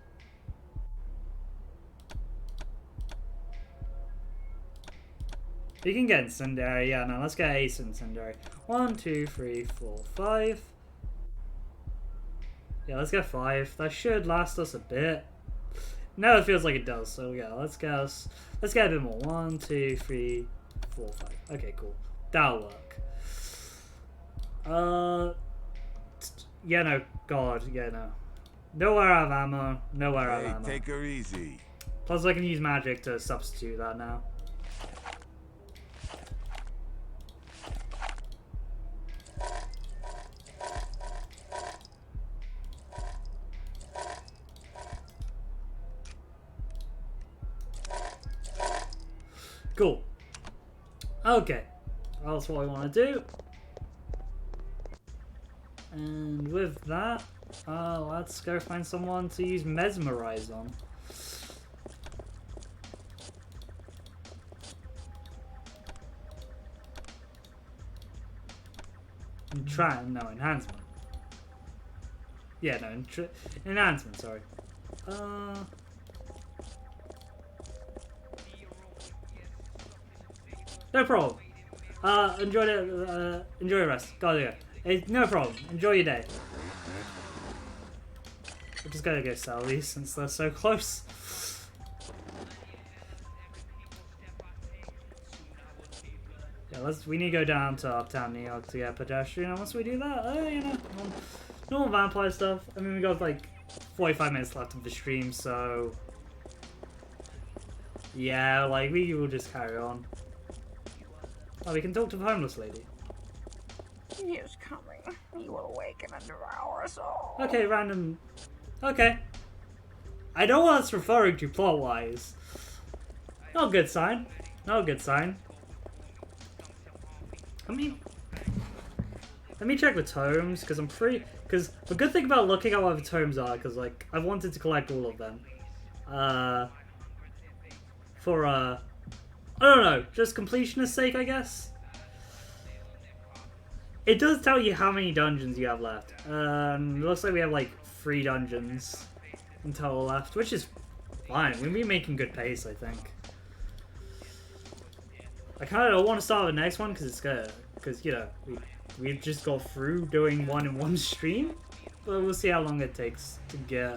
We can get incendiary. Yeah, no, let's get ace incendiary. 1, 2, 3, 4, 5. Yeah, let's get 5. That should last us a bit. No, it feels like it does. So yeah, let's get a bit more. 1, 2, 3, 4, 5. Okay, cool. That'll work. Yeah, no, God, yeah, no. Nowhere out of ammo. Nowhere out of ammo. Take her easy. Plus, I can use magic to substitute that now. Cool. Okay. That's what I want to do. And with that, let's go find someone to use mesmerize on. No, enhancement. Yeah, no, enhancement, sorry. No problem. Enjoy your rest. Gotta go. No problem. Enjoy your day. We're just gonna go sell these since they're so close. Yeah, we need to go down to Uptown New York to get pedestrian. And once we do that, you know, normal vampire stuff. I mean, we got like 45 minutes left of the stream, so yeah, like we will just carry on. Oh, we can talk to the homeless lady. He is coming. He will awaken and devour us all. Okay, random. Okay. I know what it's referring to plot-wise. No good sign. No good sign. I mean, let me check the tomes, because I'm pretty... Because the good thing about looking at what the tomes are, because, like, I've wanted to collect all of them. For, I don't know, just completionist sake, I guess. It does tell you how many dungeons you have left. It looks like we have, like, 3 dungeons in total left, which is fine. We'll be making good pace, I think. I kind of don't want to start the next one because it's good. Because, you know, we've just got through doing one in one stream. But we'll see how long it takes to get,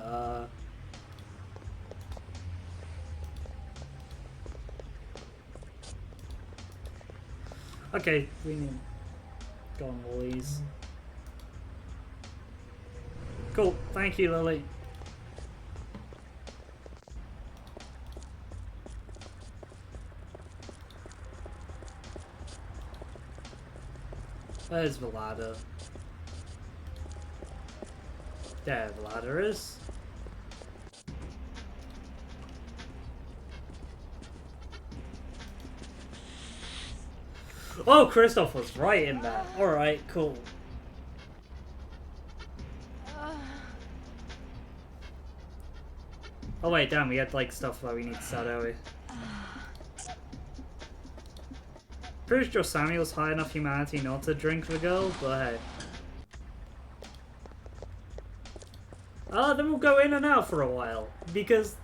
Okay, we need to go on Woolies. Cool, thank you, Lily. There's the ladder. There the ladder is. Oh, Christoph was right in that. Alright, cool. Oh wait, damn, we had like stuff that we need to sell, don't we? Pretty sure Samuel's high enough humanity not to drink the girl, but hey. Then we'll go in and out for a while, because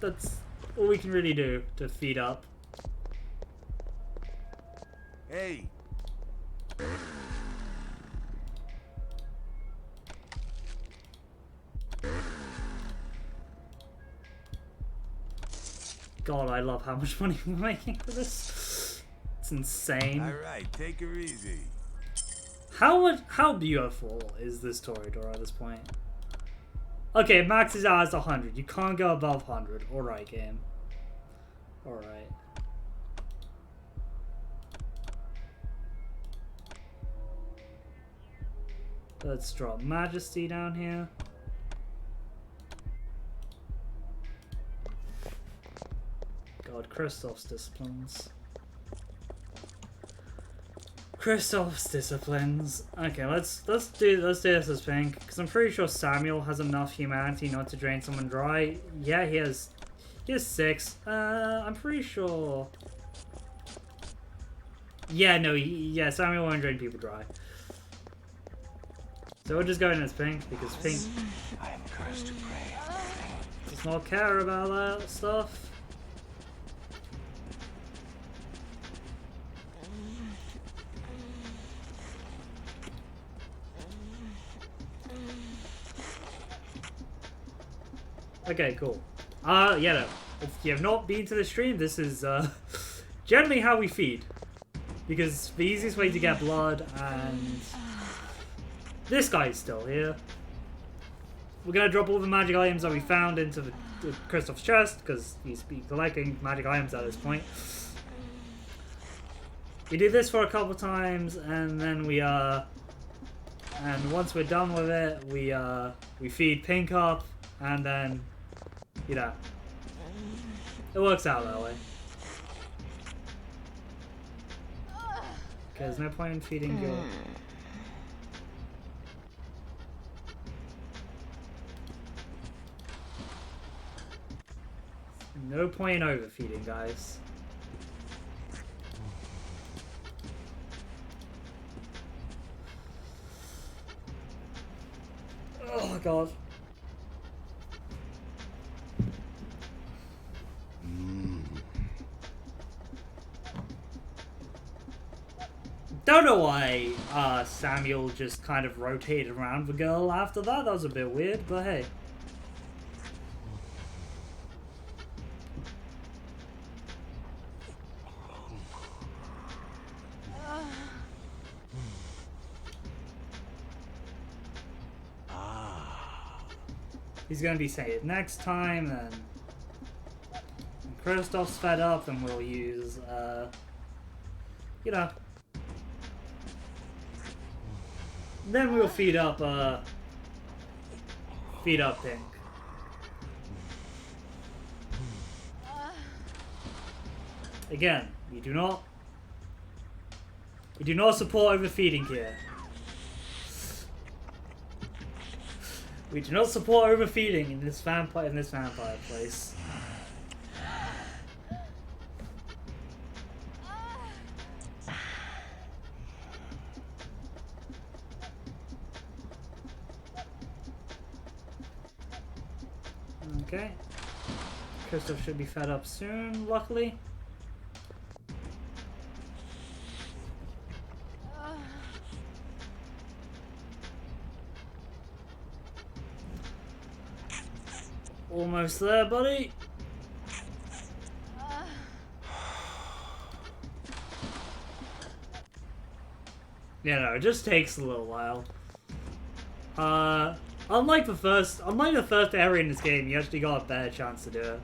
that's all we can really do to feed up. Hey. God, I love how much money we're making for this. It's insane. Alright, take her easy. How beautiful is this Torador at this point? Okay, it maxes out as 100. You can't go above 100. Alright, game. Alright. Let's drop Majesty down here. God, Christoph's disciplines. Christoph's disciplines. Okay, let's do this as pink, because I'm pretty sure Samuel has enough humanity not to drain someone dry. Yeah, he has 6. I'm pretty sure. Yeah, no, yeah, Samuel won't drain people dry. So we'll just go in as pink, because pink I am cursed to pray. does not care about that stuff. Okay, cool. Yeah, no. If you have not been to the stream, this is generally how we feed. Because the easiest way to get blood, and this guy's still here. We're gonna drop all the magic items that we found into the Christoph's chest, because he's been collecting magic items at this point. We do this for a couple times, and then we and once we're done with it, we feed Pink up, and then, you know, it works out that way. Okay, there's no point in feeding your... No point in overfeeding, guys. Oh god. Don't know why Samuel just kind of rotated around the girl after that. That was a bit weird, but hey. He's gonna be saying it next time, and when Kristoff's fed up, then we'll use, you know. Then we'll feed up Pink. Again, we do not support overfeeding here. We do not support overfeeding in this vampire place. Okay. Kristoff should be fed up soon, luckily. Almost there, buddy. Yeah, no, it just takes a little while. Unlike the first area in this game, you actually got a better chance to do it.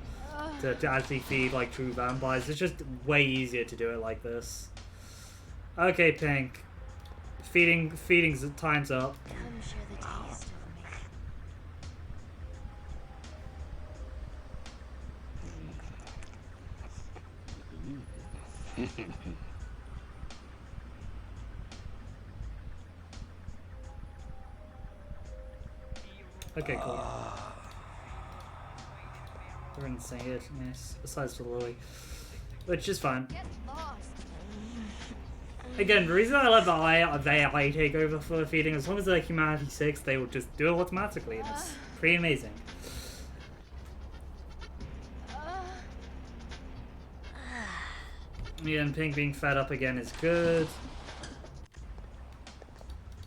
To actually feed like true vampires. It's just way easier to do it like this. Okay, Pink. Feeding's time's up. Come share the taste of me. Okay, cool. We're gonna say it, yes. Besides for Lily. Which is fine. Again, the reason I love the AI takeover for feeding, as long as they're Humanity 6, they will just do it automatically, and it's pretty amazing. Yeah, and Pink being fed up again is good.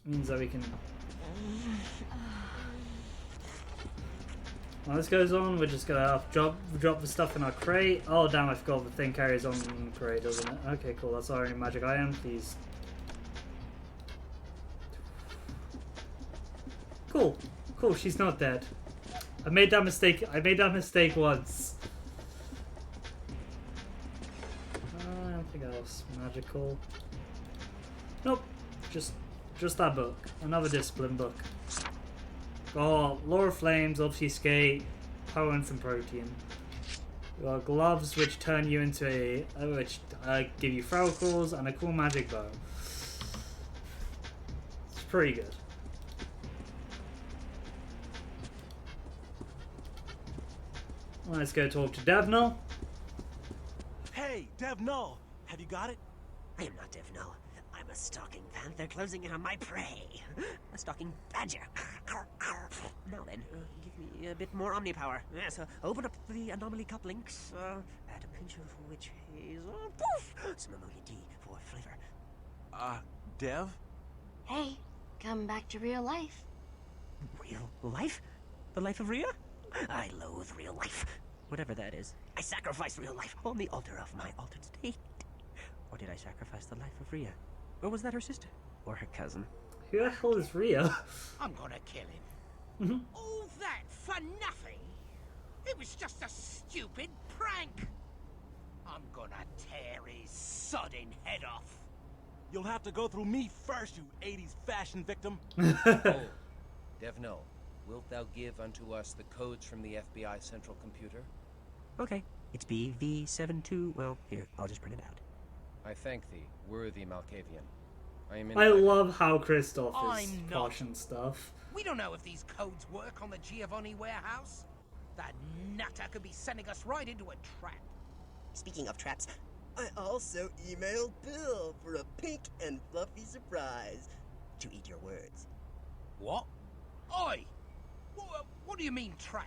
Means that we can... While this goes on, we're just gonna drop the stuff in our crate. Oh damn, I forgot the thing carries on in the crate, doesn't it? Okay, cool, that's our only magic item, please. Cool, she's not dead. I made that mistake once. Anything else magical? Nope, just that book. Another discipline book. Got Law of Flames, Obfuscate, Potent and Protein. We got gloves which turn you into which give you feral claws and a cool magic bow. It's pretty good. Let's go talk to Devnal. Hey, Devnal, have you got it? I am not Devnal. I'm a stalking panther closing in on my prey. A stalking badger. Now then, give me a bit more omnipower. Yes, open up the anomaly cup links. Add a pinch of witch hazel. Poof! Some ammonia D for flavor. Dev? Hey, come back to real life. Real life? The life of Rhea? I loathe real life. Whatever that is. I sacrificed real life on the altar of my altered state. Or did I sacrifice the life of Rhea? Or was that her sister? Or her cousin? Who the hell is Rhea? I'm gonna kill him. All that for nothing? It was just a stupid prank. I'm gonna tear his sodding head off. You'll have to go through me first, you 80s fashion victim. Oh, Devnal, wilt thou give unto us the codes from the FBI central computer? Okay, it's BV72. Well, here, I'll just print it out. I thank thee, worthy Malkavian. I love how Kristoff is I'm not. caution stuff. We don't know if these codes work on the Giovanni warehouse. That nutter could be sending us right into a trap. Speaking of traps, I also emailed Bill for a pink and fluffy surprise. To eat your words. What? Oi! What do you mean, trap?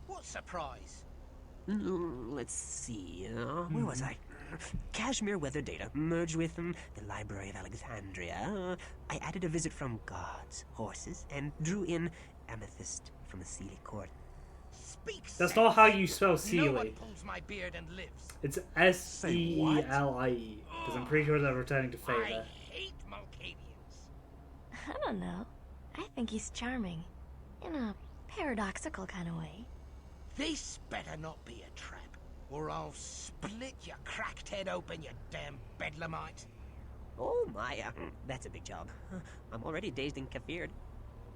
What surprise? Let's see. Where was I? Kashmir weather data merged with the Library of Alexandria. I added a visit from gods, horses, and drew in amethyst from the Sealy court. Speak. That's not how you spell No one Sealy. pulls my beard and lives. It's Seelie. Because I'm pretty sure they're returning to Fey I there. hate Malkavians. I don't know. I think he's charming. In a paradoxical kind of way. This better not be a trap, or I'll split your cracked head open, you damn bedlamite. Oh my, that's a big job. I'm already dazed and kafired.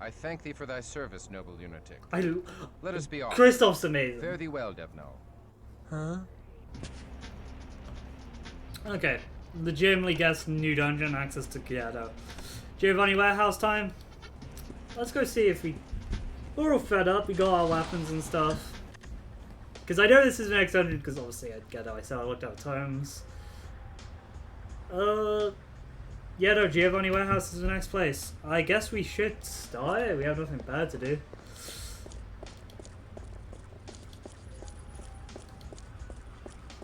I thank thee for thy service, noble lunatic. I Let us be off. Kristoff's amazing. Fare thee well, Devno. Huh? Okay, legitimately gets new dungeon access to Kyoto. Giovanni warehouse time. Let's go see if we're all fed up. We got our weapons and stuff. Because I know this is the next dungeon. Because obviously I said I looked at tomes. Yeah, no, Giovanni warehouse is the next place. I guess we should start. We have nothing bad to do.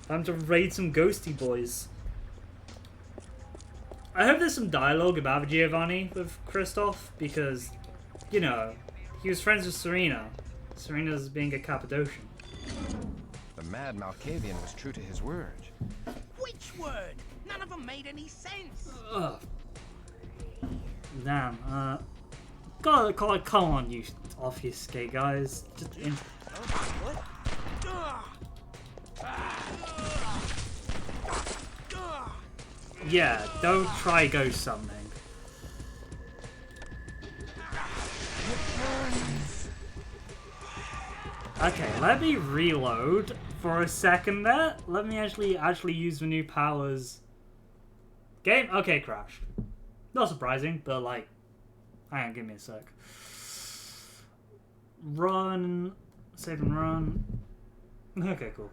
Time to raid some ghosty boys. I hope there's some dialogue about Giovanni with Kristoff, because, you know, he was friends with Serena. Serena's being a Cappadocian. The mad Malkavian was true to his word. Which word? None of them made any sense. Ugh. Damn, God, come on, you obfuscate guys. Just in. What? Yeah, don't try ghost summoning. Okay, let me reload for a second there. Let me actually use the new powers. Game? Okay, crashed. Not surprising, but like, hang on, give me a sec. Run, save and run. Okay, cool.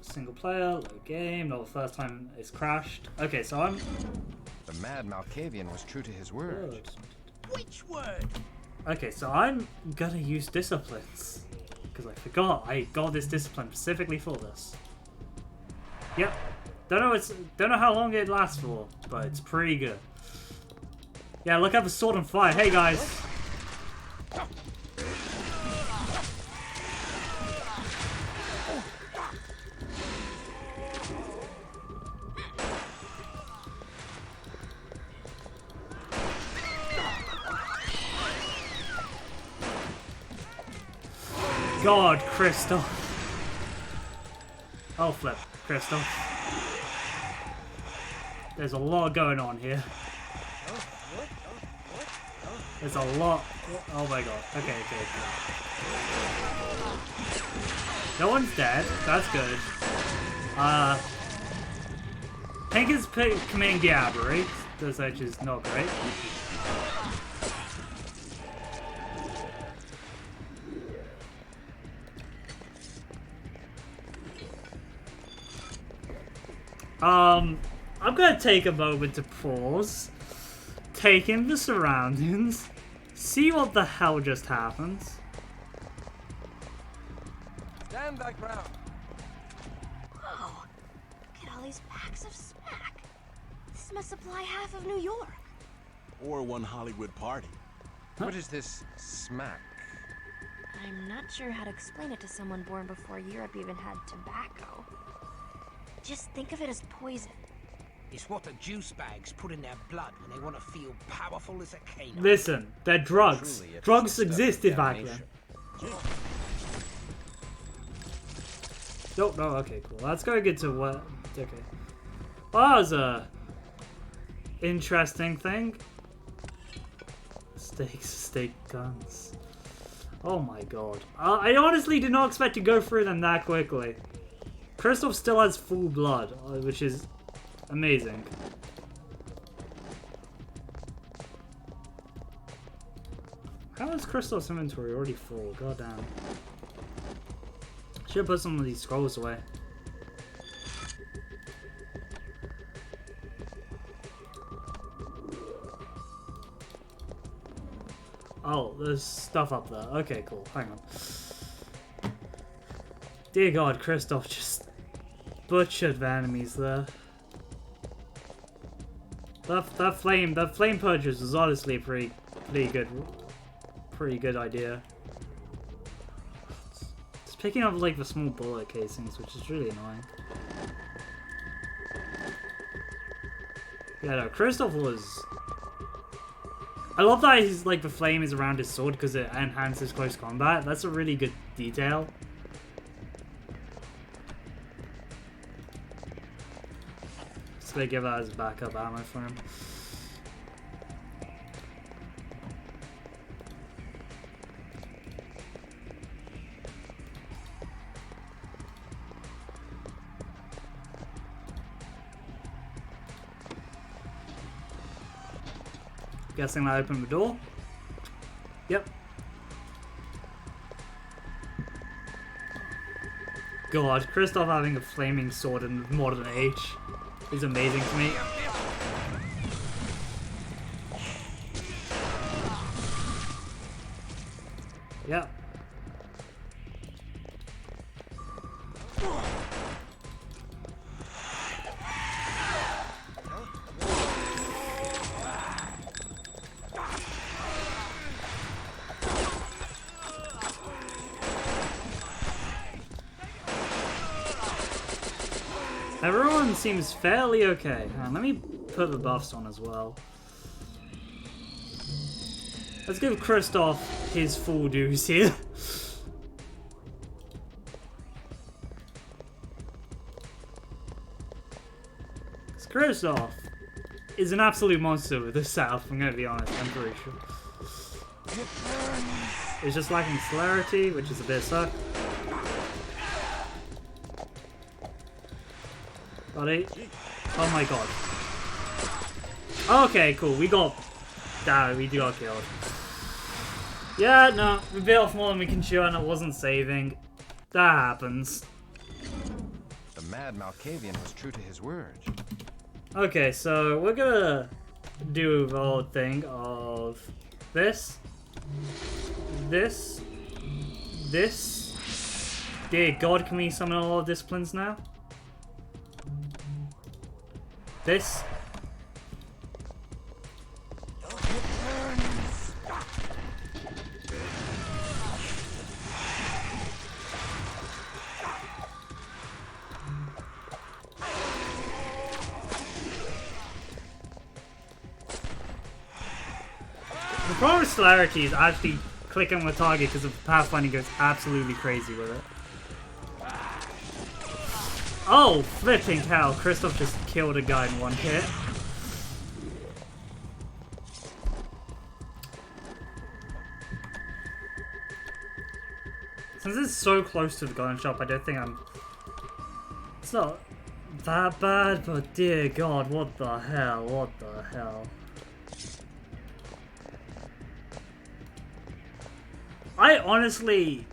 Single player, load game, not the first time it's crashed. Okay, so I'm... The mad Malkavian was true to his word. Good. Which word? Okay, so I'm gonna use disciplines. Because I forgot, I got this discipline specifically for this. Yep. Don't know how long it lasts for, but it's pretty good. Yeah, look at the sword and fire. Hey guys. God, Crystal. Oh, flip, Crystal. There's a lot going on here. There's a lot. Oh my god. Okay. No one's dead. That's good. Pink is committing Diablerie. This edge is not great. I'm gonna take a moment to pause, take in the surroundings, see what the hell just happened. Stand thy ground. Whoa, look at all these packs of smack. This must supply half of New York. Or one Hollywood party. What is this smack? I'm not sure how to explain it to someone born before Europe even had tobacco. Just think of it as poison. It's what the juice bags put in their blood when they want to feel powerful as a canine. Listen, they're drugs. Truly, Drugs existed back then. No, okay, cool. Let's go get to what... Okay. Well, that was a... interesting thing. Steak guns. Oh my god. I honestly did not expect to go through them that quickly. Kristoff still has full blood, which is amazing. How is Kristoff's inventory already full? God damn. Should put some of these scrolls away. Oh, there's stuff up there. Okay, cool. Hang on. Dear God, Kristoff just butchered the enemies there. That flame purchase was honestly a pretty good idea. It's picking up like the small bullet casings, which is really annoying. Yeah, no, Kristoff was. I love that his like the flame is around his sword because it enhances close combat. That's a really good detail. Just gonna give that as backup ammo for him. Guessing I opened the door. Yep. God, Kristoff having a flaming sword in modern age is amazing to me. Yep. Everyone seems fairly okay. Let me put the buffs on as well. Let's give Kristoff his full dues here. Kristoff is an absolute monster with this setup, I'm gonna be honest, I'm pretty sure. It's just lacking celerity, which is a bit suck. Buddy. Oh my god. Okay, cool. We got killed. Yeah, no. We bit off more than we can chew and it wasn't saving. That happens. The mad Malkavian was true to his word. Okay, so we're gonna do the whole thing of this. Dear God, can we summon all disciplines now? This. The problem with celerity is actually clicking on the target because the pathfinding goes absolutely crazy with it. Oh, flipping hell. Kristoff just killed a guy in one hit. Since it's so close to the gun shop, I don't think I'm... It's not that bad, but dear God, what the hell? What the hell? I honestly...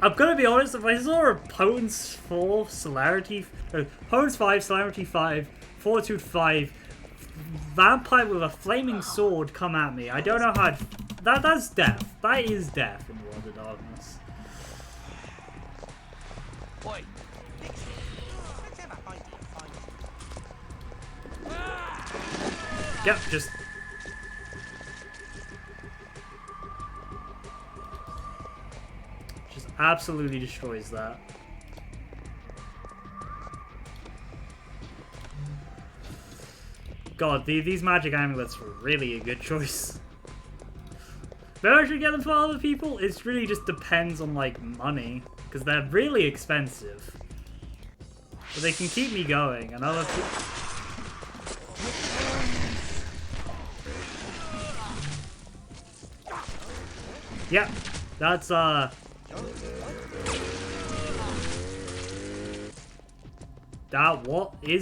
I'm gonna be honest, if I saw a Potence 4 celerity, Potence 5, celerity 5, fortitude 5, vampire with a flaming sword come at me, I don't know how that's death. That is death in World of Darkness. Boy. Yep, just... absolutely destroys that. God, these magic amulets were really a good choice. Maybe I should get them for other people? It really just depends on, like, money. Because they're really expensive. But they can keep me going. And other people... Yep, that's,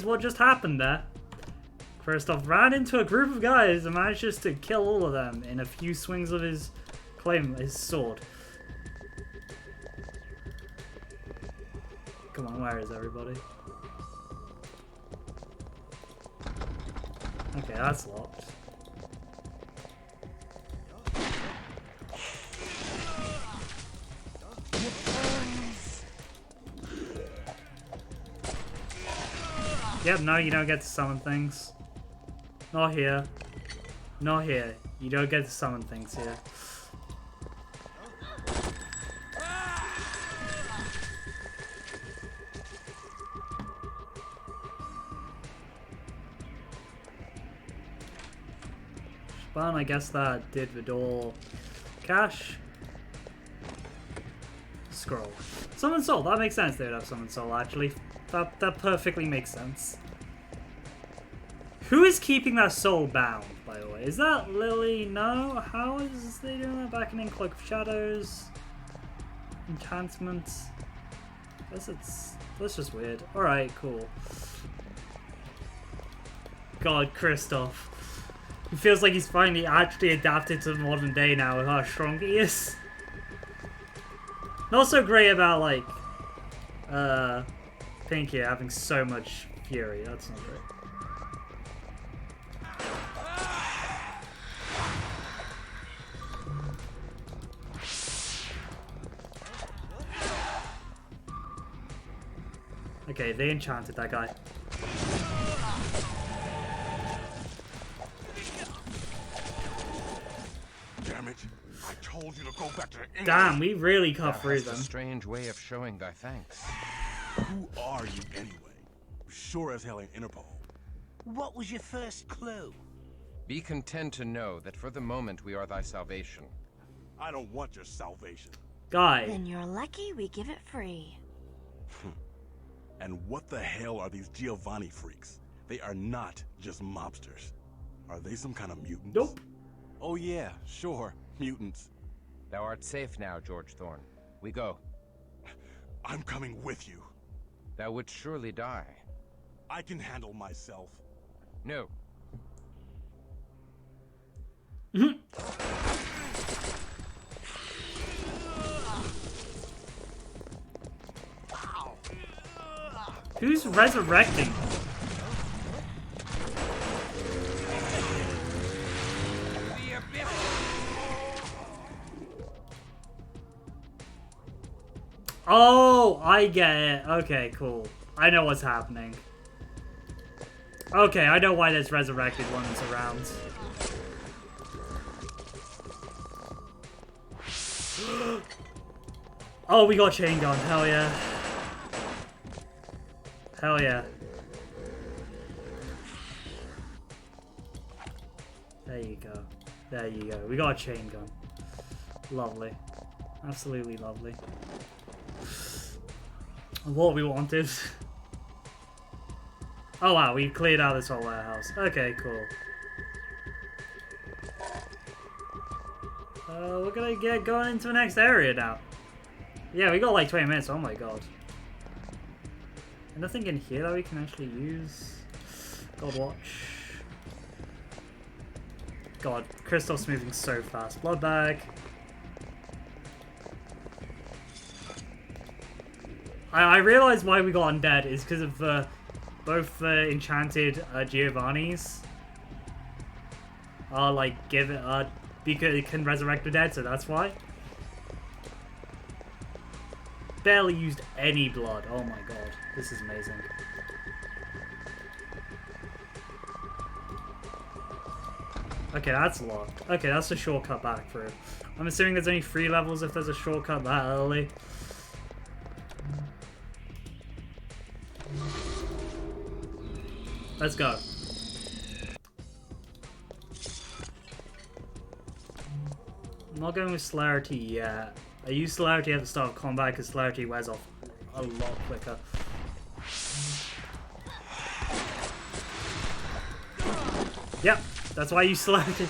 what just happened there? Kristoff ran into a group of guys and managed just to kill all of them in a few swings of his sword. Come on, where is everybody? Okay, that's locked. Yep, no, you don't get to summon things. Not here. Not here. You don't get to summon things here. But I guess that did the door. Cash. Scroll. Summon soul. That makes sense. They would have summon soul. Actually, that perfectly makes sense. Who is keeping that soul bound? By the way, is that Lily? No. How is they doing that back in Cloak of Shadows? Enchantments. That's just weird. All right, cool. God, Kristoff. He feels like he's finally actually adapted to the modern day now with how strong he is. Not so great about, like, Pinky having so much fury. That's not great. Okay, they enchanted that guy. Damn it. I told you to go back to England. Damn, we really cut through them. A strange way of showing thy thanks. Who are you anyway? Sure as hell ain't Interpol. What was your first clue? Be content to know that for the moment we are thy salvation. I don't want your salvation. Guy. Then you're lucky we give it free. And what the hell are these Giovanni freaks? They are not just mobsters. Are they some kind of mutants? Nope. Oh yeah, sure, mutants. Thou art safe now, George Thorne. We go. I'm coming with you. Thou wouldst surely die. I can handle myself. No. Who's resurrecting? Oh, I get it. Okay, cool. I know what's happening. Okay, I know why there's resurrected ones around. Oh, we got chain gun. Hell yeah. Hell yeah. There you go. There you go. We got a chain gun. Lovely. Absolutely lovely. What we wanted. Oh wow, we cleared out this whole warehouse. Okay, cool. We're gonna get going into the next area now. Yeah, we got like 20 minutes. Oh my god. Nothing in here that we can actually use. God watch. God, Kristoff's moving so fast. Blood bag. I realize why we got undead is because of both the enchanted Giovanni's are like because it can resurrect the dead, so that's why. Barely used any blood. Oh my god, this is amazing. Okay, that's locked. Okay, that's a shortcut back through. I'm assuming there's only 3 levels if there's a shortcut that early. Let's go. I'm not going with celerity yet. I use celerity at the start of combat because celerity wears off a lot quicker. Yep, that's why I use celerity.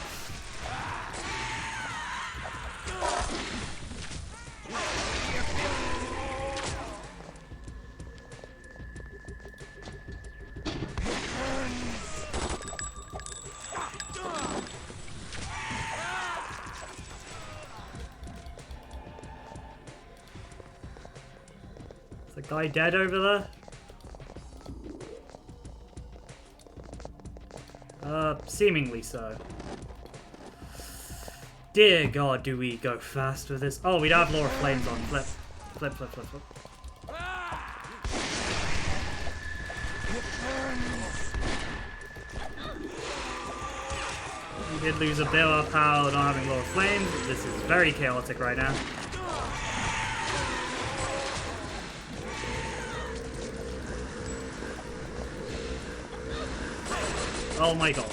Guy dead over there? Seemingly so. Dear God, do we go fast with this? Oh, we don't have Laura Flames on. Flip. Flip, flip, flip, flip. did lose a bit of our power not having Lord Flames. This is very chaotic right now. Oh my god.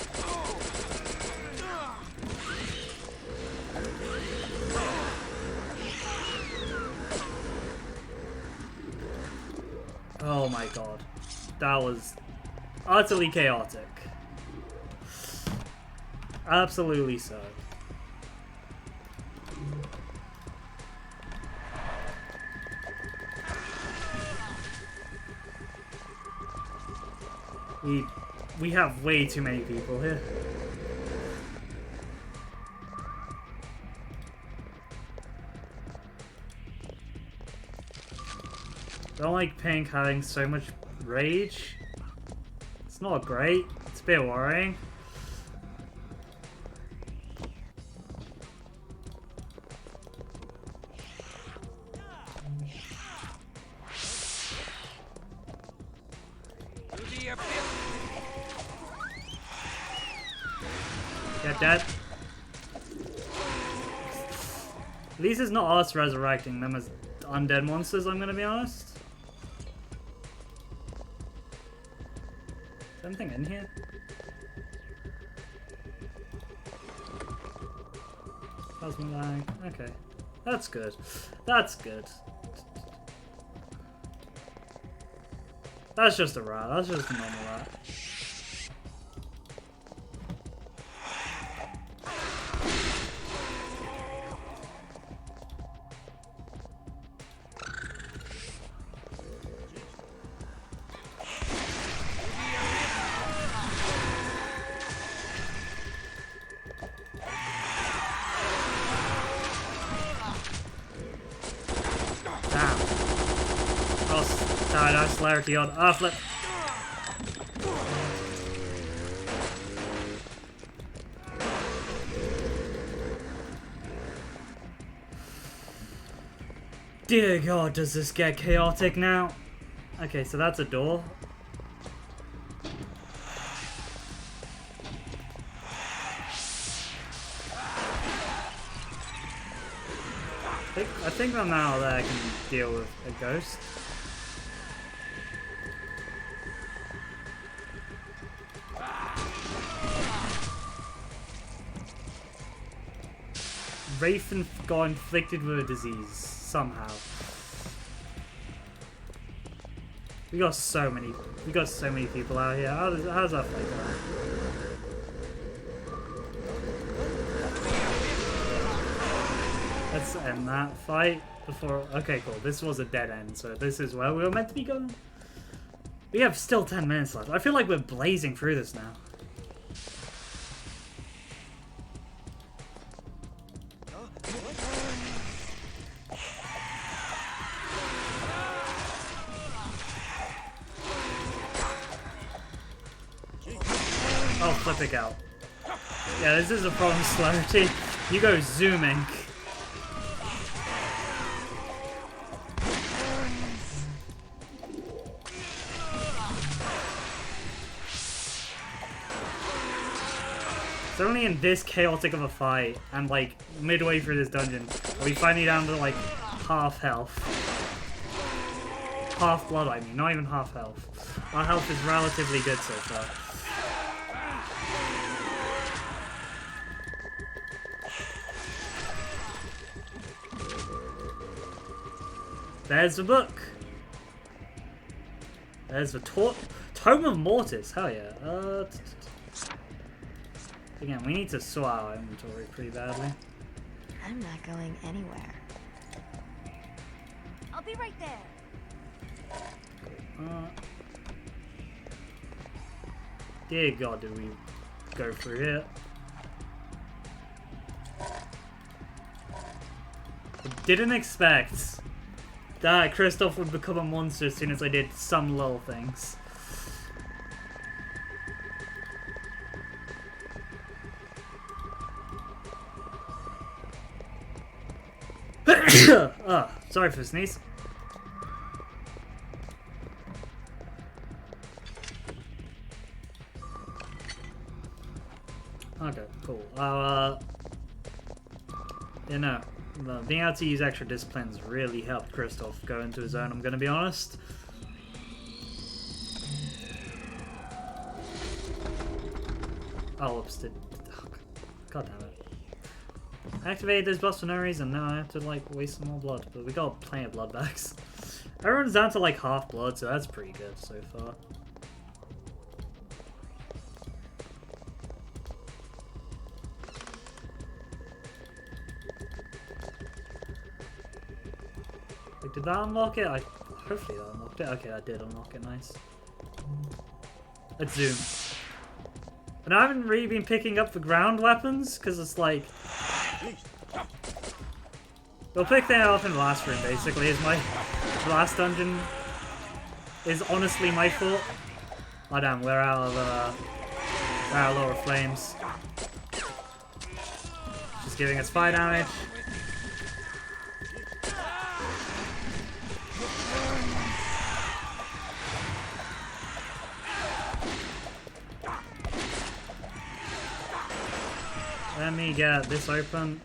Oh my god. That was utterly chaotic. Absolutely so. We have way too many people here. Don't like Pink having so much rage. It's not great. It's a bit worrying. Get dead. At least it's not us resurrecting them as undead monsters, I'm gonna be honest. Is there anything in here? Plasma lag. Okay. That's good. That's good. That's just a rat. That's just a normal rat. Clarity on. Ah, flip. Dear God, does this get chaotic now? Okay, so that's a door. I think I'm now that I can deal with a ghost. Wraith got inflicted with a disease somehow. We got so many people out here. How's that fight going? Let's end that fight before. Okay, cool. This was a dead end, so this is where we were meant to be going. We have still 10 minutes left. I feel like we're blazing through this now. Flip out. Yeah, this is a problem, Slarity. You go zooming. It's only in this chaotic of a fight, and like midway through this dungeon, are we finally down to like half health. Half blood, I mean, not even half health. Our health is relatively good so far. There's the book. There's the Tome of Mortis. Hell yeah. Again, we need to sort out our inventory pretty badly. I'm not going anywhere. I'll be right there. Dear God, did we go through here? I didn't expect that Kristoff would become a monster as soon as I did some little things. Oh, sorry for the sneeze. Okay, cool. You know, being able to use extra disciplines really helped Kristoff go into his own, I'm gonna be honest. Oh, whoops, God damn it. I activated those buffs for no reason, now I have to like waste some more blood, but we got plenty of blood bags. Everyone's down to like half blood, so that's pretty good so far. Like, did that unlock it? Hopefully that unlocked it. Okay, that did unlock it, nice. Let's zoom. And I haven't really been picking up the ground weapons, because it's like... We'll pick that up in the last room, basically, is my last dungeon is honestly my fault. Oh damn, we're out of lower flames. Just giving us fire damage. Let me get this open.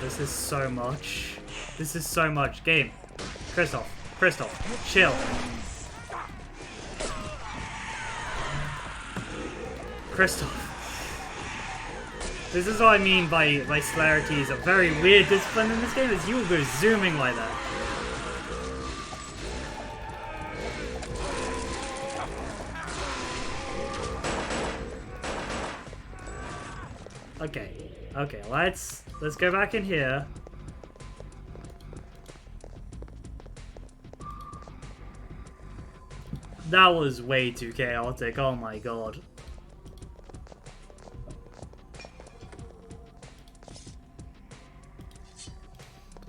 This is so much. This is so much. Game. Kristoff, chill. Kristoff. This is what I mean by celerity is a very weird discipline in this game, is you will go zooming like that. Okay, let's go back in here. That was way too chaotic, oh my god.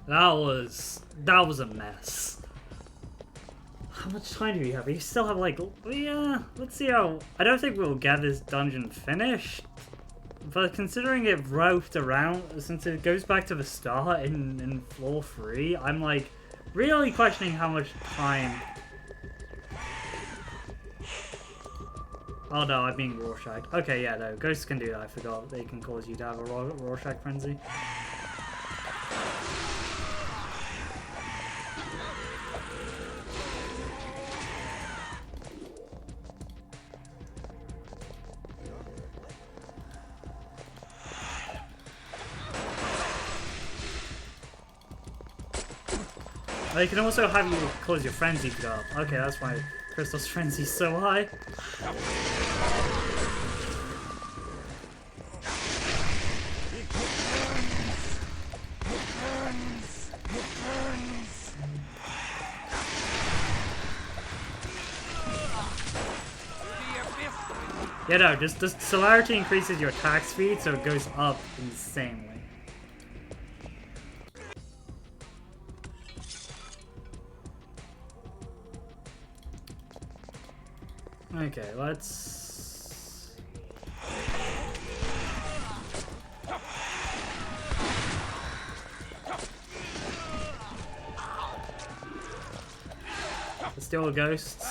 That was a mess. How much time do we have? We still have like, yeah, let's see how, I don't think we'll get this dungeon finished. But considering it roped around, since it goes back to the start in floor 3, I'm like really questioning how much time. Oh no, I'm being Rorschach. Okay, yeah, no, ghosts can do that. I forgot they can cause you to have a Rorschach frenzy. They can also have you cause your frenzy to go up. Okay, that's why Kristoff's frenzy's so high. Yeah, no, just the celerity increases your attack speed, so it goes up insanely. Okay, let's... Let's deal with ghosts.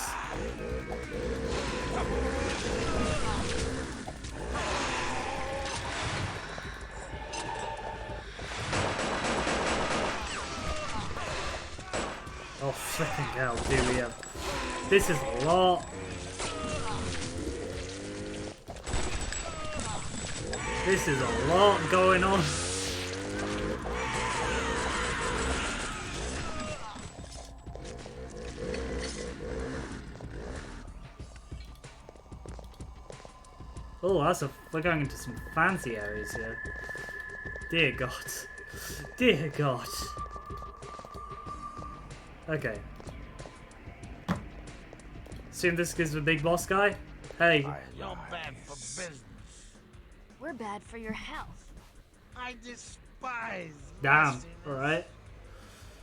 Oh, freaking hell, dude, we have... This is a lot. This is a lot going on. Oh, we're going into some fancy areas here. Dear God. Dear God. Okay. Assume this is the big boss guy? Hey. You're bad for business. We're bad for your health. I despise Damn, messiness. alright.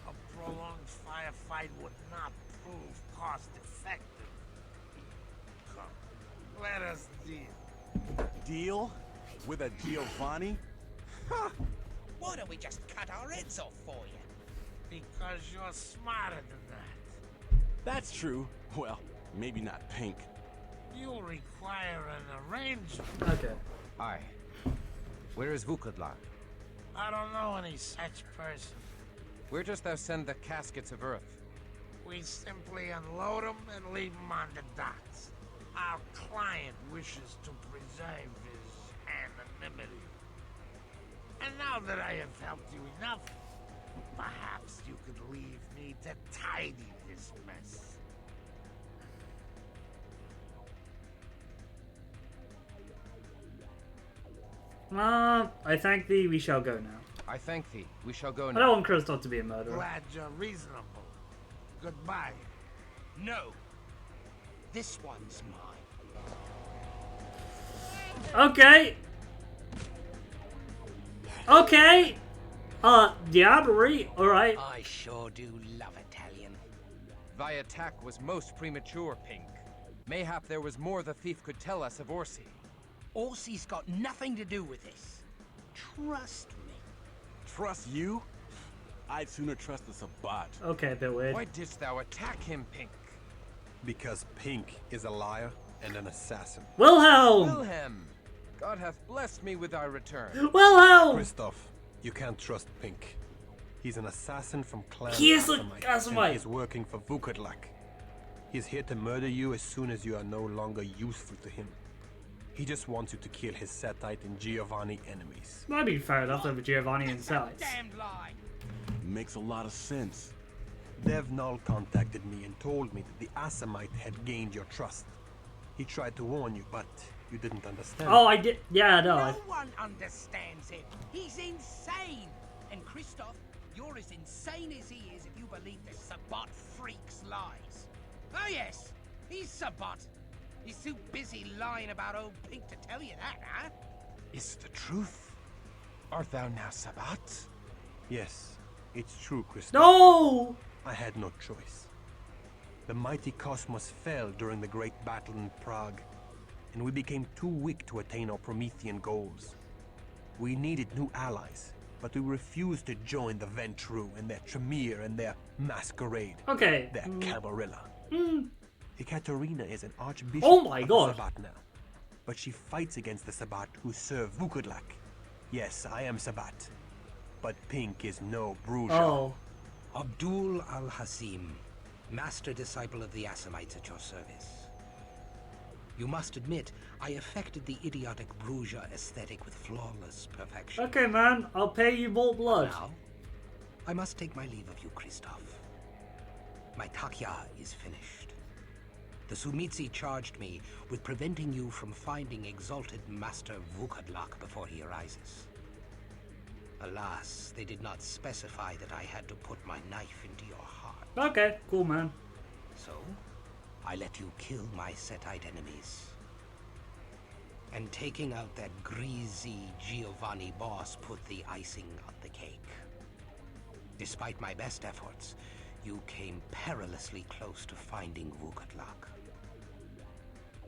A prolonged firefight would not prove cost effective. Come, let us deal. Deal? With a Giovanni? Ha! Why don't we just cut our heads off for you? Because you're smarter than that. That's true. Well, maybe not Pink. You'll require an arrangement. Okay. Aye. Where is Vukodlar? I don't know any such person. Where dost thou send the caskets of earth? We simply unload them and leave them on the docks. Our client wishes to preserve his anonymity. And now that I have helped you enough, perhaps you could leave me to tidy this mess. I thank thee, we shall go now. I thank thee. We shall go I now. don't want Kristoff to be a murderer. Glad you're reasonable. Goodbye. No. This one's mine. Okay. Okay. Diablerie, alright. I sure do love Italian. Thy attack was most premature, Pink. Mayhap there was more the thief could tell us of Orsi. Orsi's got nothing to do with this. Trust me. Trust you? I'd sooner trust the Sabbat. Okay, a bit weird. Why didst thou attack him, Pink? Because Pink is a liar and an assassin. Wilhelm! Wilhelm! God hath blessed me with thy return. Wilhelm! Christoph, you can't trust Pink. He's an assassin from Clan He is an Asamite, Asamite. and he's working for Vukodlak. He's here to murder you as soon as you are no longer useful to him. He just wants you to kill his Setite and Giovanni enemies. Might be fair enough over Giovanni and Sides. Damned lie. Makes a lot of sense. Dev Null contacted me and told me that the Asamite had gained your trust. He tried to warn you, but you didn't understand. Oh, I did. Yeah, no. No one understands him. He's insane. And Christoph, you're as insane as he is if you believe the Sabbat freak's lies. Oh yes, he's Sabbat. He's too busy lying about old Pink to tell you that, huh? Is the truth? Art thou now Sabbat? Yes, it's true, Christoph. No! I had no choice. The mighty cosmos fell during the great battle in Prague, and we became too weak to attain our Promethean goals. We needed new allies, but we refused to join the Ventru and their Tremere and their Masquerade. Okay. Their Camarilla. Ekaterina is an archbishop Oh my of God. the Sabbat now, but she fights against the Sabbat who serve Vukodlak. Yes, I am Sabbat, but Pink is no Bruja. Oh. Abdul al-Hasim, master disciple of the Asamites at your service. You must admit, I affected the idiotic Bruja aesthetic with flawless perfection. Okay, man. I'll pay you more blood. Now, I must take my leave of you, Christoph. My takya is finished. The Sumitsi charged me with preventing you from finding exalted Master Vukodlak before he arises. Alas, they did not specify that I had to put my knife into your heart. Okay, cool, man. So, I let you kill my Setite enemies. And taking out that greasy Giovanni boss put the icing on the cake. Despite my best efforts, you came perilously close to finding Vukodlak.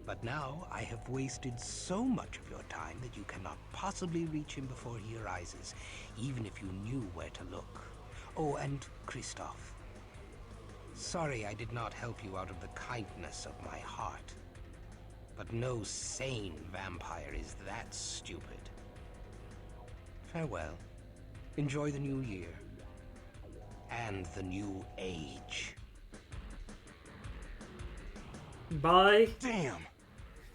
But now I have wasted so much of your time that you cannot possibly reach him before he arises, even if you knew where to look. Oh, and Christoph. Sorry I did not help you out of the kindness of my heart. But no sane vampire is that stupid. Farewell. Enjoy the new year. And the new age. Bye. Damn!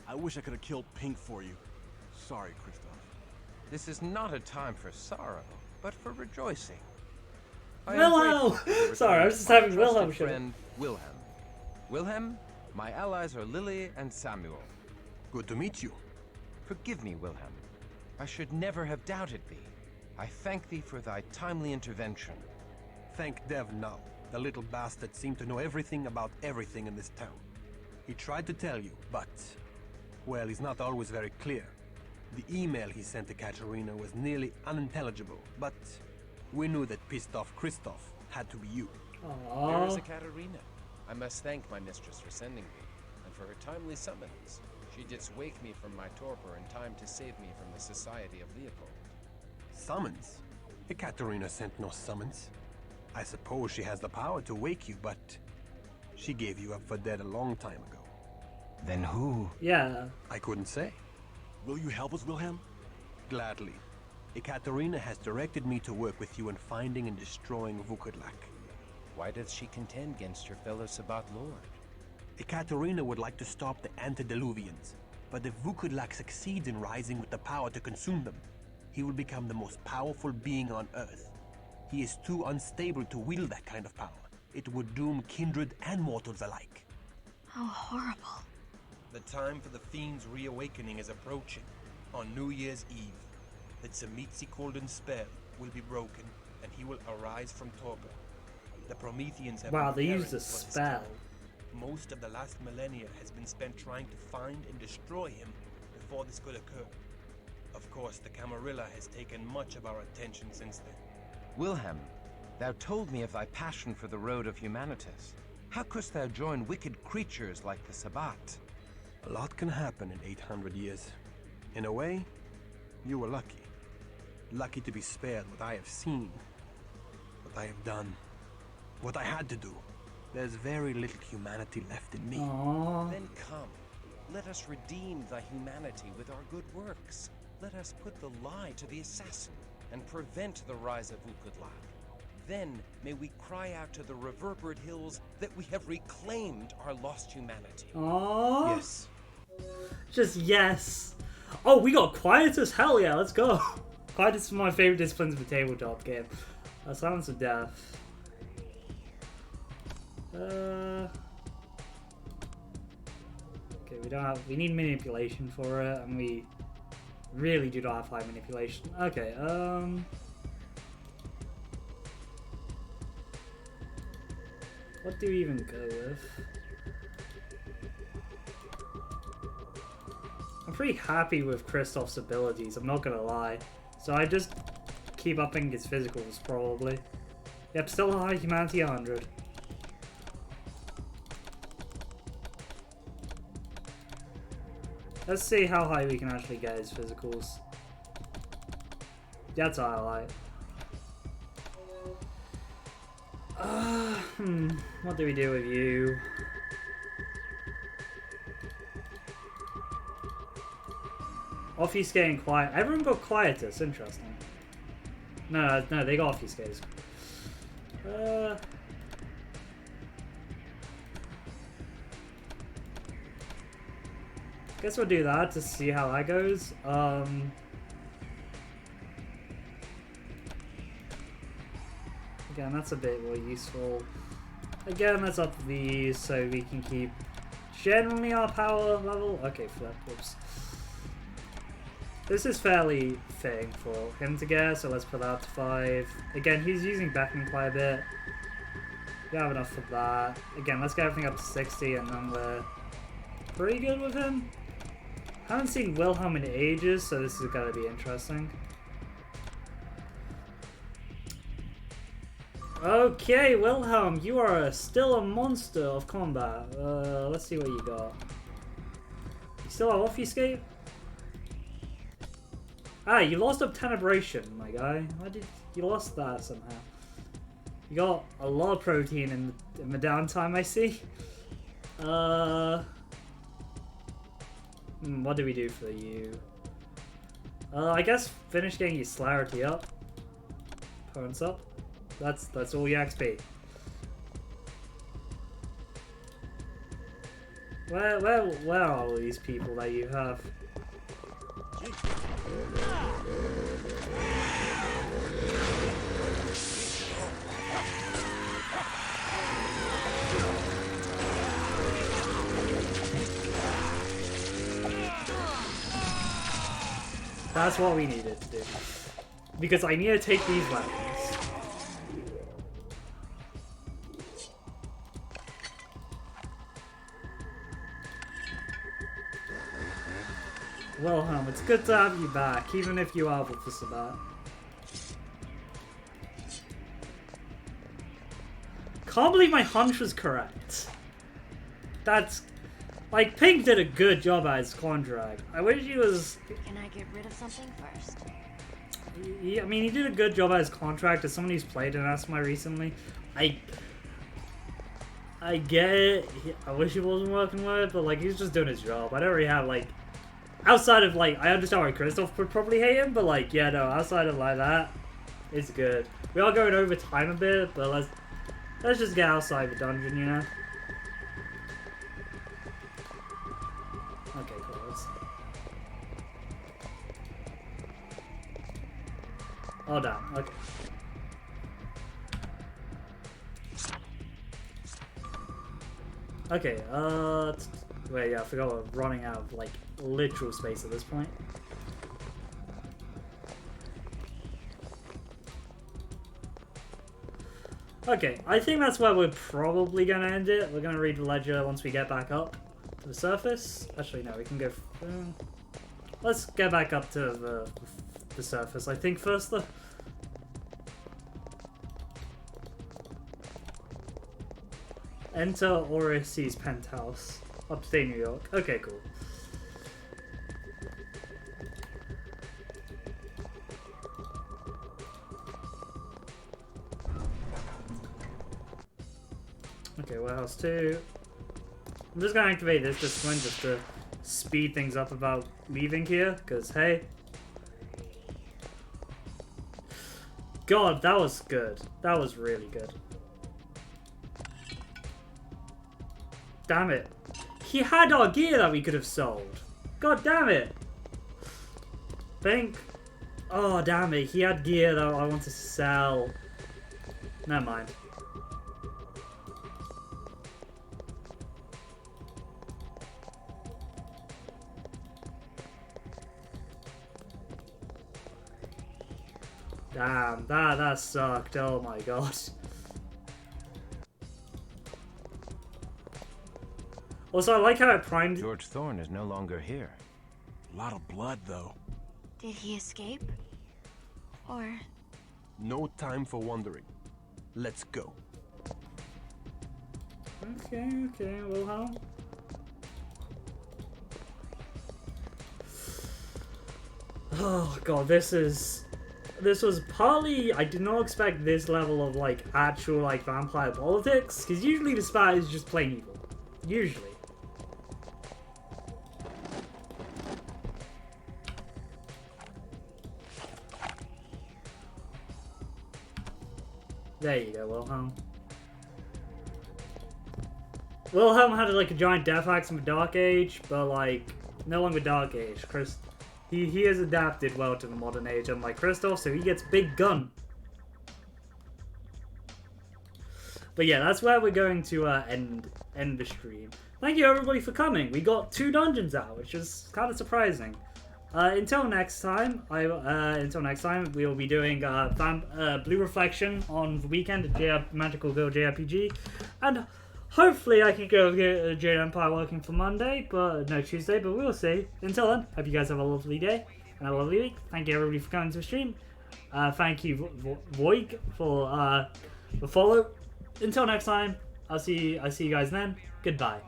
I wish I could have killed Pink for you. Sorry, Christoph. This is not a time for sorrow, but for rejoicing. Wilhelm! Sorry, I was just having Wilhelm show. friend, Wilhelm. Wilhelm, my allies are Lily and Samuel. Good to meet you. Forgive me, Wilhelm. I should never have doubted thee. I thank thee for thy timely intervention. Thank Dev now. The little bastard seemed to know everything about everything in this town. He tried to tell you, but... well, he's not always very clear. The email he sent to Katerina was nearly unintelligible, but we knew that pissed off Christoph had to be you. Here is Aww. Ekaterina. I must thank my mistress for sending me, and for her timely summons. She didst wake me from my torpor in time to save me from the society of Leopold. Summons? Ekaterina sent no summons. I suppose she has the power to wake you, but she gave you up for dead a long time ago. Then who? Yeah. I couldn't say. Will you help us, Wilhelm? Gladly. Ekaterina has directed me to work with you in finding and destroying Vukudlak. Why does she contend against your fellow Sabbat Lord? Ekaterina would like to stop the antediluvians, but if Vukudlak succeeds in rising with the power to consume them, he will become the most powerful being on Earth. He is too unstable to wield that kind of power. It would doom kindred and mortals alike. How horrible. The time for the Fiend's reawakening is approaching. On New Year's Eve, the Tzimisce-Kolden's spell will be broken, and he will arise from torpor. The Prometheans have Wow, been they preparing used a for his spell. time. Most of the last millennia has been spent trying to find and destroy him before this could occur. Of course, the Camarilla has taken much of our attention since then. Wilhelm, thou told me of thy passion for the road of humanitas. How couldst thou join wicked creatures like the Sabbat? A lot can happen in 800 years. In a way, you were lucky. Lucky to be spared what I have seen, what I have done, what I had to do. There's very little humanity left in me. Aww. Then come, let us redeem thy humanity with our good works. Let us put the lie to the assassin and prevent the rise of Vukudlak. Then may we cry out to the reverberate hills that we have reclaimed our lost humanity. Aww. Yes. Just yes. Oh, we got Quietus. Hell yeah, let's go. Quietus is my favorite disciplines of a tabletop game. Silence of Death. Okay, we need manipulation for it, and we really do not have high manipulation. Okay, what do we even go with? I'm pretty happy with Kristoff's abilities, I'm not gonna lie. So I just keep upping his physicals, probably. Yep, still a high humanity 100. Let's see how high we can actually get his physicals. That's all I like. What do we do with you? Obfuscate and Quiet. Everyone got Quietus, interesting. No, they got Obfuscate. Guess we'll do that to see how that goes. Again, that's a bit more useful. Again, let's up these so we can keep generally our power level. Okay, flip, whoops. This is fairly fitting for him to get, so let's put that to 5. Again, he's using Beckoning quite a bit. We have enough for that. Again, let's get everything up to 60 and then we're pretty good with him. Haven't seen Wilhelm in ages, so this is gonna be interesting. Okay, Wilhelm, you are still a monster of combat. Let's see what you got. You still have Obfuscate? Ah, you lost Obtenebration, my guy. Why did you lost that somehow? You got a lot of protein in the downtime, I see. What do we do for you? I guess finish getting your celerity up. Opponents up. That's all your XP. Where are all these people that you have? That's what we needed to do. Because I need to take these weapons. Wilhelm, it's good to have you back, even if you are with the Sabbat. Can't believe my hunch was correct. That's... Like, Pink did a good job as Contract. I wish he was... Can I get rid of something first? I mean, he did a good job as contract. As someone who's played in SMI recently, I get it. I wish he wasn't working with it, but like he's just doing his job. I don't really have like outside of like I understand why Christoph would probably hate him, but like yeah, no, outside of like that, it's good. We are going over time a bit, but let's just get outside the dungeon, you know. Okay, cool. Oh damn. Okay. Okay, wait, yeah, I forgot we're running out of, like, literal space at this point. Okay, I think that's where we're probably gonna end it. We're gonna read the ledger once we get back up to the surface. Actually, no, we can go... let's get back up to the surface, I think, first, though. Enter Orisi's penthouse, upstate New York. Okay, cool. Okay, warehouse 2. I'm just gonna activate this discipline just to speed things up about leaving here, because hey. God, that was good. That was really good. Damn it. He had our gear that we could have sold. God damn it. Oh, damn it. He had gear that I want to sell. Never mind. Damn, that sucked. Oh my god. Also, I like how it primed... George Thorne is no longer here. A lot of blood, though. Did he escape? Or... No time for wondering. Let's go. Okay, Wilhelm. Oh god, this was partly... I did not expect this level of, like, actual, like, vampire politics. Because usually the spat is just plain evil. Usually. There you go, Wilhelm. Wilhelm had like a giant death axe from the Dark Age, but like no longer Dark Age. He has adapted well to the modern age, unlike Christoph, so he gets big gun. But yeah, that's where we're going to end the stream. Thank you everybody for coming. We got 2 dungeons out, which is kind of surprising. Until next time, we will be doing Blue Reflection on the weekend at Magical Girl JRPG, and hopefully I can go get Jade Empire working for Monday, but no Tuesday, but we'll see. Until then, hope you guys have a lovely day and a lovely week. Thank you everybody for coming to the stream. Thank you Voig for the follow. Until next time, I'll see you guys then. Goodbye.